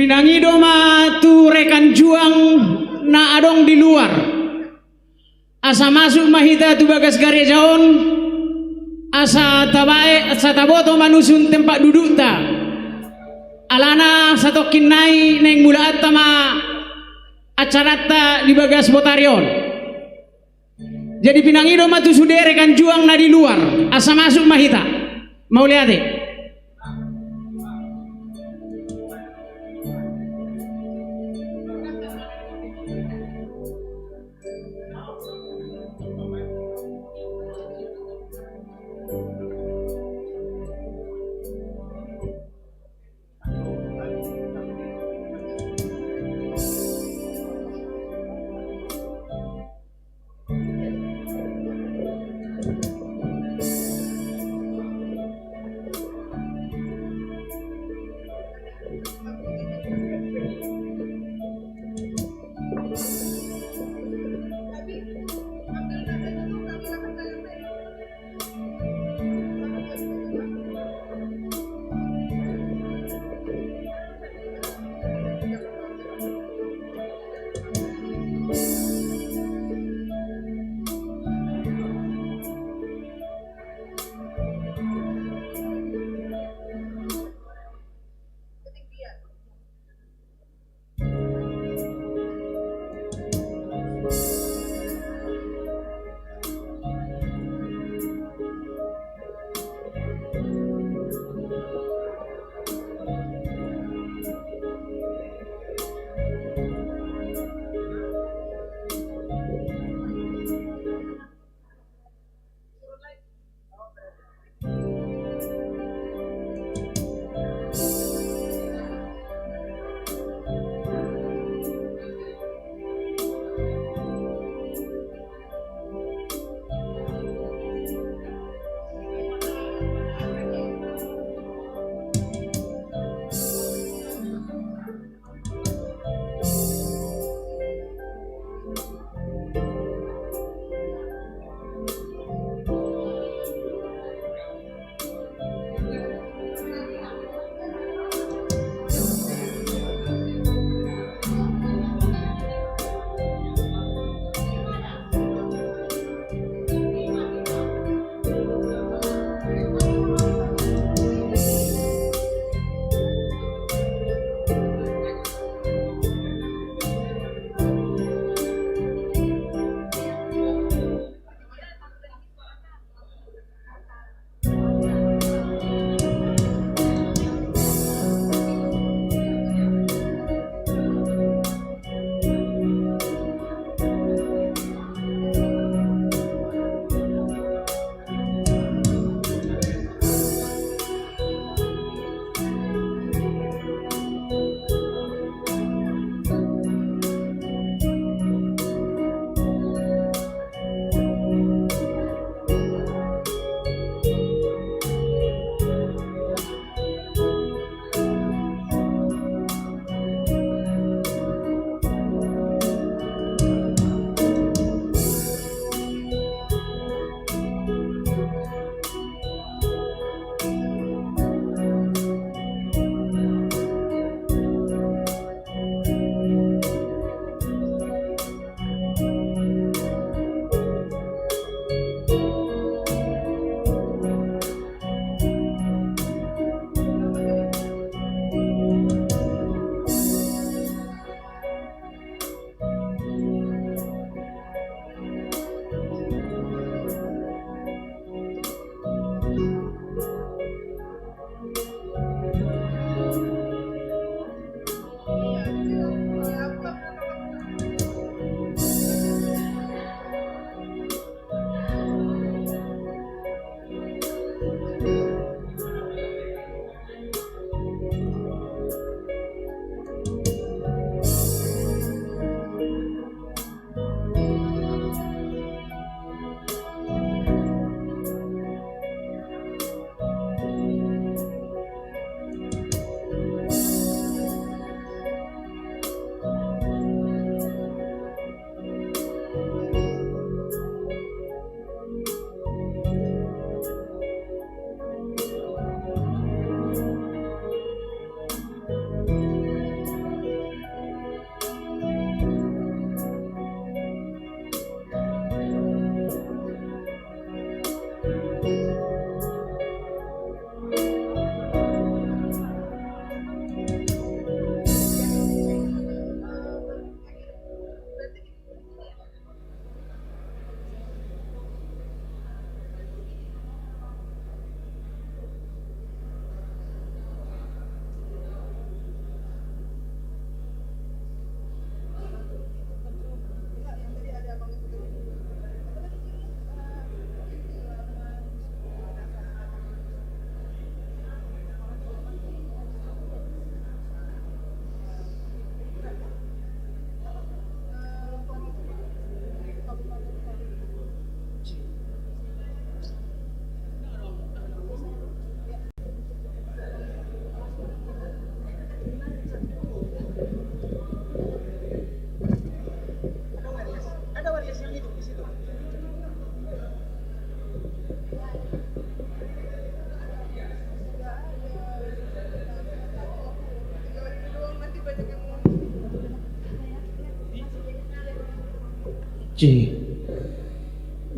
Pinangi doma tu rekan juang na adong di luar. Asa masuk mahita tu bagas gare jaon. Asa tabae asa taboto manusun tempat duduk ta. Alana satokin nai neng mulaat tama acarata di bagas botarion. Jadi pinangi doma tu sude rekan juang na di luar. Asa masuk mahita. Mau lihat deh.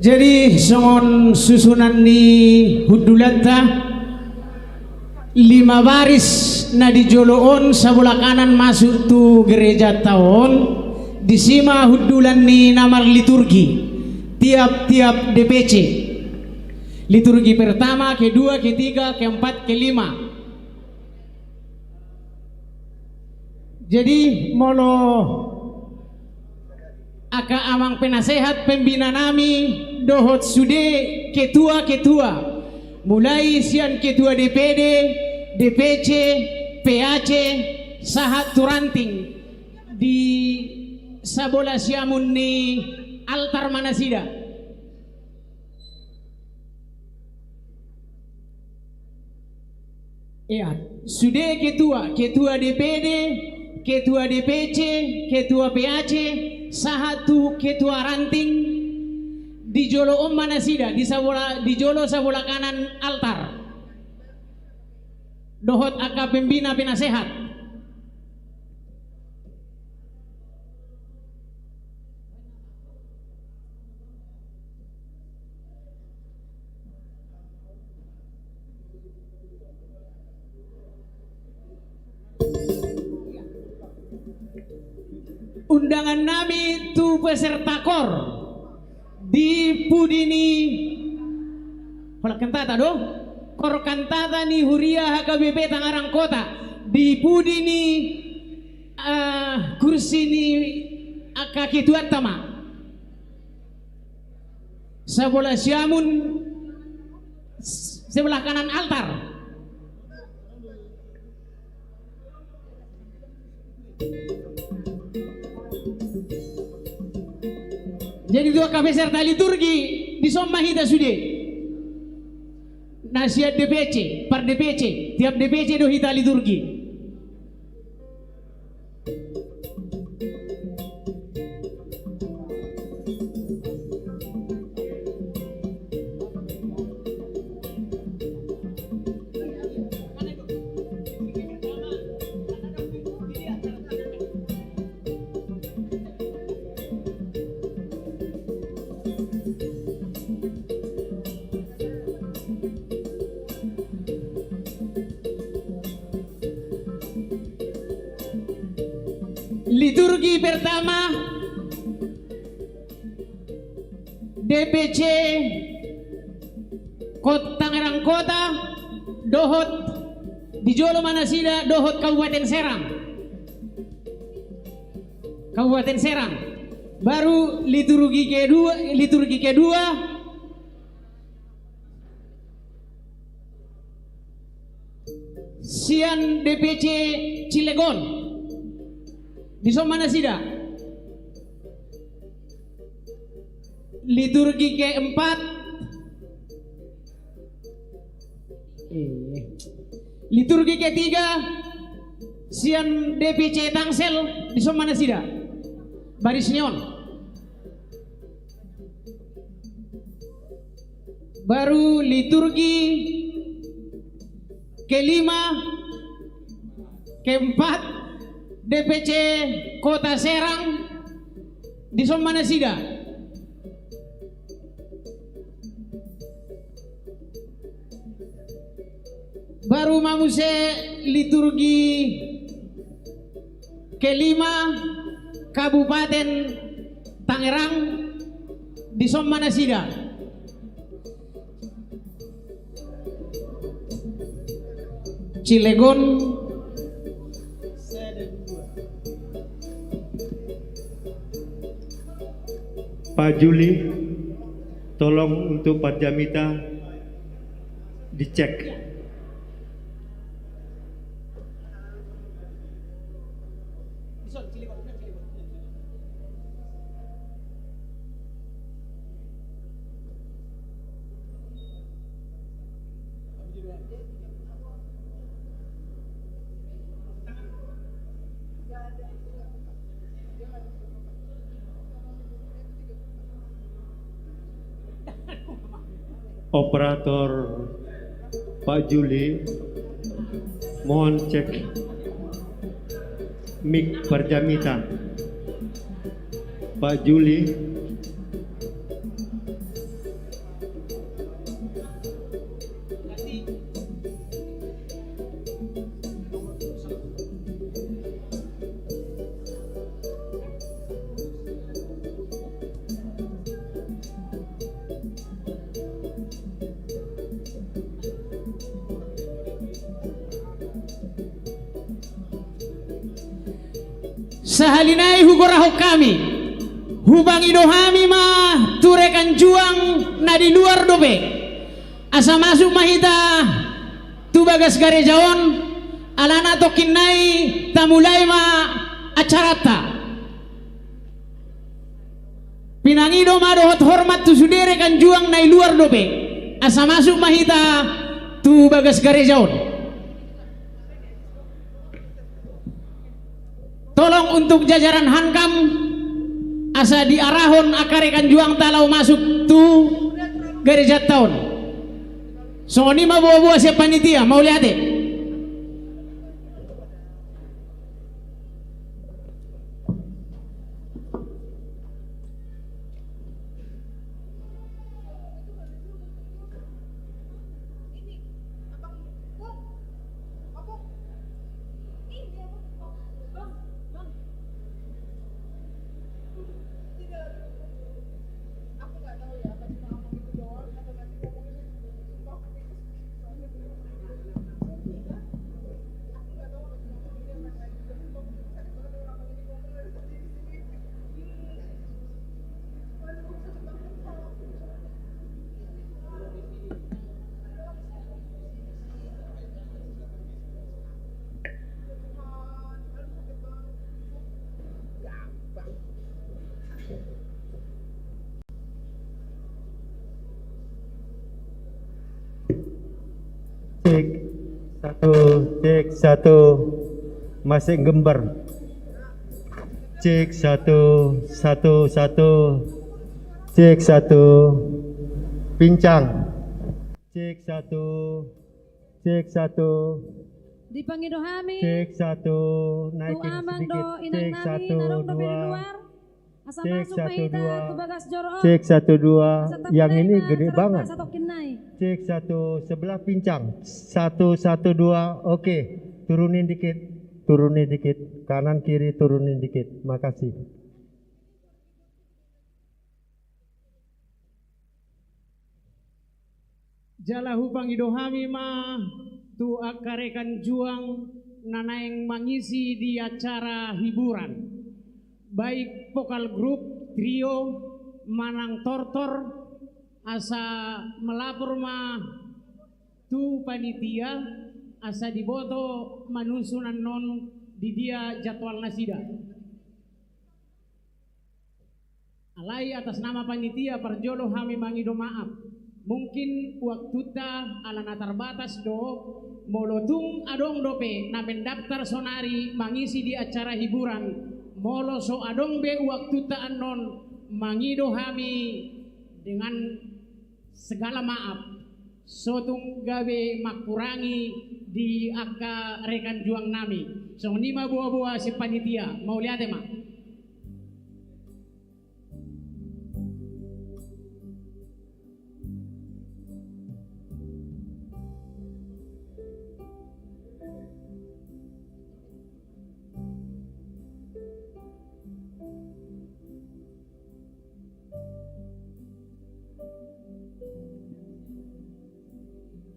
Jadi songon susunan di Hudulata 5 baris na di joloon sebelah kanan masuk tu gereja tahun disima hudulan ni namar liturgi tiap-tiap DPC, liturgi pertama, kedua, ketiga, keempat, kelima. Jadi molo aka amang penasehat pembina nami dohot sude ketua-ketua mulai sian ketua DPD, DPC, PAC, sahat turanting di sabola siamun ni altar manasida. Ya, sude ketua DPD, ketua DPC, ketua PAC, sahatu ketua ranting di jolo manasida di jolo sabola kanan altar. Dohot aka pembina penasehat. Undangan nami tu peserta kor di Pudini Hola kantata do kor kantata ni Huria HKBP Tangerang Kota di Pudini kursi ni aka ketua tama sebelah siamun sebelah kanan altar. Jadi dua peserta liturgi di Somahida sude. Nasihat DPC, per DPC, tiap DPC do hita liturgi. Liturgi pertama DPC Tangerang Kota dohot di Jolo Manasida dohot Kabupaten Serang. Kabupaten Serang. Baru liturgi kedua sian DPC Cilegon di Manasida. Liturgi keempat liturgi ketiga sian DPC Tangsel di Manasida baris neon. Baru liturgi kelima keempat DPC Kota Serang di Manasida. Baru mamuse liturgi kelima Kabupaten Tangerang di Manasida. Cilegon Pak Juli, tolong untuk Pak Jamita dicek. Operator Pak Juli, mohon cek mic Perjamita. Pak Juli, sahalinai hugorahok kami hubang idohami mah turekan juang na di luar dobe asa masuk mahita tu bagas garejaon alana tokin nai tamulai ma acarata pinangido madohot hormat tu sudere kan juang na luar dobe asa masuk mahita tu bagas garejaon. Tolong untuk jajaran Hankam asa diarahon akarekan juang talau masuk tu gereja tahun. So ini mah buah-buah siap panitia mau lihat deh. Cek satu masih gembar. Cek satu cek satu pincang. Cek satu dipanggil dohami cek satu naikin amang sedikit. do inang Cek nami satu narong do dari dua. luar asa Cek masuk satu mahita dua. tu bagas joro Cek satu dua. asa Yang tamulai ini ma gede carata banget. satu kinai Cek satu sebelah pincang. Satu dua. Oke, turunin dikit. Kanan kiri turunin dikit. Makasih. Jalahu pangidohami mah tu akarekan juang nanaeng mengisi di acara hiburan baik vokal grup, trio, manang tortor asa melapor mah tu panitia asa diboto manusunan non di dia jadwal nasida alai atas nama panitia parjolo hami mangido maaf mungkin waktu ta alana terbatas do molotung adong dope na mendaftar sonari mangisi di acara hiburan molo so adong be waktu ta anon mangido hami dengan segala maaf sotung gawe makurangi di aka rekan juang nami so nima buah-buah si panitia mau lihat mak.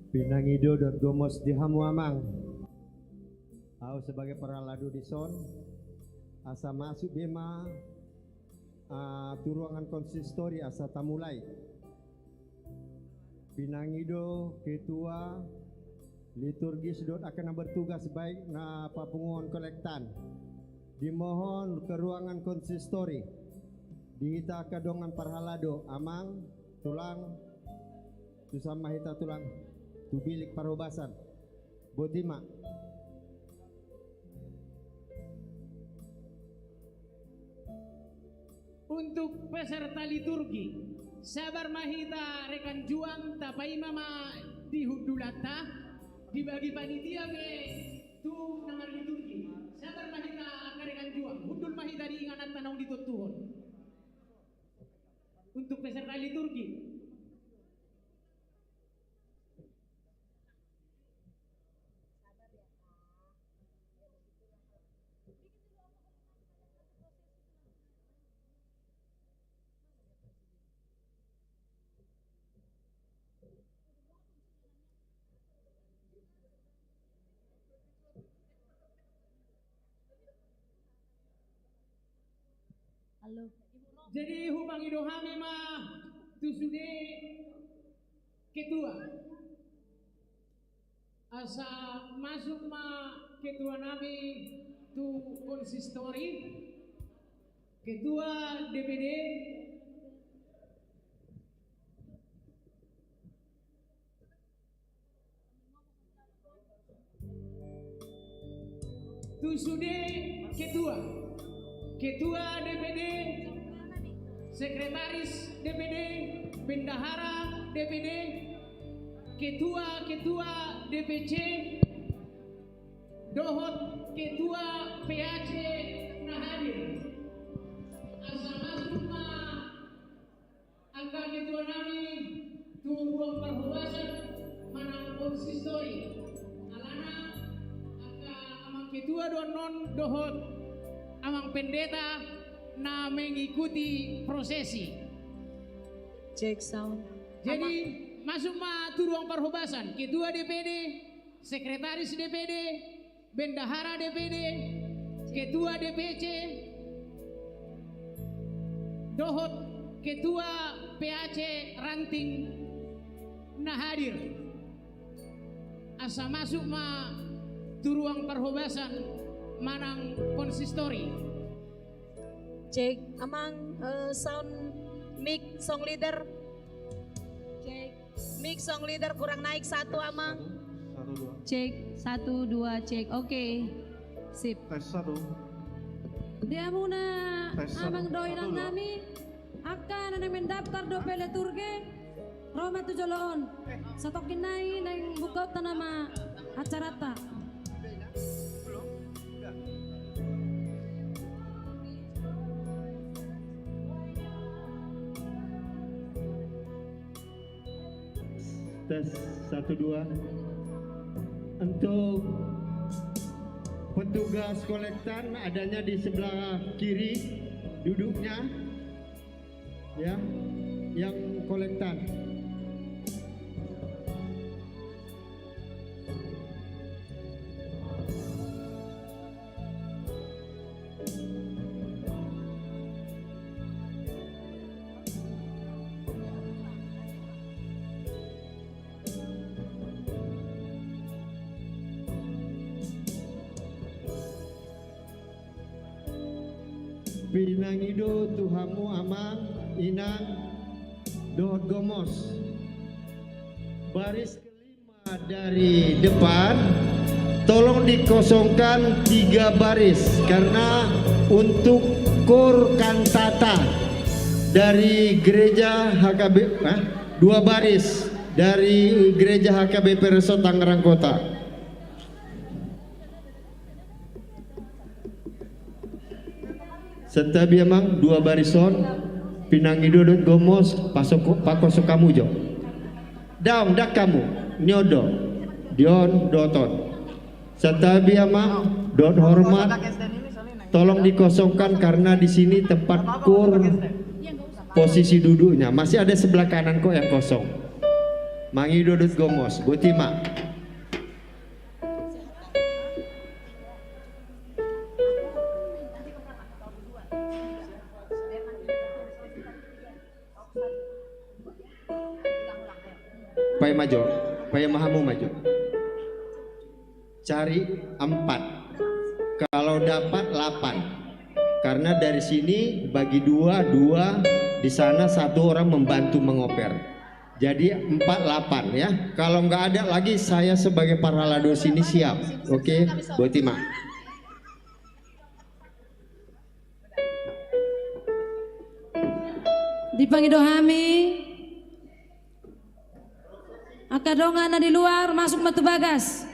Pinangido dan gomos di Hamuamang. Aku sebagai peraladu di son asa masuk bema tu ruangan konsistori asa tamulai. Pinangido ketua liturgis dot akan bertugas baik na papungon kolektan. Dimohon ke ruangan konsistori. Dihita kedongan parhalado amang tulang susama hita tulang tu bilik parobasan bodima untuk peserta liturgi sabar mahita rekan juang tapai mama di hudulata dibagi panitia be tu nama liturgi sabar mahita rekan juang hudul mahita diinganan tanong ditutuhon untuk peserta liturgi. Halo. Jadi hubang idohami mah tu sude ketua. Asa masuk mah ketua nabi tu konsistori, ketua DPD, tu sude ketua DPD, sekretaris DPD, bendahara DPD, ketua DPC, dohot ketua PAC nah hadir. Asa masuk angka ketua nami tu ruang perhubasan manang konsistori. Alana angka amang ketua non dohot amang pendeta na mengikuti prosesi. Cek sound. Jadi masuk tu ruang perhubasan ketua DPD, sekretaris DPD, bendahara DPD, ketua DPC, dohot ketua PAC ranting nah hadir. Asa masuk tu ruang perhubasan manang konsistori. Cek amang sound mic song leader. Cek mic song leader kurang naik satu amang. Cek 1 2 cek. Oke. Sip. Tes 1. Dia muna Tes amang satu, doiran dua. nami akan na mendaftar do pele turge Roma tu joloon. Satokin nai nang bukaut na nama acara ta. Tes 1 2. Untuk petugas kolektan adanya di sebelah kiri duduknya ya, yang kolektan. Pinangido tuhamu amang inang dohot gomos. Baris kelima dari depan tolong dikosongkan 3 baris karena untuk kor kantata dari gereja HKB 2 baris dari gereja HKBP Resort Tangerang Kota. Serta biamang 2 barison pinangido dot gomos pakoso kamu jo. Daung dak kamu nyodo dion doton. Serta biamang dot hormat tolong dikosongkan karena di sini tempat kur posisi duduknya masih ada sebelah kanan kok yang kosong. Mangido dot gomos Butima. Paya maju, paya mahamu maju. Cari 4. Kalau dapat 8. Karena dari sini bagi 2, di sana 1 orang membantu mengoper. Jadi 4 8 ya. Kalau nggak ada lagi saya sebagai paralado sini siap. Oke, Botima. Dipangidohami akadongan na di luar masuk matu bagas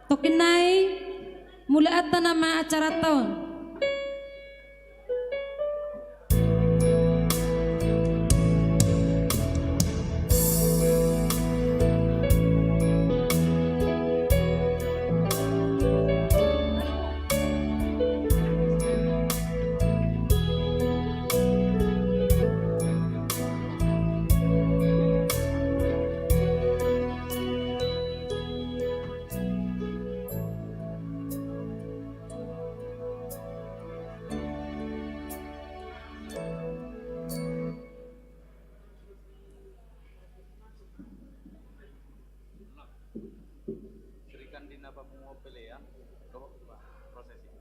tokin nai mulai atta nama acara tahun pelean, luego prosesi.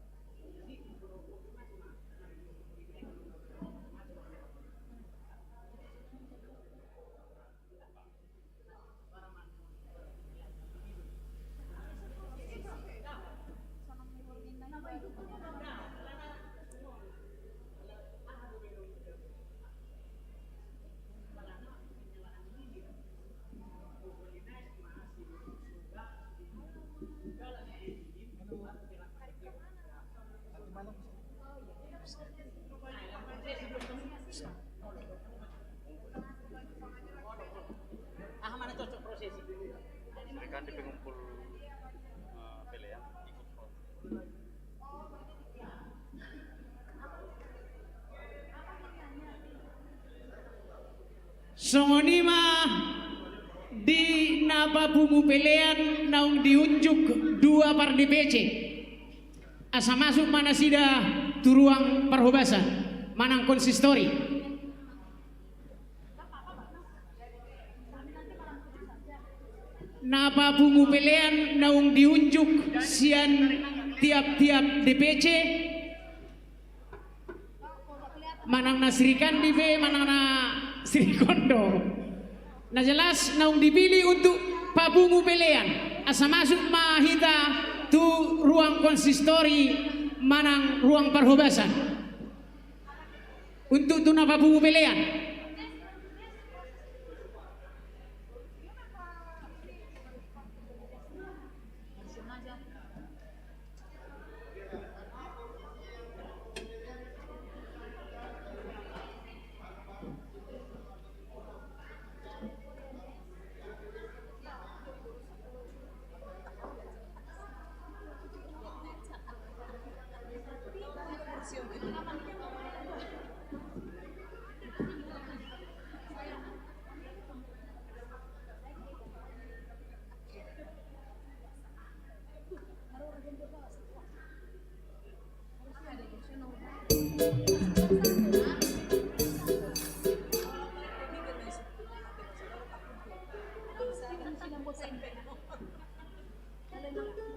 Ah, mana cocok prosesi? Mereka di pengumpul pelean ikut proses. Songonima di napa bungu pelean naung diunjuk dua par DPC. Asa masuk mana sida turuang perhobasan manang konsistori. Napa bungu pelean naung diunjuk sian tiap-tiap DPC manang na Sri Kandi be manang na Sri Kondo. Nah jelas naung dipilih untuk Pak Bungu pelean asa masuk mahita tu ruang konsistori manang ruang perhobasan untuk tu napa Bungu pelean.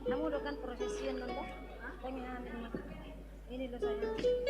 Kamu udah kan prosesian loh, pengen ini loh saya.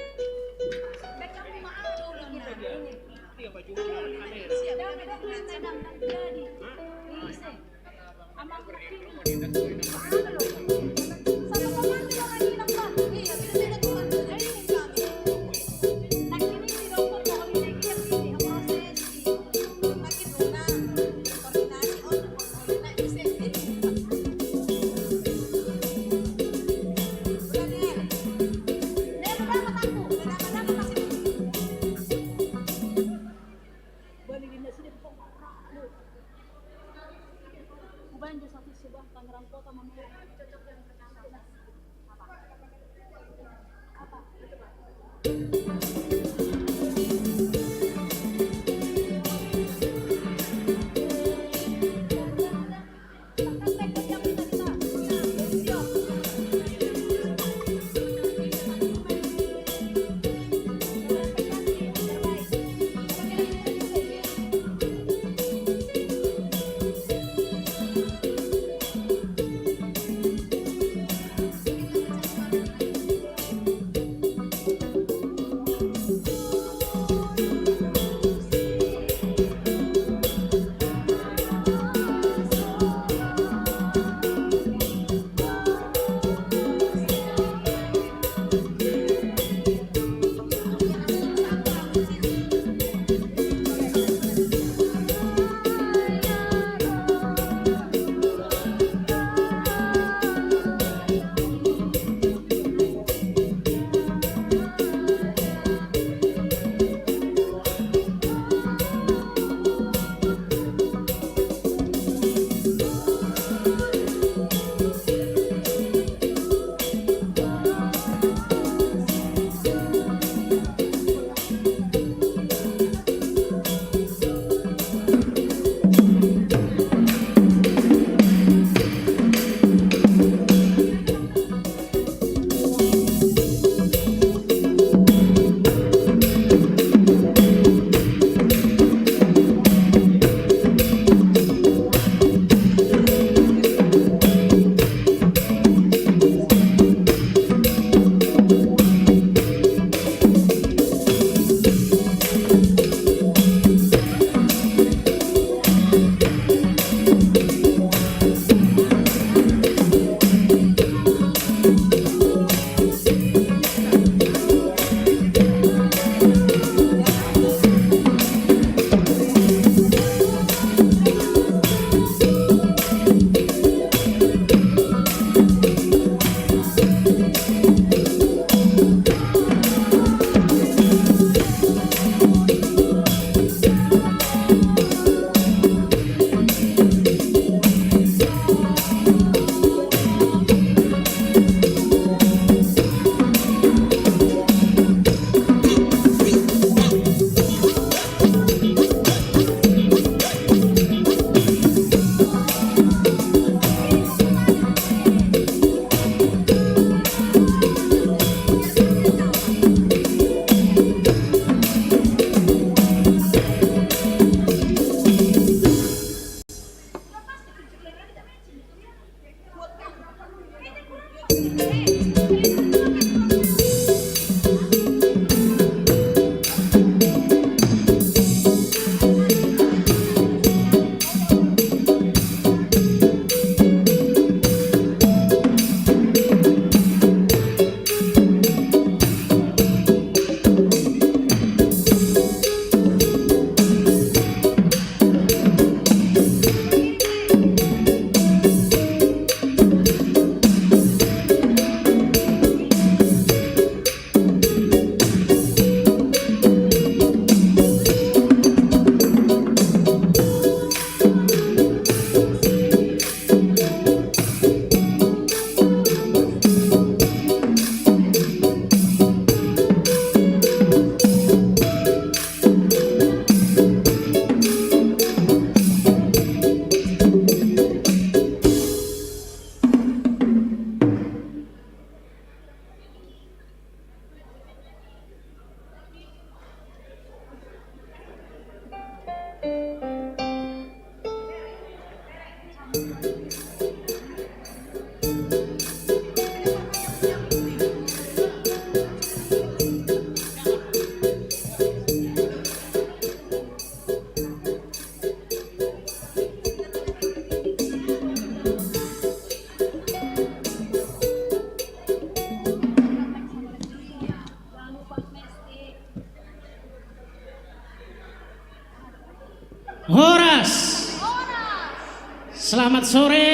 Selamat sore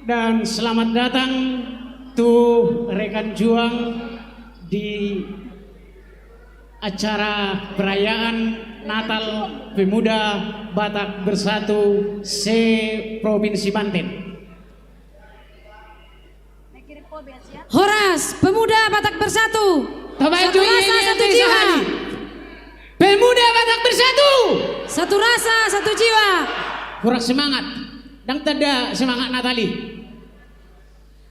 dan selamat datang tuh rekan juang di acara perayaan Natal Pemuda Batak Bersatu se Provinsi Banten. Horas, Pemuda Batak Bersatu. Satu rasa, satu jiwa. Pemuda Batak Bersatu. Satu rasa, satu jiwa. Kurang semangat, dan tidak semangat Natali.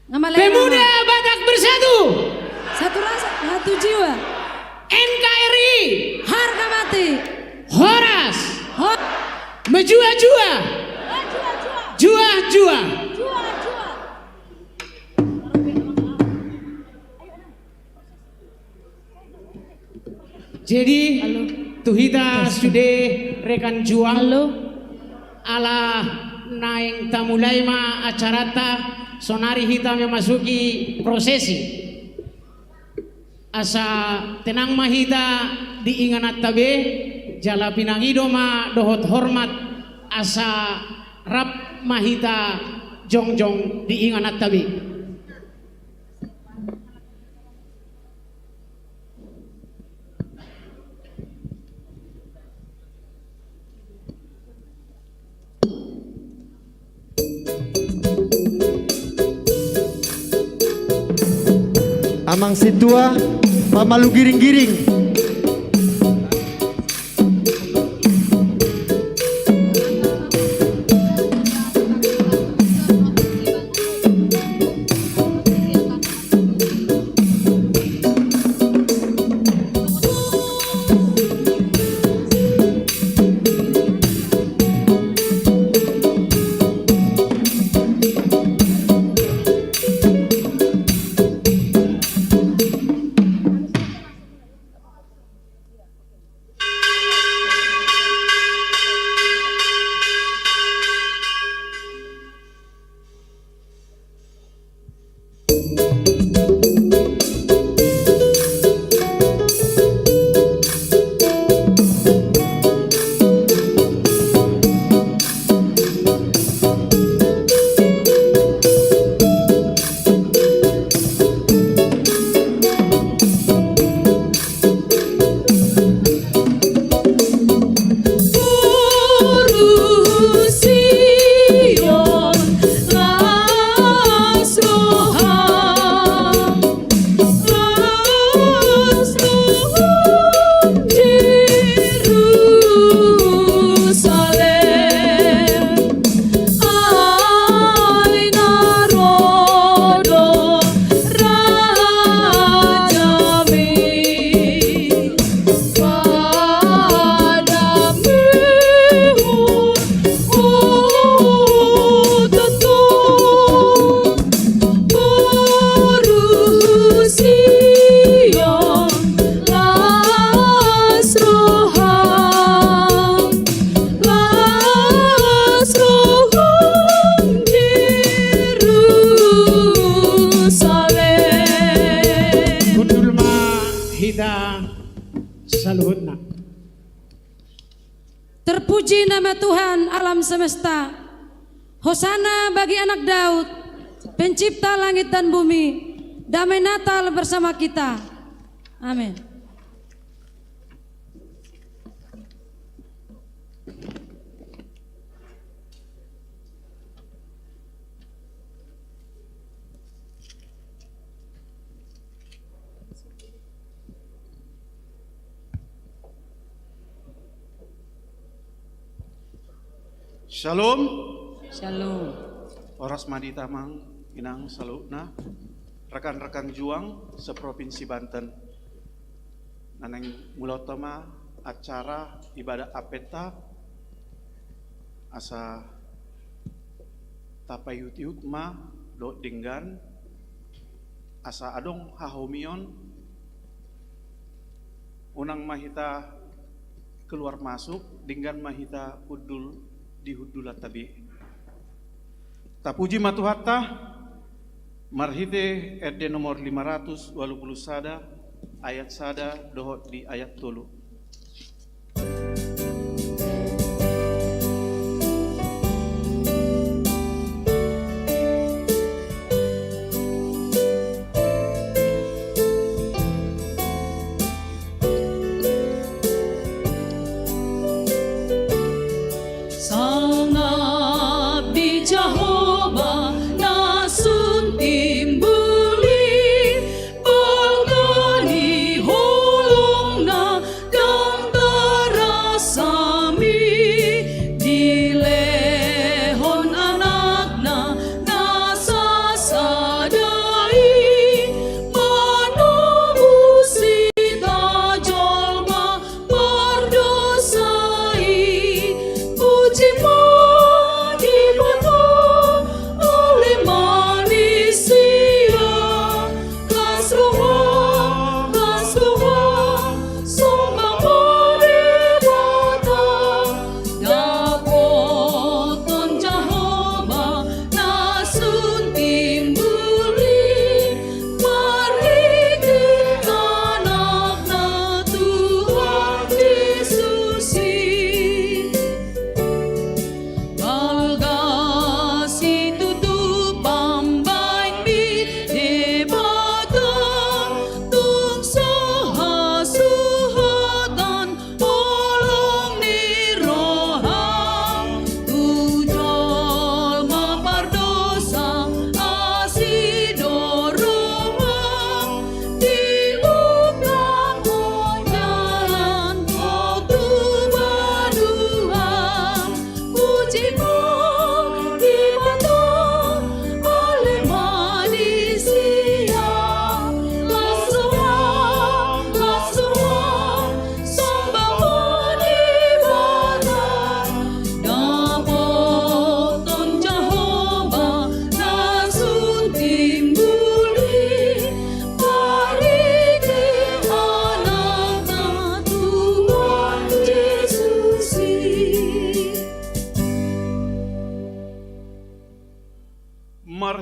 Nama lain Pemuda nama. Batak Bersatu. Satu rasa, satu jiwa. NKRI. Harga mati. Horas. Hor Menjua-jua. Jua-jua. Jadi tuhita sudah rekan juang ala naing tamulaima acarata sonari hita memasuki prosesi asa tenang mahita diinganat tabe jala pinangidoma dohot hormat asa rap mahita jongjong diinganat tabe. Amang situa pamalu giring-giring. Saluhutna. Terpuji nama Tuhan alam semesta. Hosana bagi anak Daud, pencipta langit dan bumi. Damai Natal bersama kita. Amin. Shalom. Shalom. Oras madita mang inang salutna. Rekan-rekan juang seprovinsi Banten. Naneng mulotoma acara ibadah apeta asa tapayut-yut ma do dinggan asa adong hahomion unang mahita keluar masuk dinggan mahita udul di hudula tabi. Tapuji matuhatta marhite RD nomor 520 sada ayat sada dohot di ayat tolu.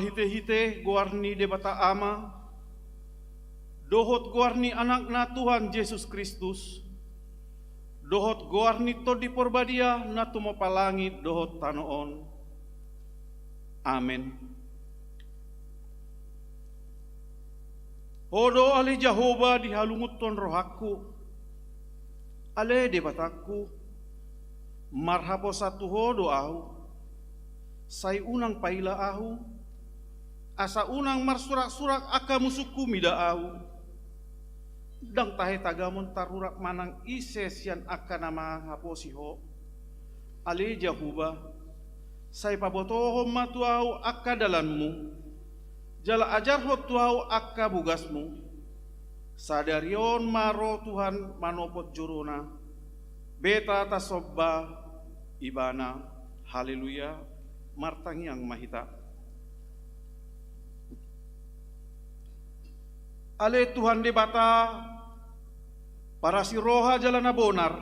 hite-hite guarni debata ama, dohot guarni anakna Tuhan Yesus Kristus, dohot guarni to di porbadia na tumapalangit dohot tanoon. Amen. Hodo ale Jehova dihalunguton rohaku, ale debataku, marhapo satu hodo ahu, say unang paila ahu, asa unang marsurak-surak aka musuku mida ahu, dang tahe tagamon tarurak manang ise sian aka nama haposiho, ale Jehova, say pabotoho matuau aka dalanmu, jala ajar ho tuau akka bugasmu, sadarion maro Tuhan manopot juruna, beta tasobba ibana, haleluya, martang yang mahita. Ale Tuhan debata, para si roha jalana bonar,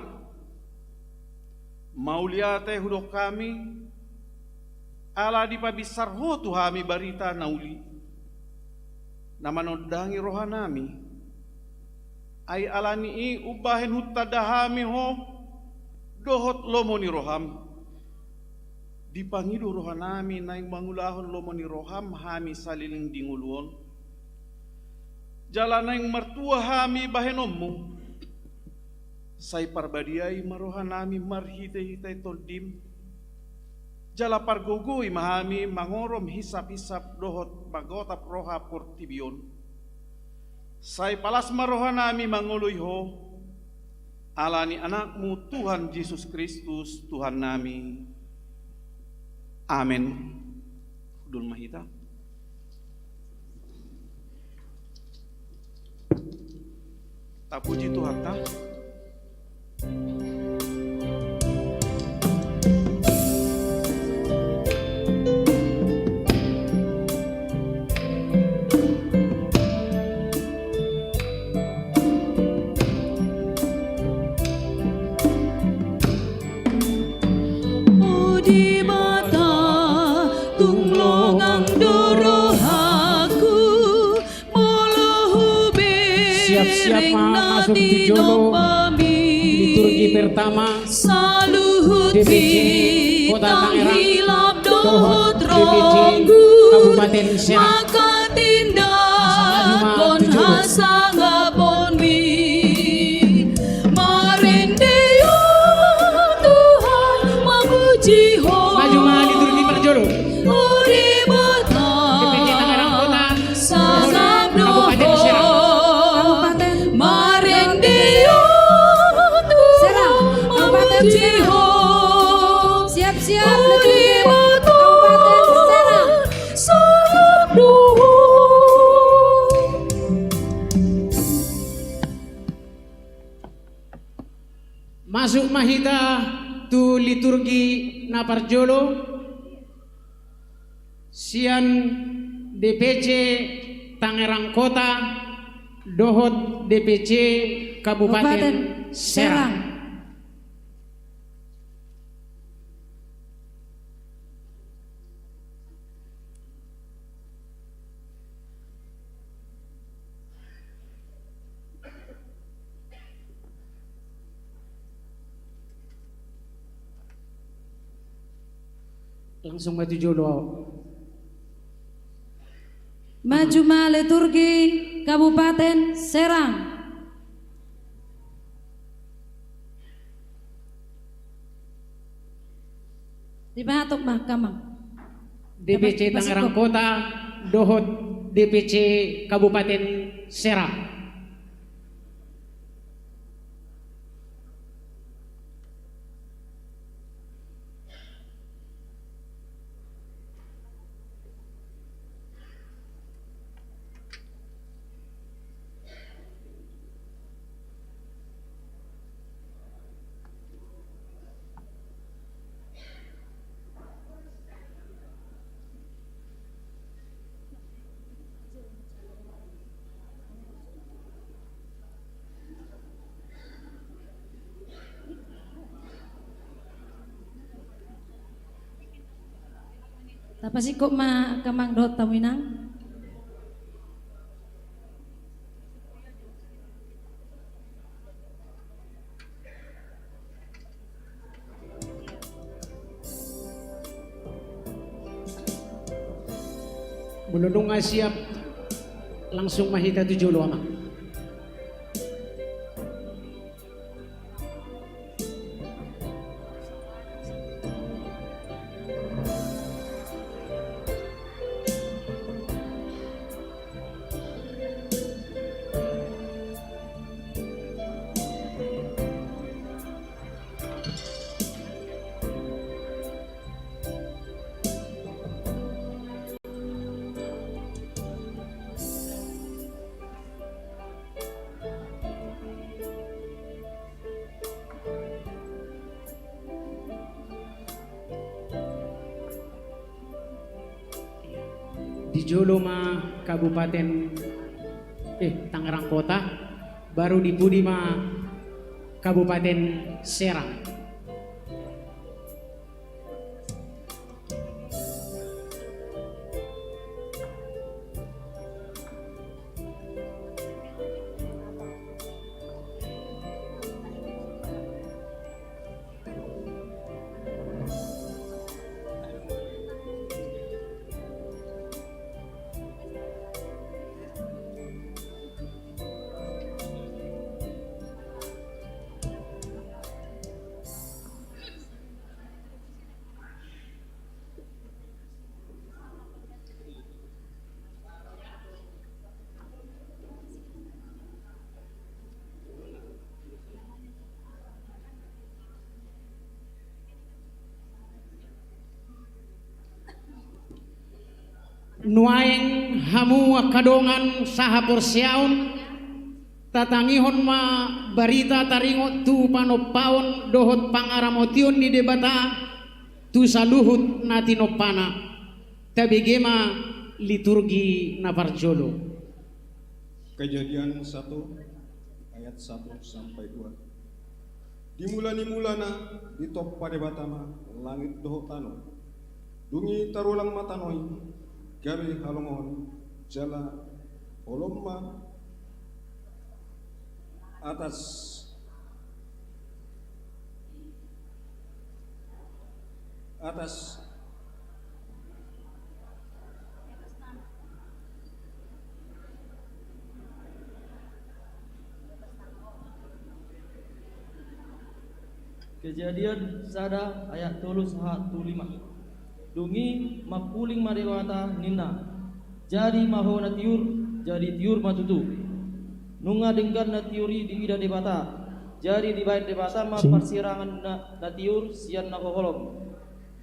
mauliate hudok kami, ala di pabisar ho Tuhami barita nauli, namanodangi rohanami, ay alani i ubahin hutadahami ho, dohot lomoni roham, dipangido rohanami naing mangulahon lomoni roham hami saliling dinguluon, jalan naing mertua hami bahenommu, say parbadiay marohanami marhite-hite toldim, jala pargugui mahami mangorom hisap-hisap dohot magotap roha portibion. Say palas marohanami manguloy ho, alani anakmu Tuhan Yesus Kristus Tuhan nami. Amen. Hudul mahita. Tapuji Tuhan ta. Siap-siap masuk di Jolo, liturgi pertama DPC Kota Tangerang, dohot DPC Kabupaten Serang. Maju ma liturgi perjolo. DPC Tangerang Kota, Kabupaten Serang. Siap-siap Kabupaten Serang. Masuk mahita tu liturgi naparjolo, sian DPC Tangerang Kota, dohot DPC Kabupaten Serang. Langsung maju jolo. Maju ma liturgi Kabupaten Serang. Dibatok mahkamah. DPC Tangerang Kota, dohot DPC Kabupaten Serang. Tapos kok kamang dohot taminang. Menunung nga siap langsung mahita 7 ama. Di Joloma Kabupaten Tangerang Kota, baru di Pudima Kabupaten Serang. Nuaeng hamu kadongan saha porsiaun tatangihon ma barita taringot tu panopaon dohot pangaramotion di debata tu saluhut natinopana tabegema liturgi naparjolo. Kejadian 1 ayat 1 sampai 2. Dimulana di top padebatama langit dohotano dungi tarulang matanoi gabe halongon jala olomma atas Kejadian sada ayat 3 saha 5. Dungi makuling madewata nina jadi maho natiur jadi tiur matutu nunga denggan natiuri di ida debata jadi di bait debata ma persirangan natiur sian nahoholom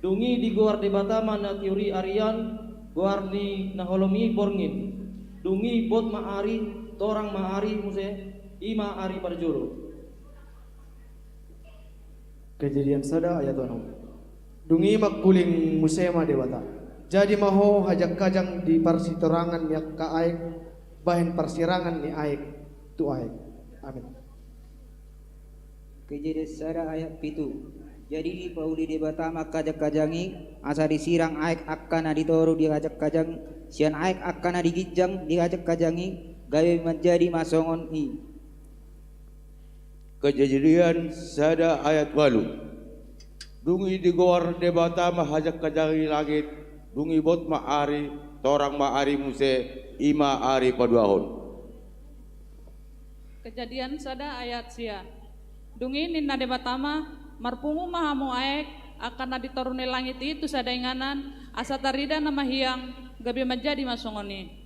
dungi di goar debata ma natiuri arian goar ni naholomi borngin dungi bot maari torang maari muse ima ari parjolo. Kejadian sada ayat 6. Dungi makuling musema dewata jadi maho hajak kajang di parsiterangan yak ka aek bahen persirangan ni aek tu aek. Amin. Kejadian sada ayat 7. Jadi di pauli debata maka kajak kajangi asa disirang aek akana ditoru dihajak kajang sian aek akana digijang dihajak kajangi gawe menjadi masongon i. Kejadian sada ayat 8. Dungi di goar debata mahajak kajangi langit dungi bot maari torang maari muse ima ari paduahon. Kejadian sada ayat sia. Dungi ninna debatama marpungu mahamu aek akan ditoruni langit itu sadainganan asa tarida nama hiang gabi menjadi masongoni.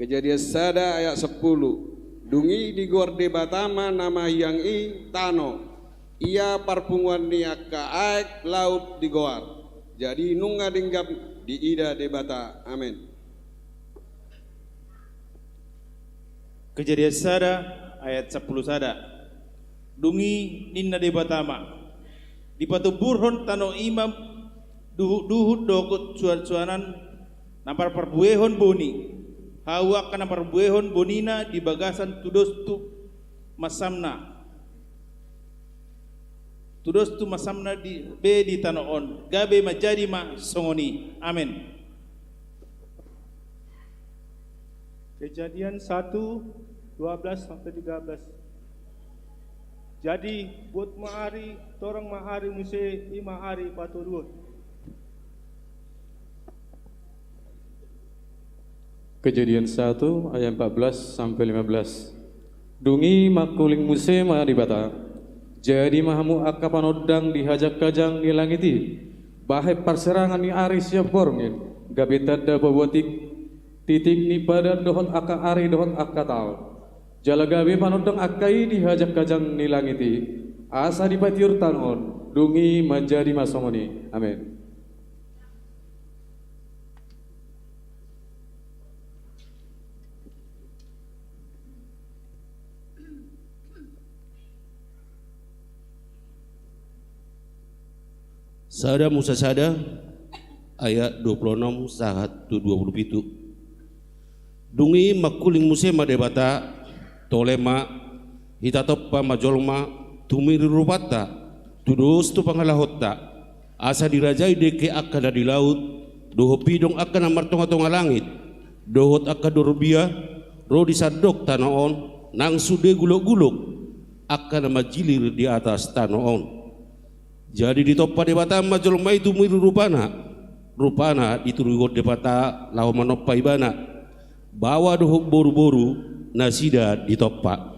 Kejadian sada ayat 10. Dungi di goar debatama nama hiang i tano ia parpunguan niak ka aek laut di goar jadi nunga dinggap di ida debata. Amin. Kejadian sada ayat 10 sada. Dungi ninna debatama di patu burhon tano imam duhut dokut cuan-cuanan nampar perbuehon boni hawa kana perbuehon bonina di bagasan tudos tu masamna Tudos tu masamna di be di tanah on gabe majadi ma songoni. Amin. Kejadian 1, 12 sampai 13. Jadi buat mahari, torang mahari muse 5 hari paturut. Kejadian 1 ayat 14 sampai 15. Dungi makuling muse ma dibata. Jadi mahamu akapan odang dihajak kajang di langiti. Bahai perserangan ni ari siap borngin. Gabetada babotik titik ni pada dohon aka ari dohon aka tal. Jala gabe panodang akai dihajak kajang ni langiti. Asa dipatiur tanon. Dungi menjadi masongoni. Amin. Sada Musa Sada ayat 26 sahat 27. Dungi makuling Musa madebata tolema hitatoppa majolma tumiri rupata tudus tu pangalahota asa dirajai deke akana di laut doho pidong akana martonga-tonga langit dohot akadorubia ro disadok tanaon nang sude gulok-gulok akana majilir di atas tanaon. Jadi di topa debata majolma itu miru rupana diturut debata lau manoppa ibana bawa doh boru-boru nasida di topa.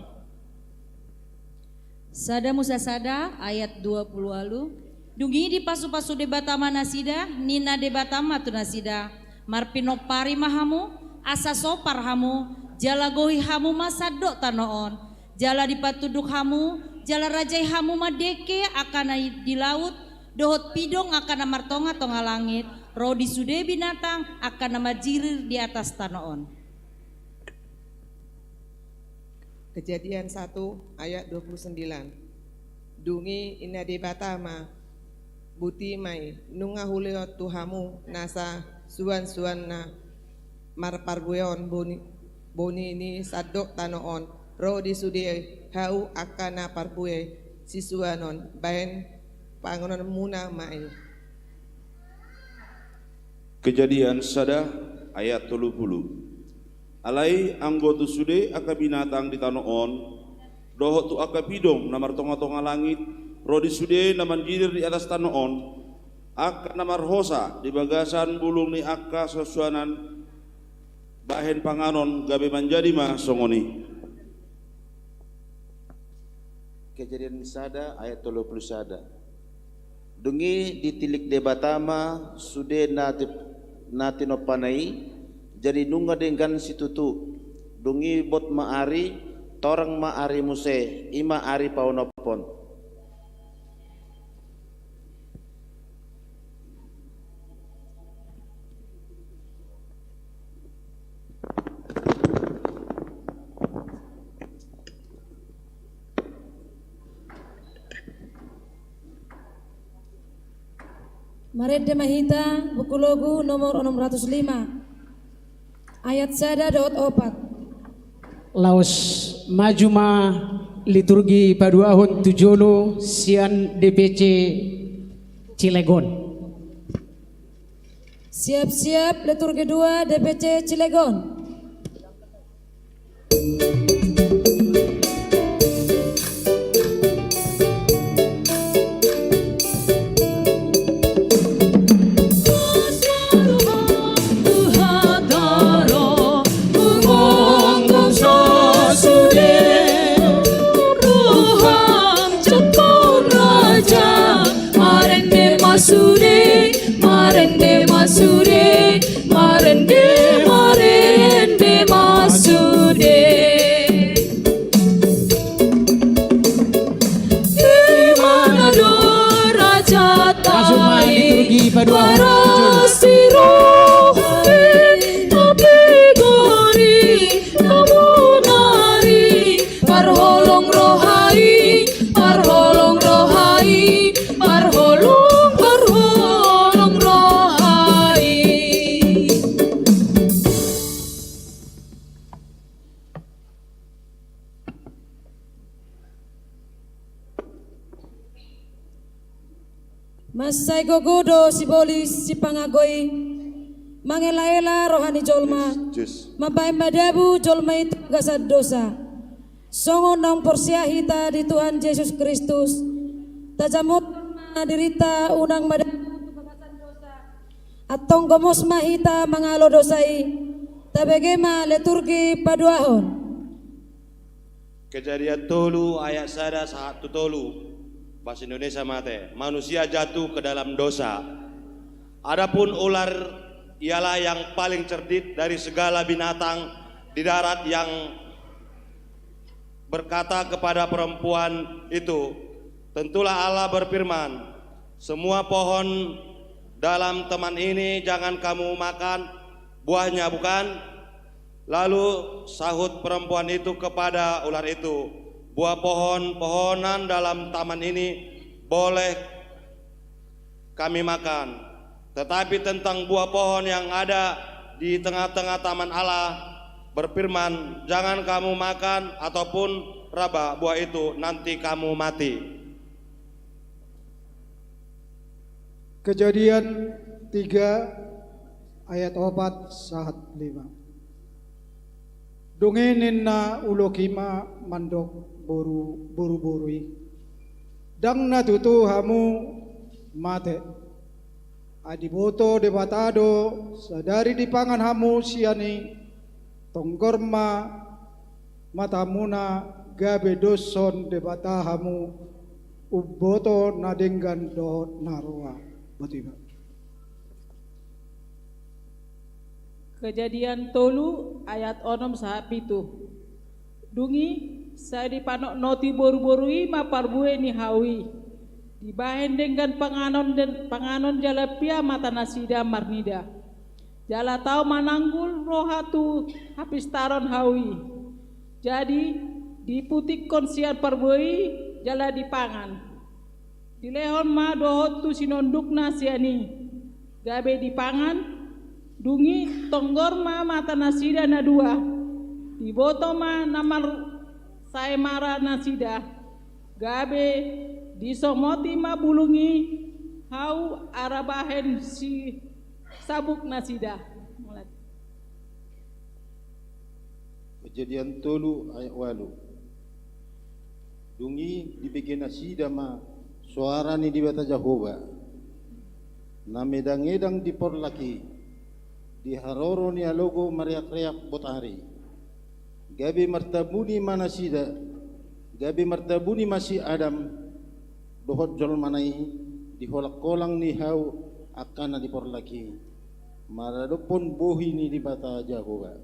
Sada Musa Sada ayat 20 lalu. Dungi di pasu-pasu debatama nasida nina debatama tu nasida marpinopari mahamu asa sopar hamu jala gohi hamu masadok tanoon jala dipatuduk hamu jala rajai hamu madeke akan di laut dohot pidong akan martonga-tonga langit roh di sude binatang akan majirir di atas tanoon. Kejadian 1 ayat 29. Dungi ina debatama buti mai nunga huleo tuhamu nasa suan-suan na marparbueon boni ini sadok tanoon roh di sude hau akana parpue sisuanon baen pangonon muna mai. Kejadian sada ayat 30. Alai anggotu sude aka binatang di tanoon doho tu aka pidong namar tonga-tonga langit rodi sude naman jirir di atas tanoon aka namar hosa di bagasan bulung ni aka sesuanan bahen panganon gabe manjadi mah songoni. Kejadian sada ayat 30 sada. Dungi ditilik debatama sude natinopanai jadi nunga dengan situtu. Dungi bot maari torang maari muse ima ari paunopon. Marende Mahita, buku logu nomor 605, ayat sada dot opat. Laos majuma liturgi paduahun tujolo sian DPC Cilegon. Siap-siap liturgi 2 DPC Cilegon. Marende, marende, Masay gogodo si bolis si pangagoy mangela-ela rohani jolma mabay madabu jolma itu gasad dosa songon nang porsiahita di Tuhan Yesus Kristus tajamut dirita unang madabu atong gomos mahita mangalo dosai tabegema leturgi paduahon. Kejadian tolu ayat 1 1 tolu bahasa Indonesia mate. Manusia jatuh ke dalam dosa. Adapun ular ialah yang paling cerdik dari segala binatang di darat yang berkata kepada perempuan itu, tentulah Allah berfirman, semua pohon dalam taman ini jangan kamu makan buahnya, bukan? Lalu sahut perempuan itu kepada ular itu, buah pohon-pohonan dalam taman ini boleh kami makan, tetapi tentang buah pohon yang ada di tengah-tengah taman Allah berfirman, jangan kamu makan ataupun raba buah itu, nanti kamu mati. Kejadian 3 ayat 4 sahat 5. Dunginin na ulokima mandok buru-burui dang natutuhamu mate adiboto debatado sadari di pangan hamu siani tonggorma matamuna gabe doson debatahamu uboto nadenggan dohot naroa botiba. Kejadian tolu ayat 6 sahat 7. Dungi saya dipanok noti boru-borui maparbue ni hawi dibahen dengan panganon jalapia mata nasida marnida jala tau mananggul rohatu habis taron hawi jadi diputik konsian parbui jala dipangan dilehon ma dohotu sinonduk nasiani gabe dipangan dungi tonggor ma mata nasida na dua diboto ma namar saya marah nasida gabe disomoti ma bulungi hau arabahen si sabuk nasida. Kejadian tolu ayat walu dungi dibikin nasida ma suara ni di bata Jehovah namedang-edang di porlaki di haroro ni alogo mariak-riak botari gabi martabuni manasida gabi martabuni masih Adam dohot jol manai di holak kolang ni hau akan di porlaki maradopon bohi ni di bata Jehovah.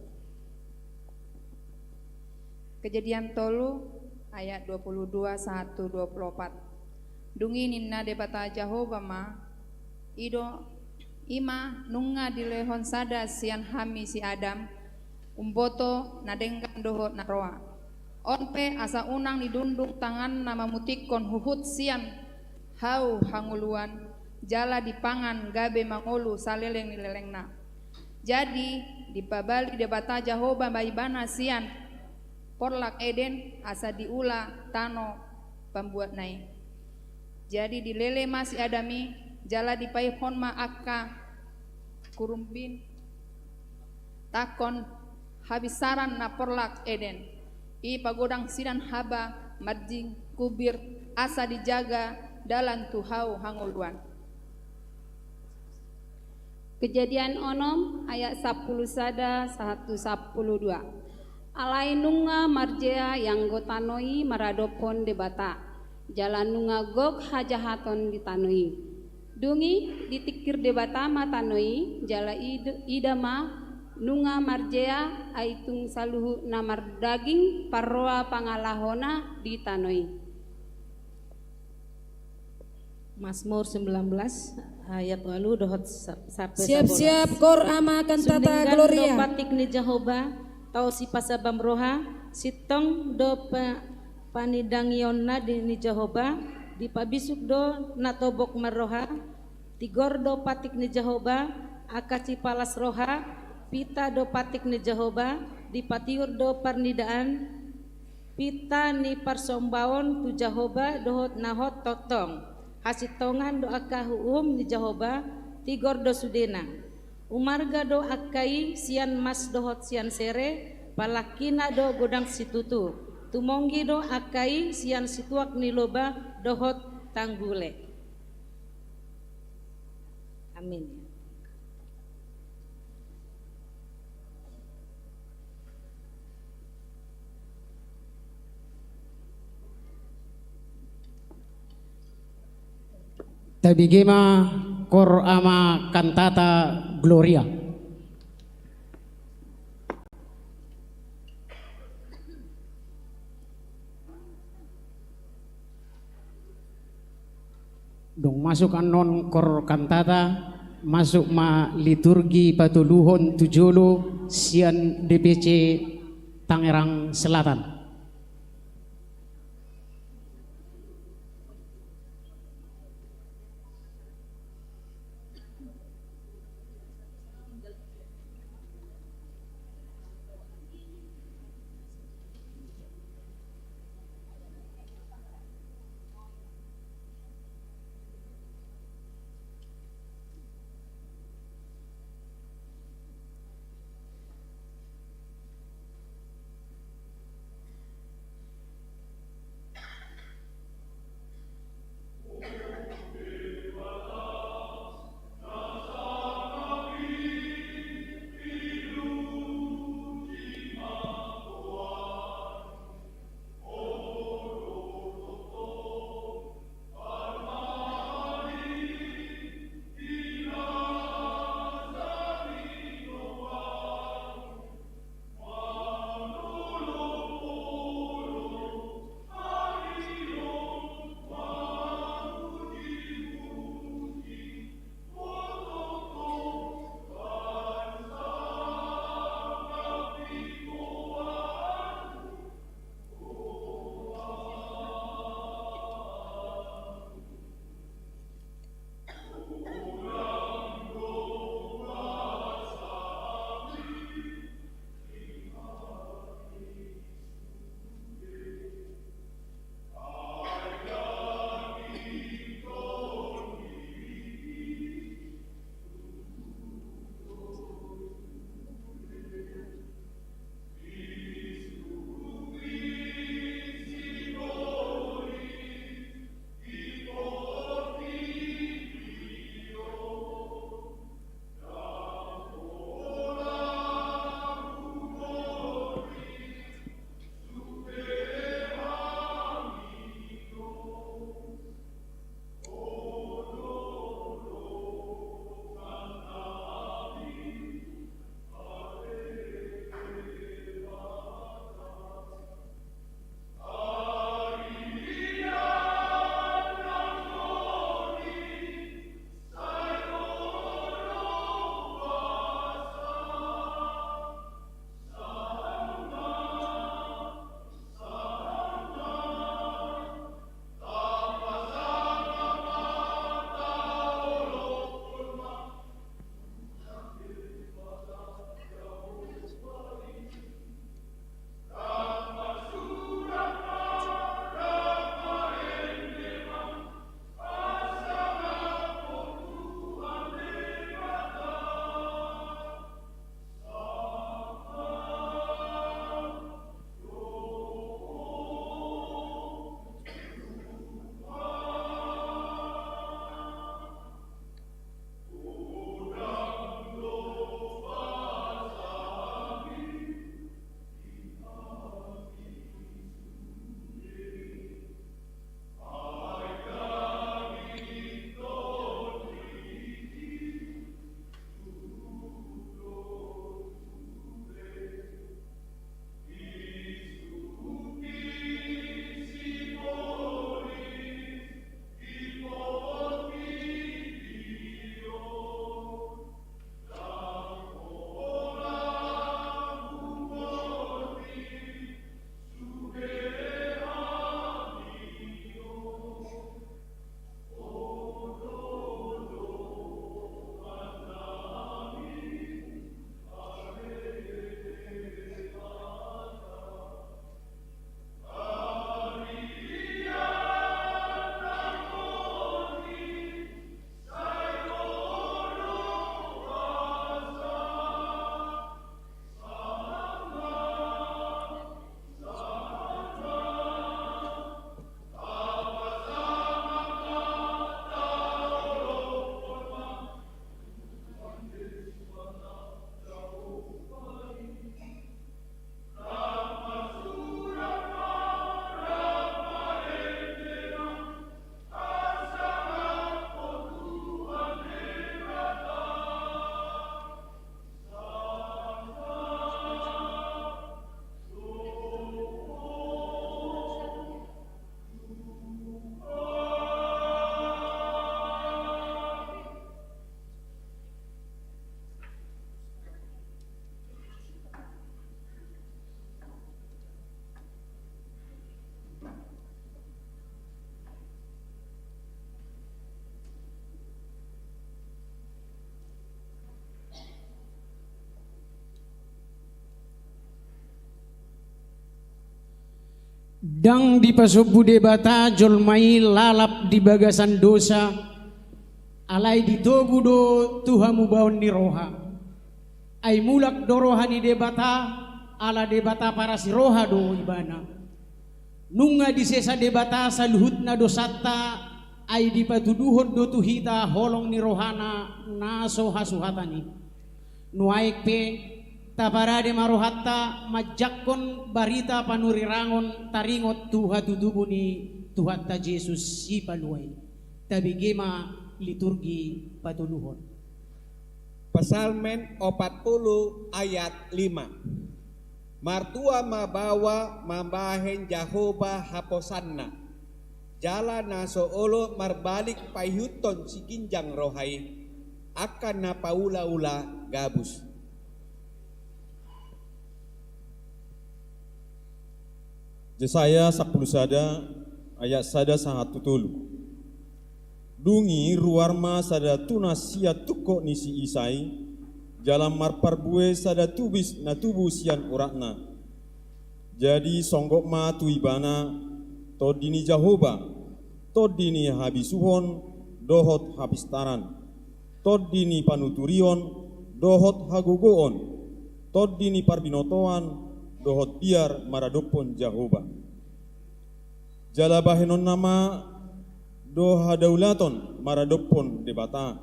Kejadian tolu ayat 22 1 24. Dungi ninna de bata Jehovah ma ido ima nunga di lehon sada sian hami si Adam umboto nadenggan dohot naroa onpe asa unang didundung tangan nama mutikon huhut sian hau hanguluan jala dipangan gabe mangolu saleleng nilelengna jadi dipabali debata Jehovah baibana sian porlak Eden asa diula tano pembuat nai jadi dilele masih adami jala dipaihon ma akka kurumbin takon habisaran na porlak Eden i pagodang sidan haba marjing kubir asa dijaga dalam tuhau hanguluan. Kejadian onom ayat 10 sada 112. Alai nunga marjea yang gotanoi maradopon debata jalan nunga gok hajahaton ditanoi dungi ditikir debata matanoi jala idama nunga marjea aitung saluhu namar daging parroa pangalahona ditanoi. Mazmur 19 ayat walu dohot sampai siap-siap kor ama akan tata gloria patik ni Jehovah tau si pasabam roha sitong do panidangiyonna di ni Jehovah di pabisuk do natobok maroha tigor do patik ni Jehovah akaci palas roha pita do patik ni Jehovah di patiur do parnidaan pita ni parsombaon tu Jehovah dohot nahot totong hasitongan do akka huum di Jahoba tigor do sudena umarga do akkai sian mas dohot sian sere palakina do godang situtu tumonggi do akkai sian situak niloba dohot tanggule. Amin. Tabigema kor ama kantata Gloria. Dong masuk anon kor kantata masuk ma liturgi patuluhon tujolo sian DPC Tangerang Selatan. dang di pasobu debata jolmai lalap di bagasan dosa alai ditogu do Tuhamu baon ni roha ai mulak do rohani debata ala debata para si roha do ibana nunga di sesa debata saluhutna dosata ai di patuduhon do tuhita holong ni rohana naso hasuhatani nuaik pe taparade marohatta majakkon barita panurirangon taringot Tuha tutubuni Tuhatta Yesus si paluai tabigema liturgi patuluhon. Pesalmen 40 ayat 5. Martua mabawa mambahen Jahoba haposanna jala naso olo marbalik payuton si ginjang rohai akan na paula-ula gabus. Yesaya 10 sada ayat sada sangat tutulu. Dungi ruarma sada tunasia tuko nisi isai jalan marparbue sada tubis na tubu sian urakna. Jadi songgok ma tuibana todini Jahoba todini habisuhon dohot habistaran todini panuturion dohot hagogoon todini parbinotoan dohot biar maradopon Jahoba. Jala bahenon nama doha daulaton maradopon debata.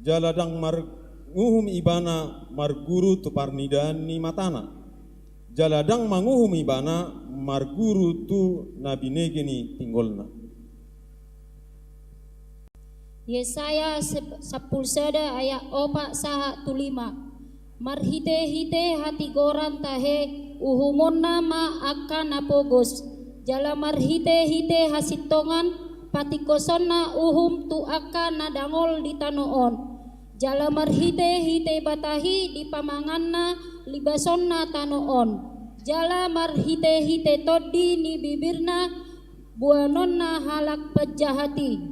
Jala dang manguhum ibana marguru tu parnidani matana. Jala dang manguhum ibana marguru tu nabinegeni tinggolna. Yesaya 10 sada ayat 4 saha tu 5. Marhite-hite hati goran tahe uhumonna ma akan apogos jala marhite-hite hasitongan patikosonna uhum tu akan nadangol di tanoon jala marhite-hite batahi di pamanganna libasonna tanoon jala marhite-hite todi ni bibirna buanonna halak pejahati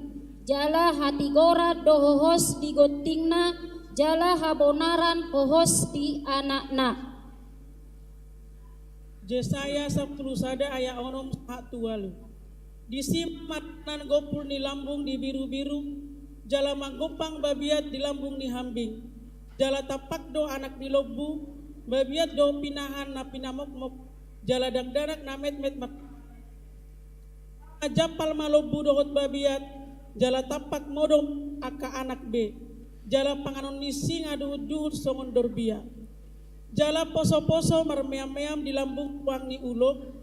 jala hati gora dohohos di gotingna jala habonaran pohos di anakna. Yesaya 10 sada ayat onom satu walu. Disimat nan gopul ni lambung di biru-biru, jala manggopang babiat di lambung ni hambing. Jala tapak do anak di lobu, babiat do pinahan na pinamok-mok, jala dagdanak na met-met mak. Ajapal malobu dohot babiat, jala tapak modom aka anak be. Jala panganon nisi ngaduhut-duhut songon dorbia. Jala poso-poso marmeam-meam di lambung puang ni ulog.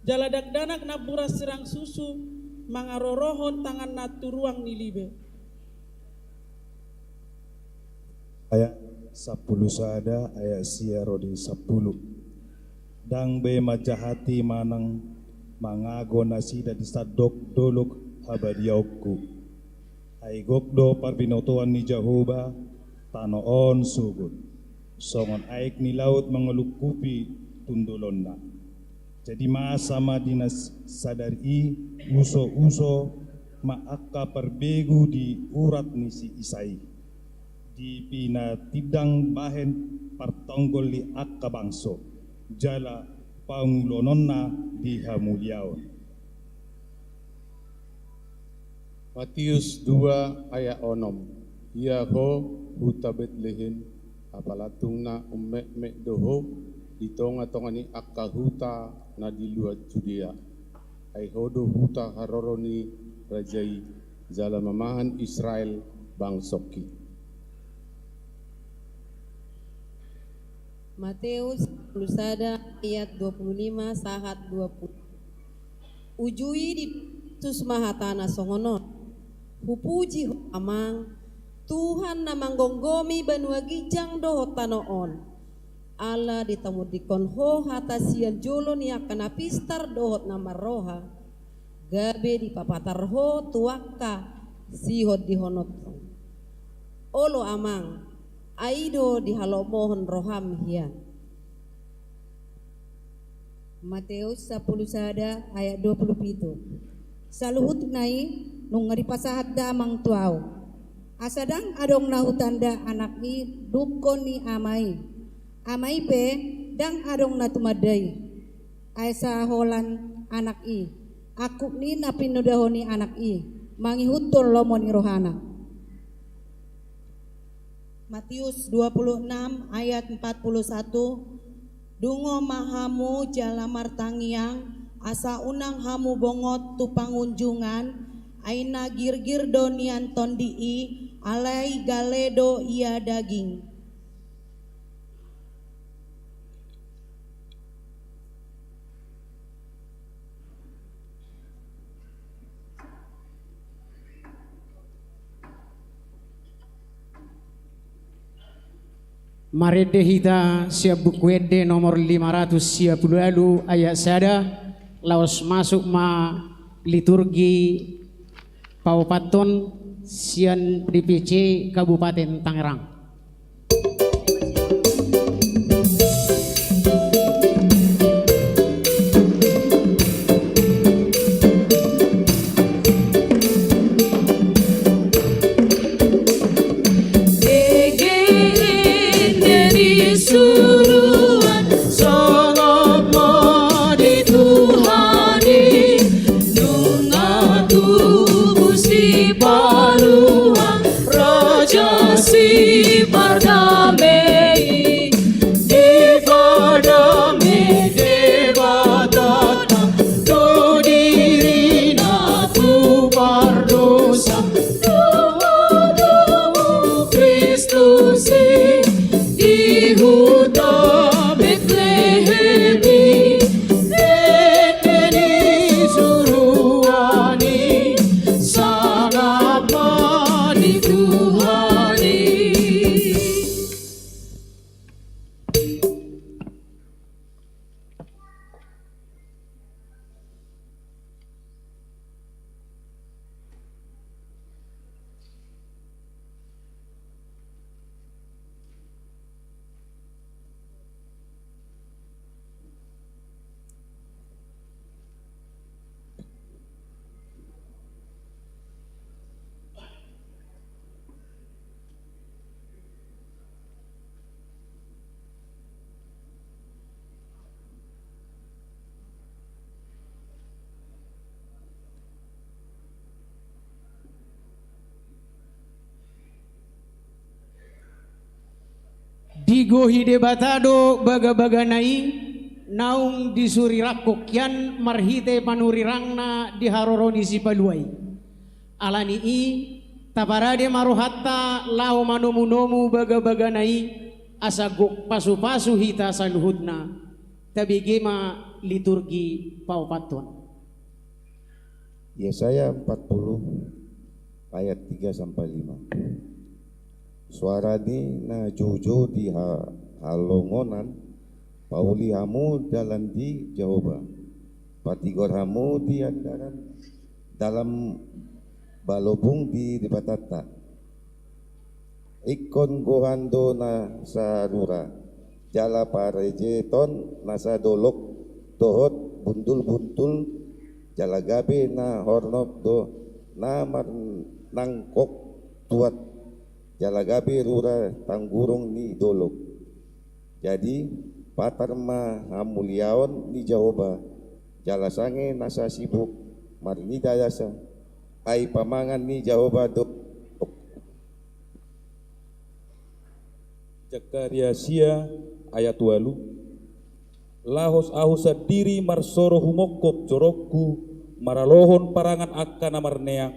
Jala dagdanak na buras serang susu mangarorohon tangan na turuang ni libe. Ayat 10 sada ayat sia rodi 10. Dang be majahati manang mangago nasida di sadok dolok habadiaukku. Ay gokdo parbinotoan ni Jahoba tanoon sugod songon aik ni laut mengelukupi tundulonna jadi masama dinas sadari uso-uso maaka perbegu di urat ni si Isai di pina tidang bahen partonggol li akka bangso jala pangulononna di hamuliaon. Matius 2 ayat 6. Yaho huta Betlehem apalatung na umek-mek doho di tonga-tonga ni akka huta na di luar Judea. Ay hodo huta haroroni rajai jala mamahan Israel bangsoki. Matius 10 sada ayat 25 sahat 20. Ujui di tus mahatana songonon. Hupuji amang Tuhan na manggonggomi banua gijang doho tanoon ala ditamud dikon ho hatasian jolon ya kana pistar dohot na maroha gabe di papatar ho tuaka sihod dihonot olo amang aido dihalomohon roham hian. Matius 10 sada ayat 27. Saluhut nai nung ngaripasahat da amang tuaw. Asadang adong nahutanda anak ni dukon ni amai. Amai pe dang adong natumaday. Aisa holan anak i. Aku ni napinudahoni anak i. Mangihutul lomoni rohana. Matius 26 ayat 41. Dungo mahamu jala martangiang asa unang hamu bongot tu pangunjungan aina girgir donian tondii alai galedo ia daging. Marede hita siap bukuede nomor 510 ayat sada laos masuk ma liturgi Paupaton Sian DPC Kabupaten Tangerang. Suruhan sangat madi Tuhani nunga tubuh si paluang raja si pardamei di pardamei debatata do diri naku pardosa do Kristus Huta Betlehemi Eteni suruhani sangat madi Tuhani. Digo hide batado baga-baganai naung disuri rakokyan marhite panurirangna diharoroni si paluai alani i taparade marohatta lao manomu-nomu baga-baganai asagok pasu-pasu hita saluhudna tabigema liturgi Paupaton. Yesaya 40 ayat 3 sampai 5. Suara ni na jojo di halongonan pauli hamu dalam di Jehovah patigor hamu di andaran dalam balobung di batata ikon gohando na sarura jala parejeton nasa dolok dohot buntul-buntul jala gabe na hornop do na nangkok tuat jalagabe rura tanggurung ni dolok. Jadi patarma hamuliaon ni Jehovah jalasange nasa sibuk marini dayasa ai pamangan ni Jehovah do. Zakaria sia ayat 8. Lahos ahusa diri marsoro humokop jorokku maralohon parangan akan amarnea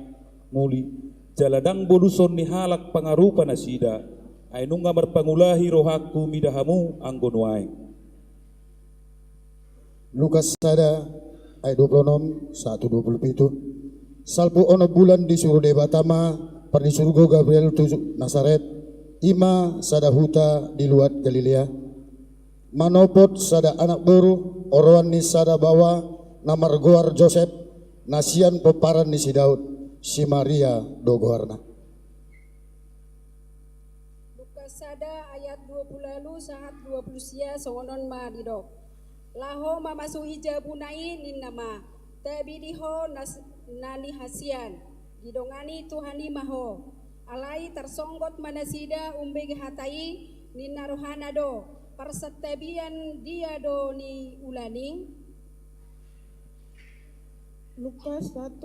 muli jaladang boduson ni halak pangarupa nasida ainunga marpangulahi rohaku midahamu anggonuai. Lukas sada ayat 26 1:27. Salpu ono bulan di suruh debatama perdi surgo Gabriel tu Nasaret ima sada huta di luar Galilea manopot sada anak boru oroan ni sada bawa namar goar Joseph nasian peparan ni si Daud si Maria dogoarna. Lukas sada ayat 20 lalu saat 20 sia songonon ma didok. Laho mamasu ijabunai ninama tabidiho nani hasian gidongani Tuhani maho alai tersonggot manasida umbeg hatai ninarohana do persetabian dia do ni ulaning Lukas 1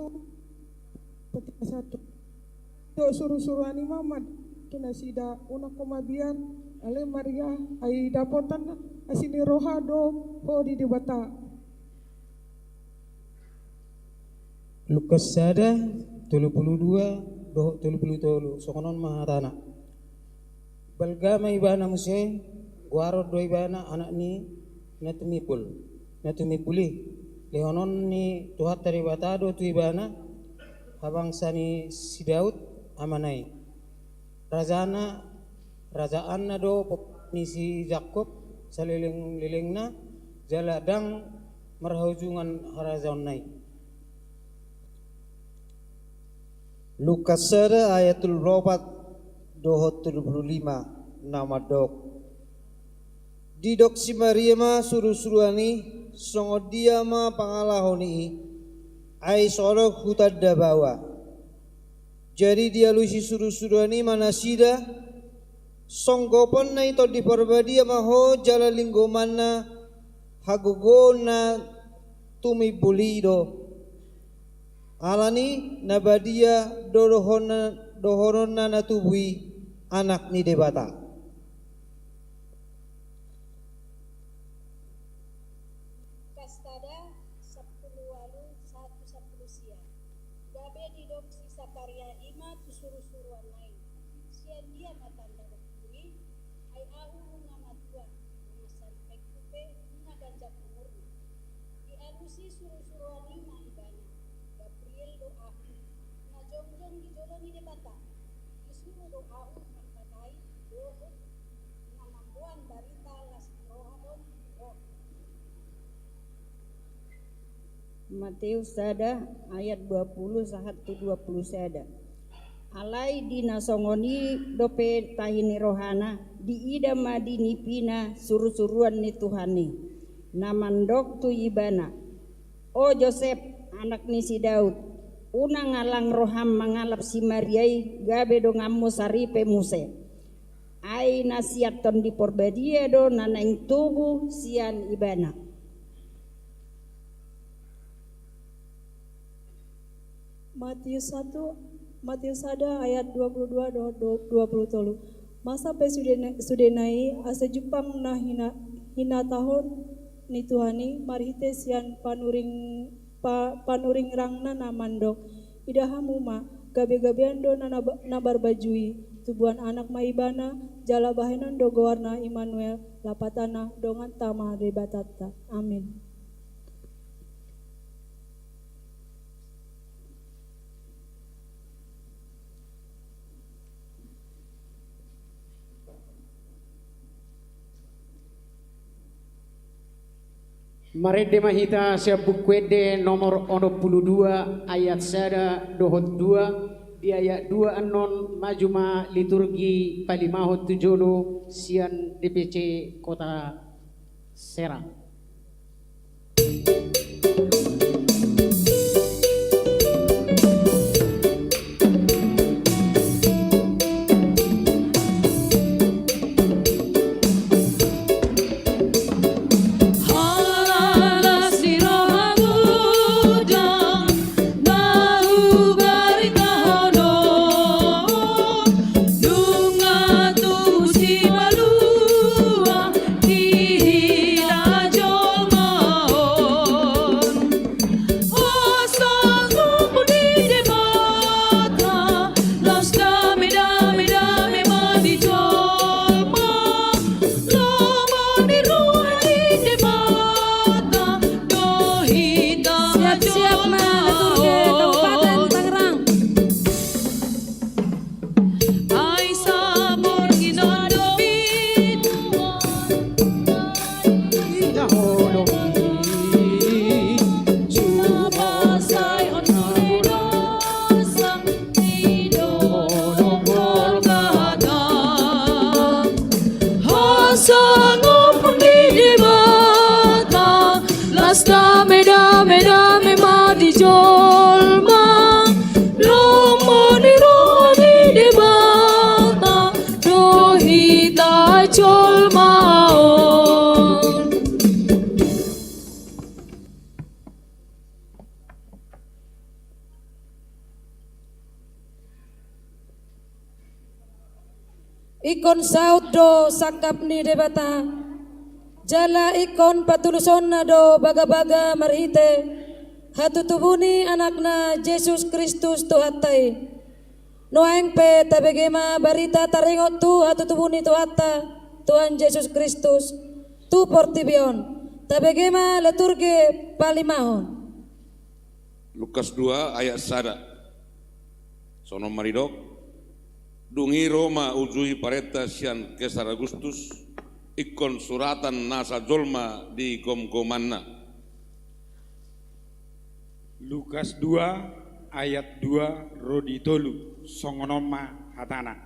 petik 1. Dok suruh-suruhan Muhammad kena sida una komabian ale Maria ai dapotan asini roha do ho di debata. Lukas sada 32 doh 33 sokonon mahatana. Balgama ibana muse guaro do ibana anak ni natumipuli lehonon ni tuhat dari batado tu ibana habang sani si Daud amanai rajaan na do ni si Jakob saliling-lilingna jaladang marhujungan harazaun nai. Lukas sada ayatul 4 dohot 75 nama dok. Didok si Maria ma suruh-suruhani songo dia ma pangalahoni ai sorok hutad dabawa. Jadi dia lusi suruh-suruhani manasida songgopon na ito di parbadia maho jala linggo mana hagugona tumibulido. Alani nabadia dohorona natubui anak ni debata. Kastada 10 walu 1 sia. Gabe didok si Sakaria ima tu suruh-suruhan lain. Sian dia matanda bukuri ai ahu ngamatua masan pekupe na ganjak umurna. Di alusi suruh-suruhan ima ibana. Gabriel doa na jongjong di joloni debata. Disuruh doa mengkatai doa na mambuan barita las rohadon roh. Matius sada ayat 20 sahatu 20 sada. Alai dina songoni dope tahini rohana di ida madini pina suruh-suruhan ni Tuhani. Namandok tu ibana. O Joseph anak ni si Daud. Una ngalang roham mangalap si Mariai gabe do ngammo saripe muse. Ai nasiaton di porbadia do naneng tubuh sian ibana. Matius ada ayat 22 23. Masa pe sudenai asa jupang na hina tahun ni Tuhani marhite sian panuring rangna namandok idahamu ma gabe-gabean do nabar bajui tubuhan anak maibana jala bahenan do gowarna Immanuel lapatana dongan tamah debatata. Amin. Marede mahita sia bukwede nomor 22 ayat sada dohot 2 di ayat 2 anon majuma liturgi palimahot tujolo sian DPC Kota Serang. Dame mati jolma lomoni roni debata dohita jolmaon. ikon saut do sakap ni debata jala ikon patuluson na do baga-baga marhite hatutubuni anakna Yesus Kristus tuhatai noeng pe tabegema barita taringot tu hatutubuni tuhatta Tuhan Yesus Kristus tu portibion tabegema leturge palimahon. Lukas 2 ayat 1 sono maridok dungi Roma ujui pareta sian Kesar Agustus ikon suratan nasa jolma di gom-gomanna. Lukas 2 ayat 2 rodi tolu songonoma hatana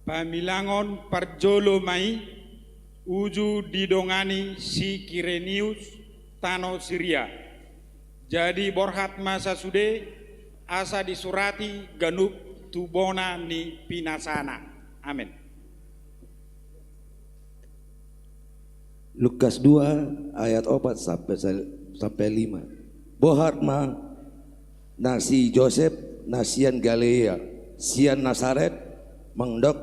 pamilangon parjolo mai uju didongani si Kirenius tano Syria jadi borhat masa sude asa disurati ganup tubona ni pinasana. Amin. Lukas 2 ayat 4 sampai 5. Bohat ma nasi Joseph nasian Galilea sian Nasaret mengdok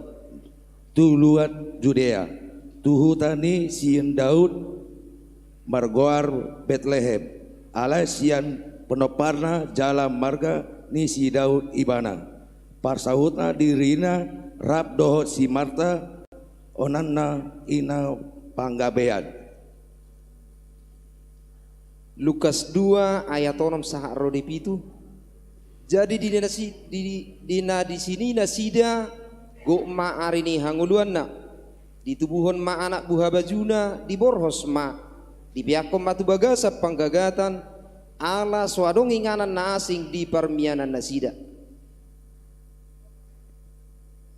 tuluat Judea tuhutani sian Daud margoar Bethlehem alai sian penoparna jala marga ni si Daud ibana parsahutna dirina rab dohot si Marta onanna ina panggabean. Lukas 2 ayat 6 sahak rodi pitu. Jadi dina di sini nasida go ma arini hanguluanna di tubuhon ma anak buha bajuna di borhos ma di biakom matu bagasa panggagatan ala swadong inganan na asing di parmianan nasida.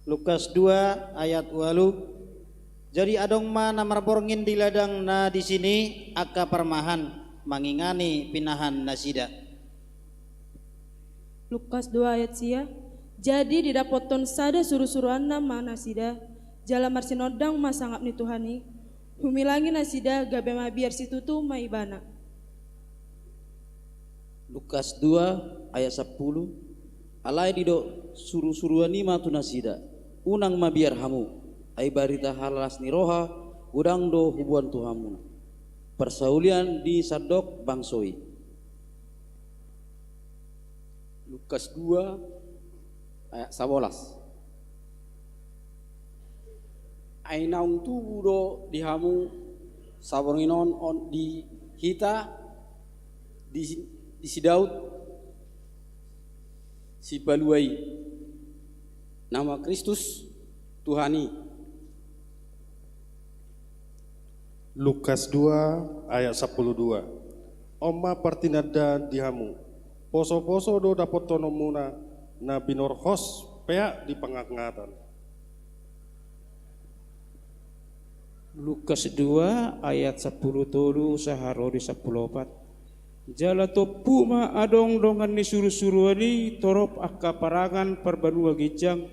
Lukas 2 ayat 8. Jadi adong ma namar borngin di ladang na di sini akka parmahan mangingani pinahan nasida. Lukas 2 ayat sia. Jadi didapoton sada suruh-suruhan nama nasida jala marsinodang masangap ni Tuhani humilangi nasida gabe mabiar situtu maibana. Lukas 2 ayat 10. Alai dido suruh-suruhani matu nasida unang mabiar hamu ai barita halas ni roha udang do hubuan tuhamu persaulian di sadok bangsoi. Lukas 2 ayat 11. Ainaung tubuh do dihamu saboringon on di hita di si Daud si baluai nama Kristus Tuhani. Lukas 2 ayat 12. Oma partinada dihamu poso-poso do dapot tonomuna na binorhos pea di pengangatan. Lukas 2 ayat 10 tolu saharodi 14. Jala topu ma adong dongan ni suruh-suruhani torop akka parangan perbanua gijang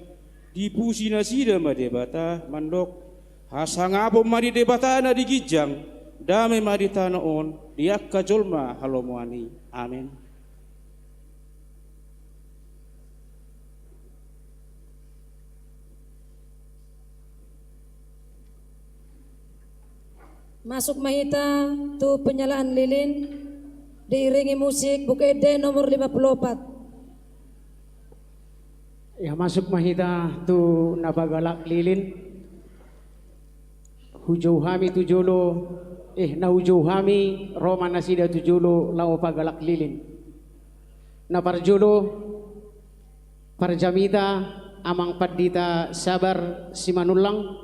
dipusi nasida ma debata mandok hasangabo mari debata na di gijang dame mari tanaon diakka jolma halomoani. Amin. Masuk mahita tu penyalaan lilin diiringi musik Bukede nomor 54. Ya masuk mahita tu nabagalak lilin hujau hami tujolo na hujau hami Roma nasida tujolo lao pagalak lilin na parjolo parjamita amang padita sabar simanulang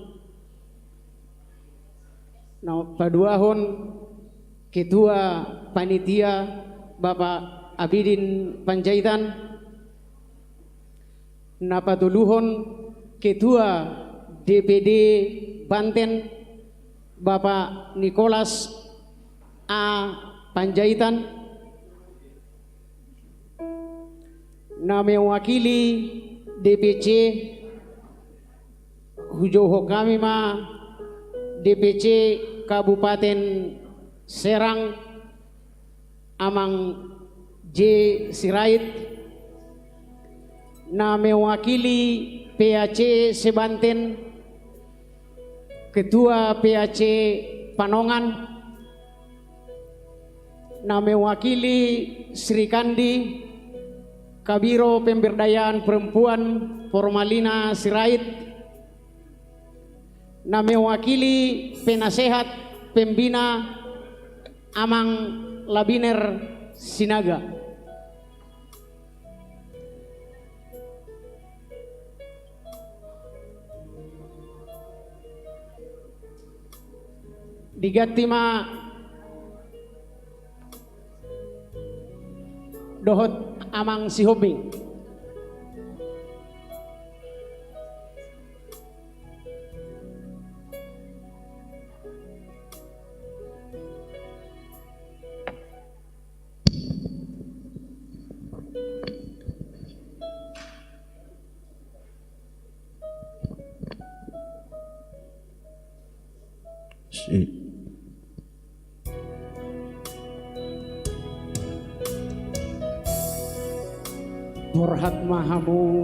na paduahon ketua panitia Bapak Abidin Panjaitan na patuluhon ketua DPD Banten Bapak Nicholas A. Panjaitan na mewakili DPC Hujoho kami ma DPC Kabupaten Serang Amang J. Sirait na mewakili PAC Sebanten Ketua PAC Panongan, na mewakili Sri Kandi, Kabiro Pemberdayaan Perempuan Formalina Sirait, na mewakili penasehat pembina Amang Labiner Sinaga. Digatima dohot Amang Sihobing. Borhat Mahamu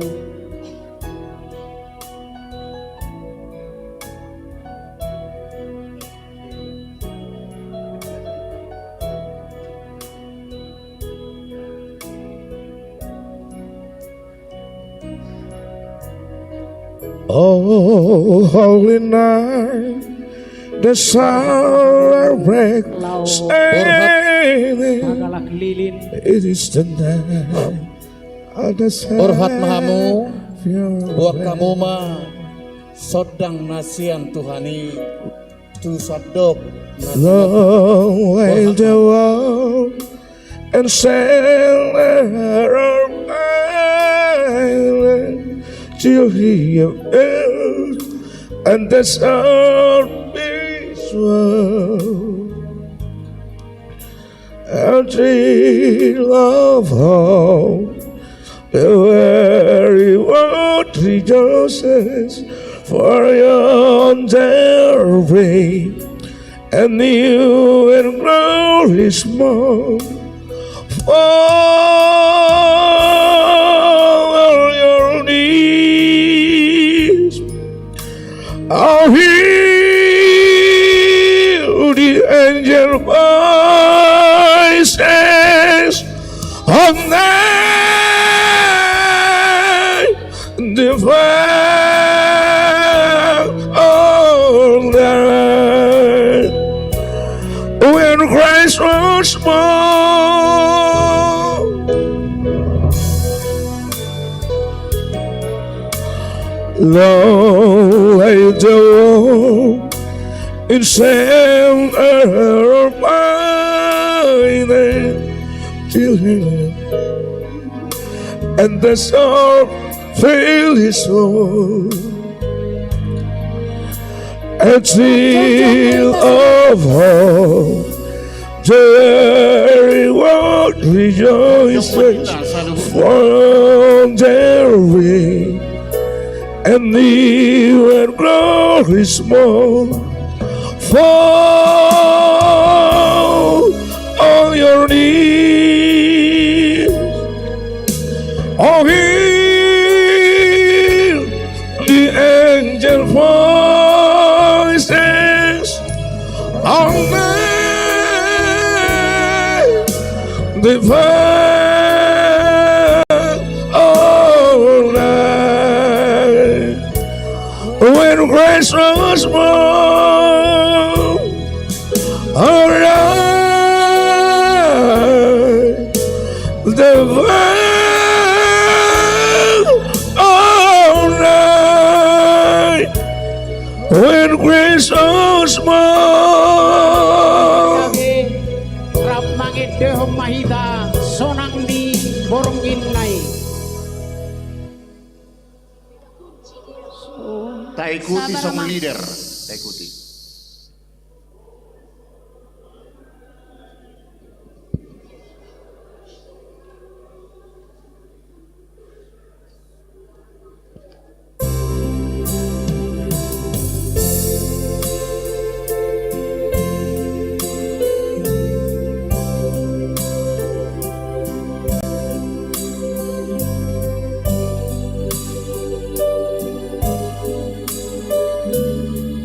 Oh, holy night, the sun breaks it is the night. Borhat Mahamu, buat kamu mah sodang nasian Tuhani tu sadok Long way the world and sail around island till he appears and the sun beats well. A thrill of hope, the very world rejoices for yonder ray, and new and glorious morn for all your needs. I'll hear the angel voices of night divine all night when Christ was born. Long lay the world in sand of mine till heaven, and the sun filled his soul. A thrill of hope, the very world rejoices for their way, and new and glorious morn for all your needs. Oh, hear the angel voices all night divine all night when Christ was born. All right, divine all night when Christ was born. Rap mangit dehom mahita sonang di borongin nai. Tak ikuti song leader, tak ikuti. Oh, 'Holy night, the sun rises, and the sun filled his soul. A thrill of hope, the very world rejoices for yonder ray, and new and glorious morn for all your needs. Oh, hear the angel voices all night divine all night when Christ was born. All right, divine all night when Christ was born. Oh, right, divine all night when Christ was born.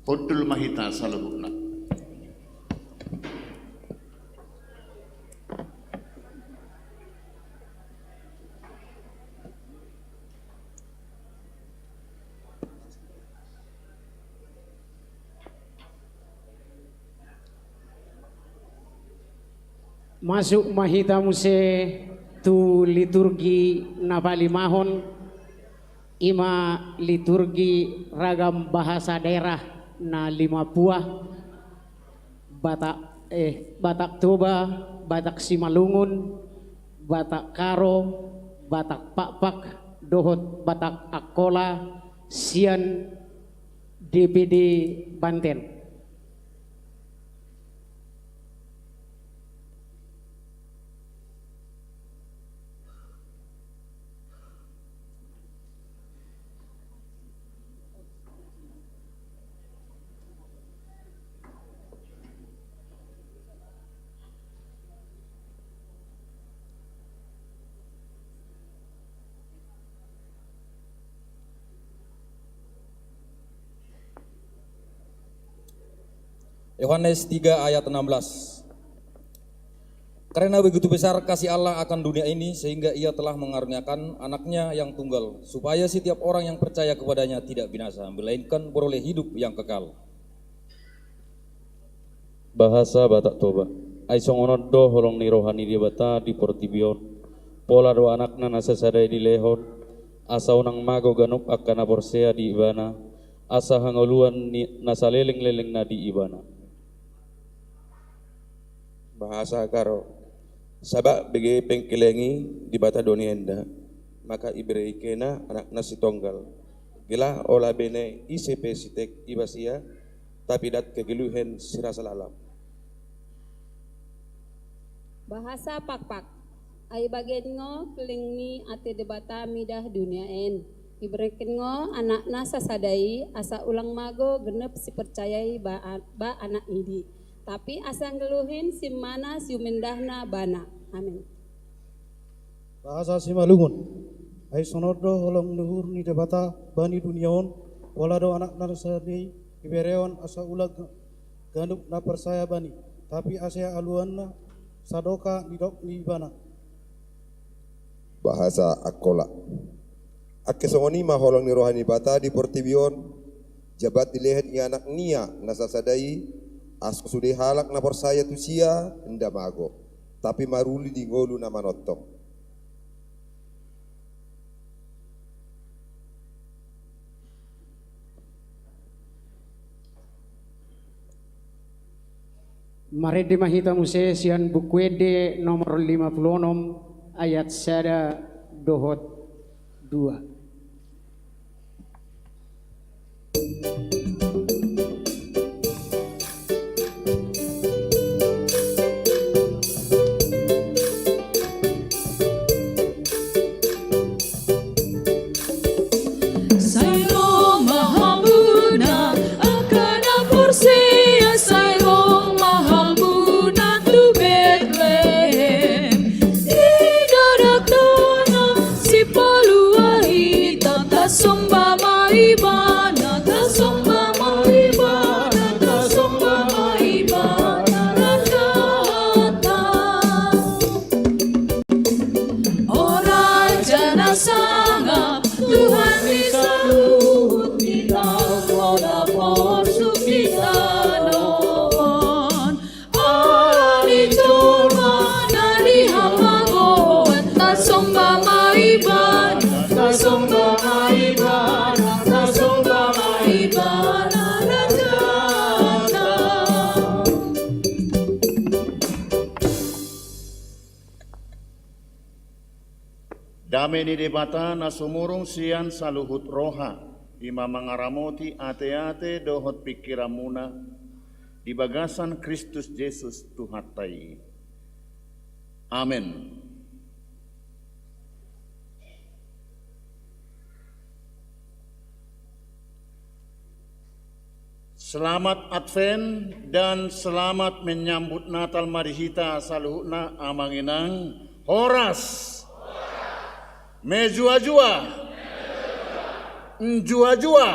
Hoddul mahita saluhukna. Masuk mahita muse tu liturgi napalimahon ima liturgi ragam bahasa daerah na 5 buah Batak Toba, Batak Simalungun, Batak Karo, Batak Pakpak, Dohot Batak Akola, Sian DPD Banten. Yohanes 3 ayat 16. Karena begitu besar kasih Allah akan dunia ini sehingga ia telah mengaruniakan anaknya yang tunggal supaya setiap orang yang percaya kepadanya tidak binasa melainkan beroleh hidup yang kekal. Bahasa Batak Toba. Ai songonoddo holong ni rohani di bata di portibion. Pola do anakna nasasadai di lehon. Asa unang mago ganup akana porsea di ibana. Asa hangoluan nasaleleng-leleng na di ibana. Bahasa Karo. Sabak bagi pengkelengi di bata donienda. Maka ibrei kena anak nasi tonggal. Gila olah bene ICP sitek ibasia. Tapi dat kegeluhen sirasa lalam. Bahasa Pakpak. Ai bagen ngo kelingmi ate debata midah dunia en. Ibreken ngo anak nasa sadai asa ulang mago genep si percayai ba anak idi. Tapi asa ngeluhin si mana si mendahna bana. Amin. Bahasa Simalungun. Ai sonodo holong luhur ni debata bani duniaon walado anak narsani ibereon asa ulag gandup na persaya bani. Tapi asa aluanna sadoka nidok ni bana. Bahasa Akola. Ake songoni maholong ni rohani bata di portibion jabat dilihat ni anak nia nasasadai asko sudah halak na persaya tusia nda mago tapi maruli di ngolu na manotong. Marede mahita muse sian bukwede nomor 56 ayat sada dohot 2. Sairo mahamuna akana porsia sairo mahamuna tu Bethlehem idadak dana si paluahi tasomba maibana tasomba maibana tasomba maibana rakata ora jana sangap Tuhan bisa luhut kita Moda porsu kita nohon Ali jolma nari hamagoan Tasomba maiban Tasomba maiban Tasomba maiban Rajata Dame ni debata na sumurong siyan sa luhut roha, ima mangaramoti ate-ate dohot pikiramuna, di bagasan Kristus Yesus Tuhatai. Amin. Selamat Advent dan selamat menyambut Natal marihita sa luhutna amanginang Horas. Mejua-jua, njua-jua,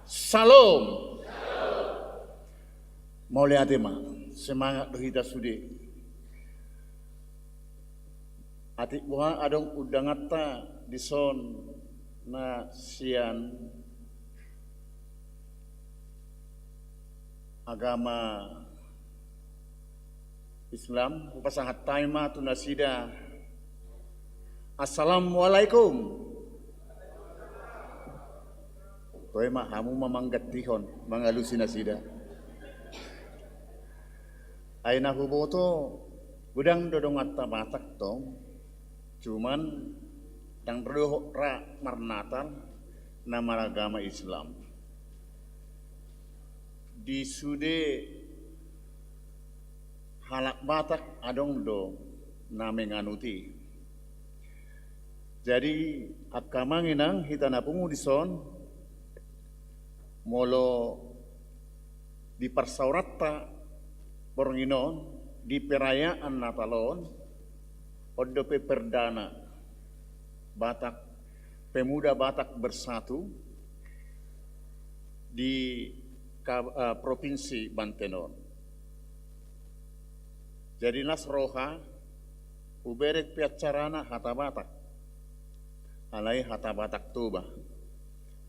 salam. Mau lihat ma, semangat dohita sudi. Atik buah adong udangata di son na sian agama Islam upasangat taima tunasida. Assalamualaikum. Toy mah hamu mamanggat tihon mangalusinasida. Aina huboto gudang dodongat tabatak tong. Cuman dang roh ra marnatal nama agama Islam. Di sude halak batak adong do namenganuti. Jadi akamanginang hitana pungudison molo di persaurata poronginon di perayaan Natalon odope perdana Batak pemuda Batak bersatu di provinsi Bantenon. Jadi nasroha uberek piacarana hata Batak alai hata Batak tuba.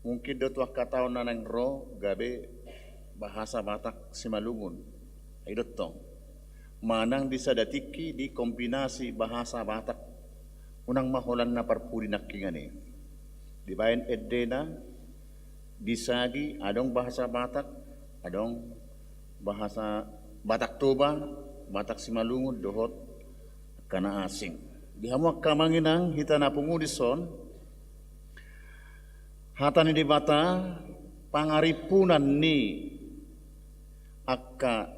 Mungkin dotuak kataon nanang ro gabe bahasa Batak Simalungun. Idot tong. Manang disadatiki di kombinasi bahasa Batak. Unang maholan na parpuri nakingani. Di bayan edena disagi adong bahasa Batak, adong bahasa Batak tuba, Batak Simalungun dohot kana asing. Di hamuak kamanginang hitana pungudison hatani di bata pangaripunan ni akka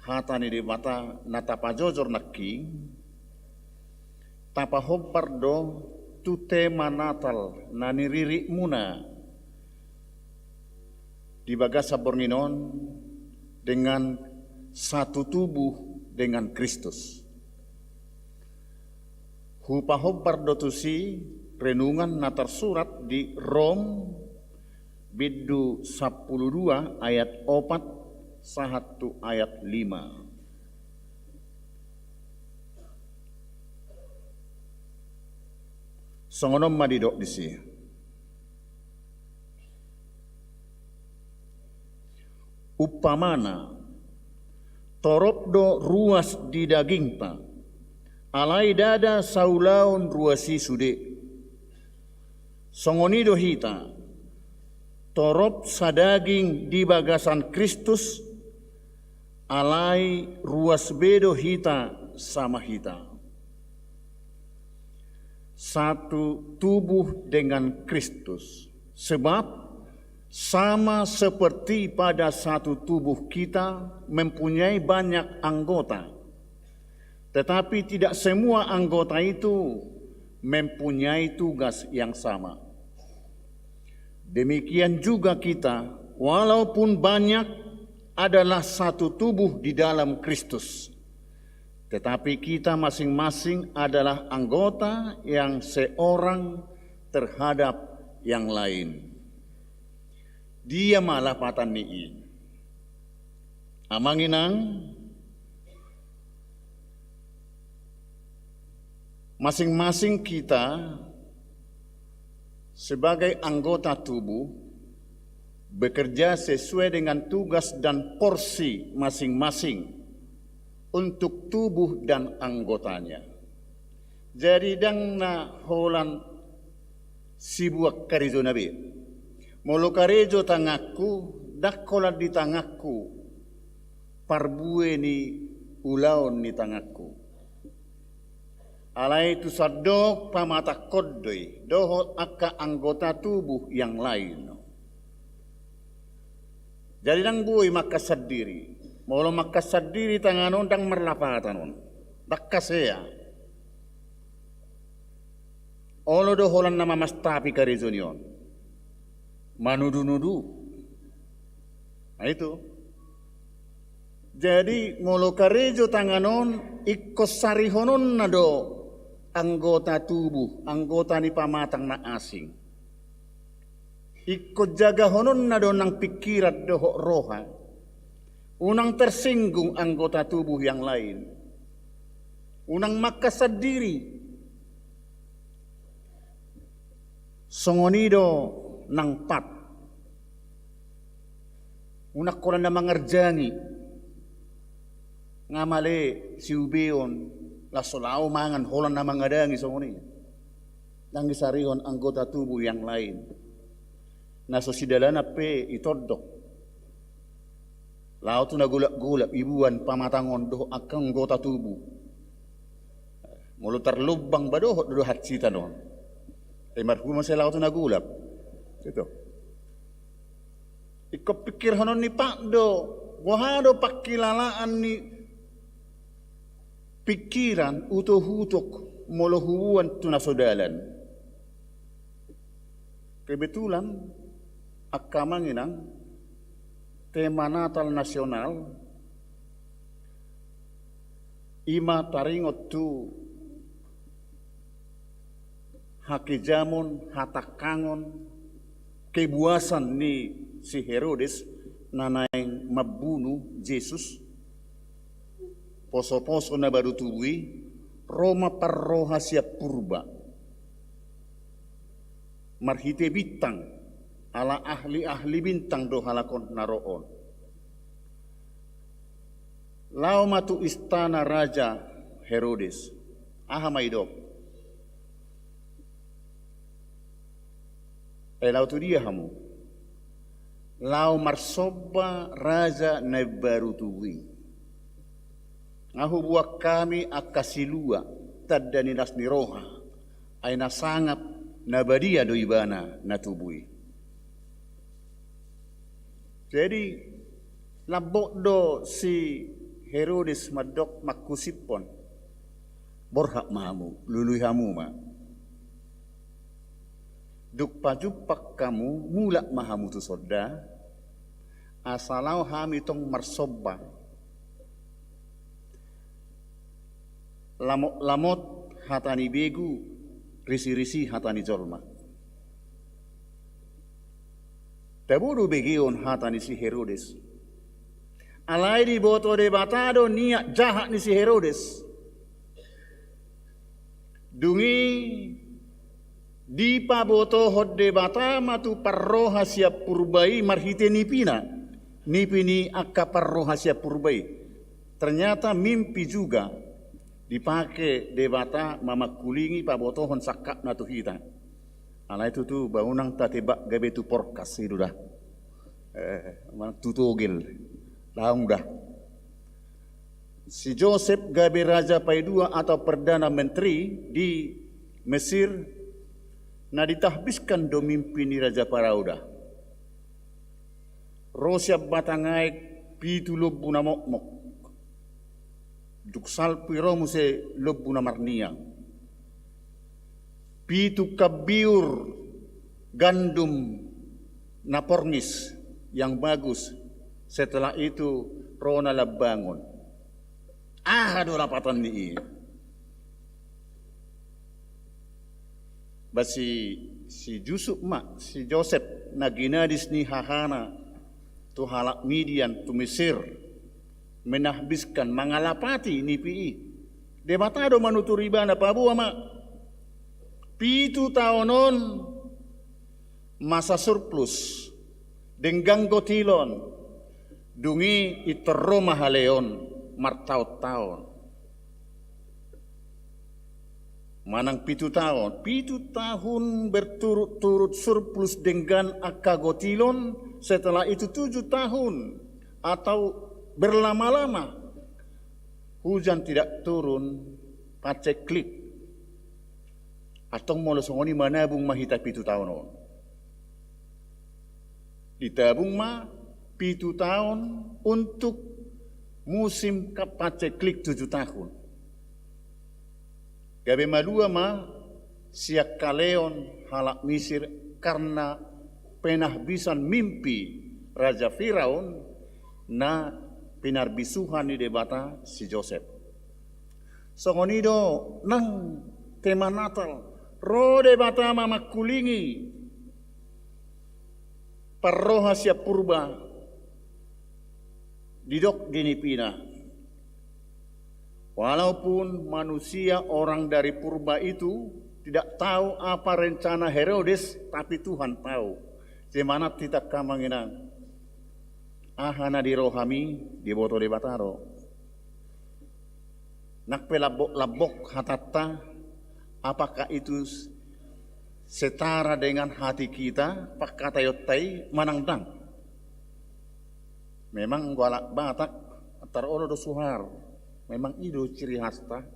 hatani di bata natapajojor nakki tapahobbardo tu tema Natal naniriri muna di bagasa bornginon dengan satu tubuh dengan Kristus. Hupahobbardo tusi renungan natar surat di Rom biddu 12 ayat 4 sahatu ayat 5. Songonom madidok disi. Upamana torobdo ruas di dagingta alai dada saulaun ruasi sude. Songonido hita torop sadaging di bagasan Kristus alai ruas bedo hita sama hita. Satu tubuh dengan Kristus. Sebab sama seperti pada satu tubuh kita mempunyai banyak anggota. Tetapi tidak semua anggota itu mempunyai tugas yang sama. Demikian juga kita, walaupun banyak, adalah satu tubuh di dalam Kristus. Tetapi kita masing-masing adalah anggota yang seorang terhadap yang lain. Dia malah patan nii. Amanginang masing-masing kita sebagai anggota tubuh bekerja sesuai dengan tugas dan porsi masing-masing untuk tubuh dan anggotanya. Jadi dang na holan sibuak karizo nabi. Molo karejo tangaku, dakola di tangaku, parbue ni ulaon ni tangaku. Alai tu sadok pamata kodoi, dohot akka anggota tubuh yang lain. Jadi dang bui makasad diri. Molo makasad diri tanganon dang merlapatanon. Dakkasea. Olo doholan nama mastapi karizonion. Manudu-nudu. Nah itu. Jadi molo karejo tanganon ikosarihonon na do anggota tubuh, anggota ni pamatang na asing. Ikut jaga honon na do nang pikiran dohok roha. Unang tersinggung anggota tubuh yang lain. Unang makasad diri. Songonido nang pat. Unak ko na mangerjangi. Ngamale si ubeon lasolao mangan holan na mangadangi songoni. Nang isarihon anggota tubuh yang lain. Naso sidalana pe itodok. Lao tu nagulap-gulap ibuan pamatangon doh akang anggota tubuh. Mulu terlubang badoh doh hatsi tanon. Marhumah saya lao tu nagulap. Itu. Iko pikir hanon ni pak do. Wahado pakilalaan ni pikiran utuh-utuk mulu huwan tu nasodalan. Kebetulan akamanginang tema Natal nasional ima taringot tu hakijamun hatakangon kebuasan ni si Herodes nanaing mabunuh Yesus poso-poso na baru tubuhi Roma parroha siap purba marhite bintang ala ahli-ahli bintang do halakon naroon. Lao matu istana Raja Herodes. Aha maidok. Lao tu dia hamu. Lao marsoba Raja na baru tuwi. Ngahu buak kami akasilua tadani nasni roha. Ay nasangap nabadia do ibana natubui. Jadi labok do si Herodes madok makusipon borhak mahamu lului hamu ma duk pajupak kamu mulak mahamu tu soda asalau hami tong marsoba lamot hatani begu risi-risi hatani jolma. Tabudu begion hata ni si Herodes. Alai di boto de batado niat jahat ni si Herodes. Dungi di pa boto hod de bata matu parroha siap purbai marhite nipina. Nipini akka parroha siap purbai. Ternyata mimpi juga dipakai de bata mamakulingi pa boto hon sakap natu hita. Ala itu tu baunang tatebak gabe tu porkas itu dah. Mana tutugil, laung dah. si Joseph gabe Raja Paidua atau Perdana Menteri di Mesir na ditahbiskan do mimpini Raja Parauda. Rosia batangai pitu lobu na mokmok. Duksal piromu se lobu na marniang. Pitu kabiur gandum na porngis yang bagus. Setelah itu Rona labangun. Aduh lapatan ni. Basi si Yusuf mak si Joseph naginadis ni hahana tu halak Midian tu Mesir menahbiskan mangalapati ni pi. Debatado manuturiba na pabu ama. Pitu taonon masa surplus denggang gotilon dungi itero mahaleon martaut-taon. Manang pitu tahun berturut-turut surplus dengan akagotilon, setelah itu 7 tahun atau berlama-lama hujan tidak turun paceklik atau molosongoni manabung mahita pitu tahun. Ditabung ma pitu tahun untuk musim paceklik 7 tahun. Gabe madua ma siak kaleon halak Mesir karena penahbisan mimpi Raja Firaun na pinarbisuhan di debata si Joseph. Songonido nang tema Natal ro debata ma makulingi parroha siap purba didok dinipina. Walaupun manusia orang dari purba itu tidak tahu apa rencana Herodes, tapi Tuhan tahu. Semana kita kamanginang ahana di rohami di boto de bataro. Nakpe labok hatatta, apakah itu setara dengan hati kita? Pak kata yotai manangdang. Memang walak batak tarono do suhar. Memang itu ciri khasnya.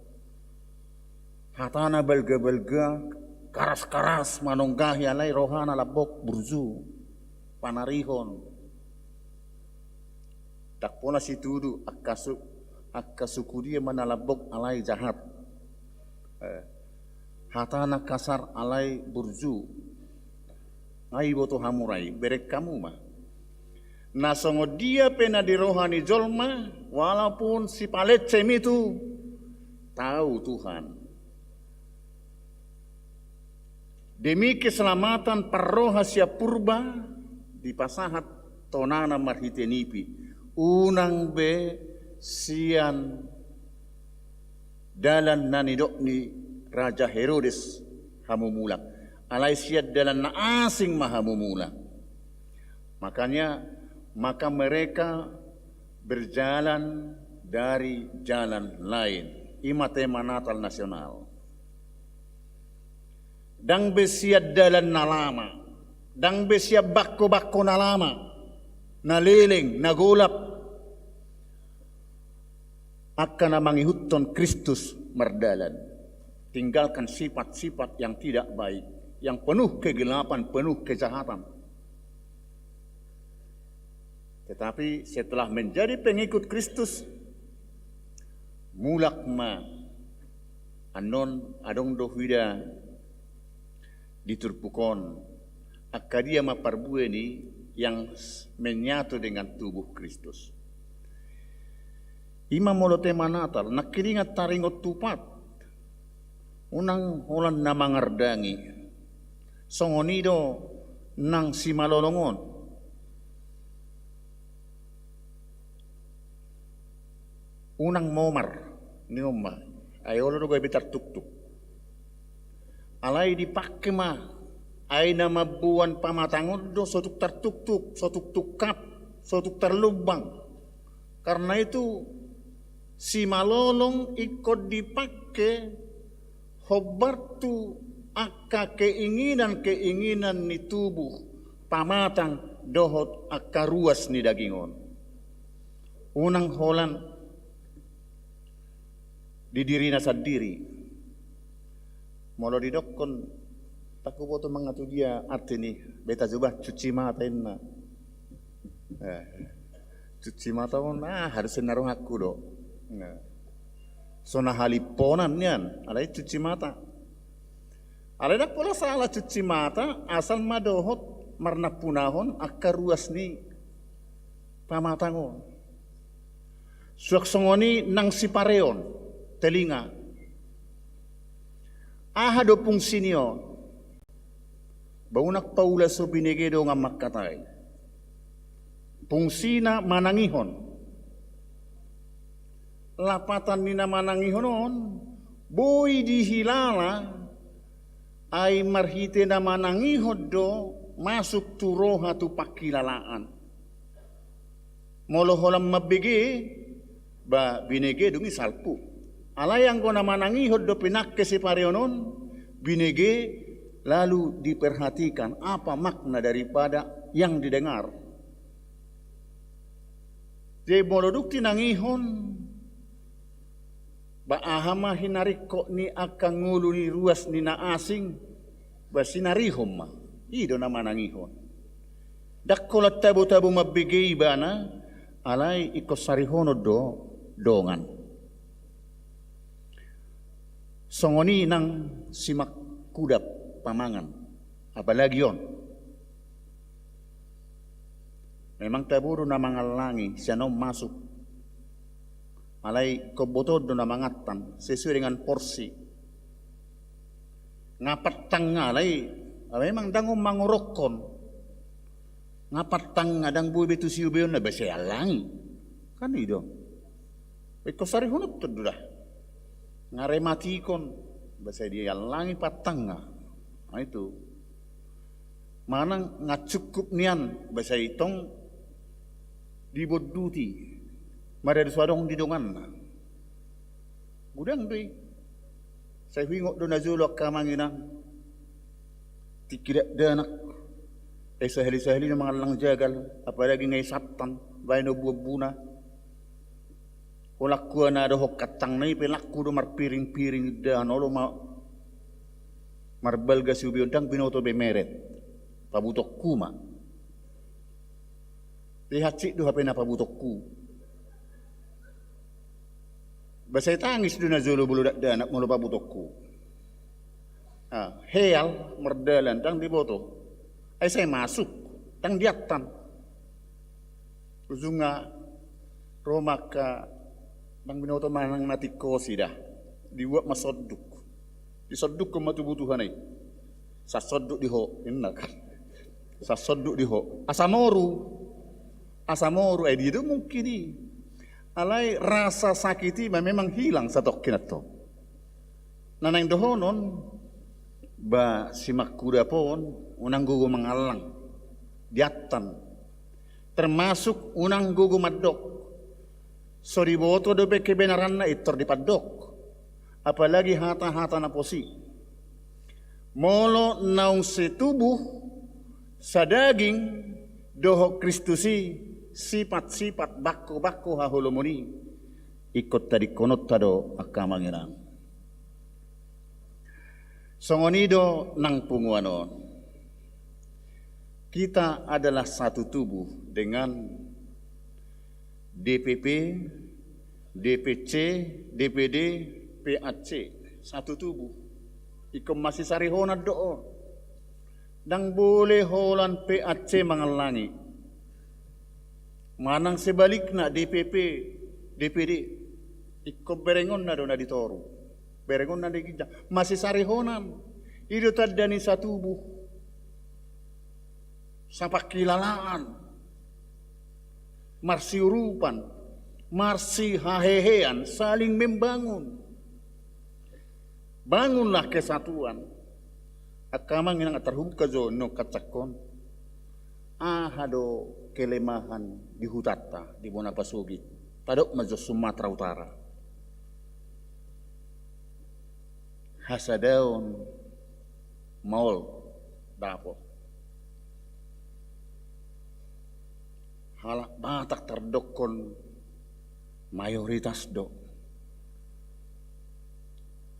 Hatana belga-belga, karas-karas manonggah yalai rohana labok burzu, panarihon. Tak pula si tudu akasuku dia manalabok alai jahat. Hatana kasar alai burzu. Ai boto hamurai, berek kamu mah. Nasongo dia pena di rohani jolma, walaupun si palecem itu tahu Tuhan. Demi keselamatan parroha siap purba di pasahat tonana marhitenipi. Unang be sian dalan nanidok ni Raja Herodes hamumulak. Alai siat dalan na asing mahamumulak. Maka mereka berjalan dari jalan lain. Ima tema Natal nasional. Dang besiat dalan nalama. Dang besiat bakko-bakko nalama. Naliling, nagulap. Akan mangihutton Kristus merdalan. Tinggalkan sifat-sifat yang tidak baik. Yang penuh kegelapan, penuh kejahatan. Tetapi setelah menjadi pengikut Kristus, mulak ma anon adong dohida diturpukon akadia ma parbueni yang menyatu dengan tubuh Kristus. Ima molote Natal nakiringat taringot tupat unang holan namangardangi songonido nang simalolongon. Unang momar ni umma ayolo do bitar tuk-tuk alai dipakai mah ay nama buan pamatangon do sotuk tertuk-tuk sotuk tukap sotuk terlubang karena itu si malolong ikut dipakai hobartu akka keinginan ni tubuh pamatang dohot akka ruas ni dagingon unang holan di dirina sendiri. Molo di dokon taku boto mangatu dia artini beta coba cuci mata inna. Cuci mata harus narung aku do. Sona haliponan nian, alai cuci mata. Alai dak pola salah cuci mata asal madohot marna punahon akar ruas ni pamatangon. Suak songoni nang sipareon telinga. Aha do pungsinio. Baunak paula so binegedo nga makatay. Pungsina manangihon. Lapatan ni na manangihon on, boy dihilala ay marhite na manangihon do masuk turoha tu pakilalaan. Moloholam mabigi ba binegedo ngi salpu. Alayang ko naman ang ihod do pinakke si pareonon, binige, lalu diperhatikan apa makna daripada yang didengar. Di moloduk tinang ihon, ba ahama hinariko ni akang ngulu ni ruas ni na asing, ba sinarihom ma, ido naman ang ihon. Dakkolat tabu-tabu mabigay ba na, alay ikosarihonod do, dongan. Songoni nang simak kudap pamangan, apalagi yon. Memang taburo na mangalangi siya no masuk. Alay kobotod na mangatan sesuai dengan porsi. Ngapat tanga alay, memang dangom mangurokon. Ngapat tanga dang buwi betu siubeon na basya alangi. Kan itu. Iko sari hunap tudulah. Ngarematikon bahasa dia langi patanga. Nah itu manang ngacukup nian bahasa itong diboduti marada suadong didongan gudang dui saya hingok do nazulok kamanginang tikidak danak sahali-sahali na mga lang jagal apalagi ngay satan bayan no buwabuna Ulak na ada katang na ipilakku do marpiring-piring dan olo marbal gasubiondang binoto be meret pabutok kuma lihat sik do hape na pabutok ku basay tangis do na zulo buludak danak mulo pabutok ku heal merdalan tang diboto ay saya masuk tang diatan uzunga romaka nang binoto manang natikosi dah dibuat masoduk disoduk ke matubutuhan ay sasoduk diho innak sasoduk diho asamoru ay dito mungkin di alay rasa sakiti memang hilang satok kinato nanang dohonon ba simak kuda pon unang gugu mangalang diatan termasuk unang gugu madok sorry boto do be kebenaran na itor di padok apalagi hata-hata na posi molo naung setubuh sa daging doho Kristusi sifat-sifat bakko-bakko hahulumuni ikut tadi konot tado akamanginan songonido nang punguanon kita adalah satu tubuh dengan DPP, DPC, DPD, PAC, satu tubuh. Ikom masih sarihona doon. Dang boleh holan PAC mangalangi. Manang sebaliknya DPP, DPD, ikom berengon na doon na ditoru. Berengon na digijang. Masih sarihonan. Itu tadani satu tubuh. Sampai kilalaan. Marsi urupan, marsi hahehean, saling membangun. Bangunlah kesatuan. Akamang inang atarhubka zo no kacakon. Ahado kelemahan di hutata di Bonapasugit. Padok majo Sumatera Utara. Hasadaon maul dapo. Halak batak terdokon mayoritas do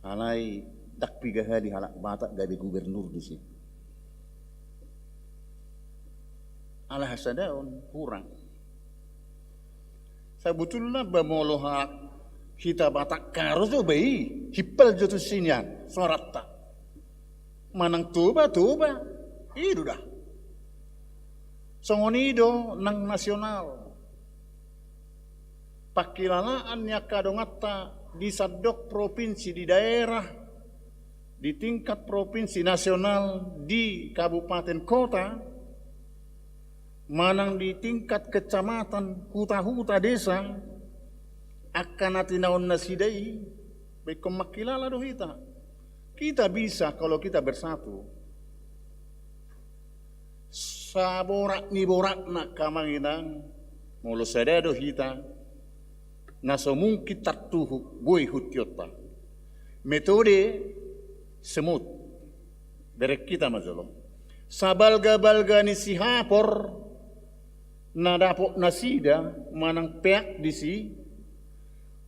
alai dak pigahali halak batak gabe gubernur di sini. Alah hasadaon kurang. Sebetulnya bamolo hak kita batak karo tu bayi hipal jatuh sinian surat tak manang tuba itu dah songonido nang nasional pakilalaan nya kadongata di sadok provinsi di daerah di tingkat provinsi nasional di kabupaten kota manang di tingkat kecamatan huta-huta desa akan natinaon nasidai baik kemakilala do kita bisa kalau kita bersatu saborak ni borak nak kamanginang mulu sedado hita naso mungkin tartuhu boy hutiota metode semut berek kita majolo sabalga-balga ni sihapor nadapok nasida manang peak disi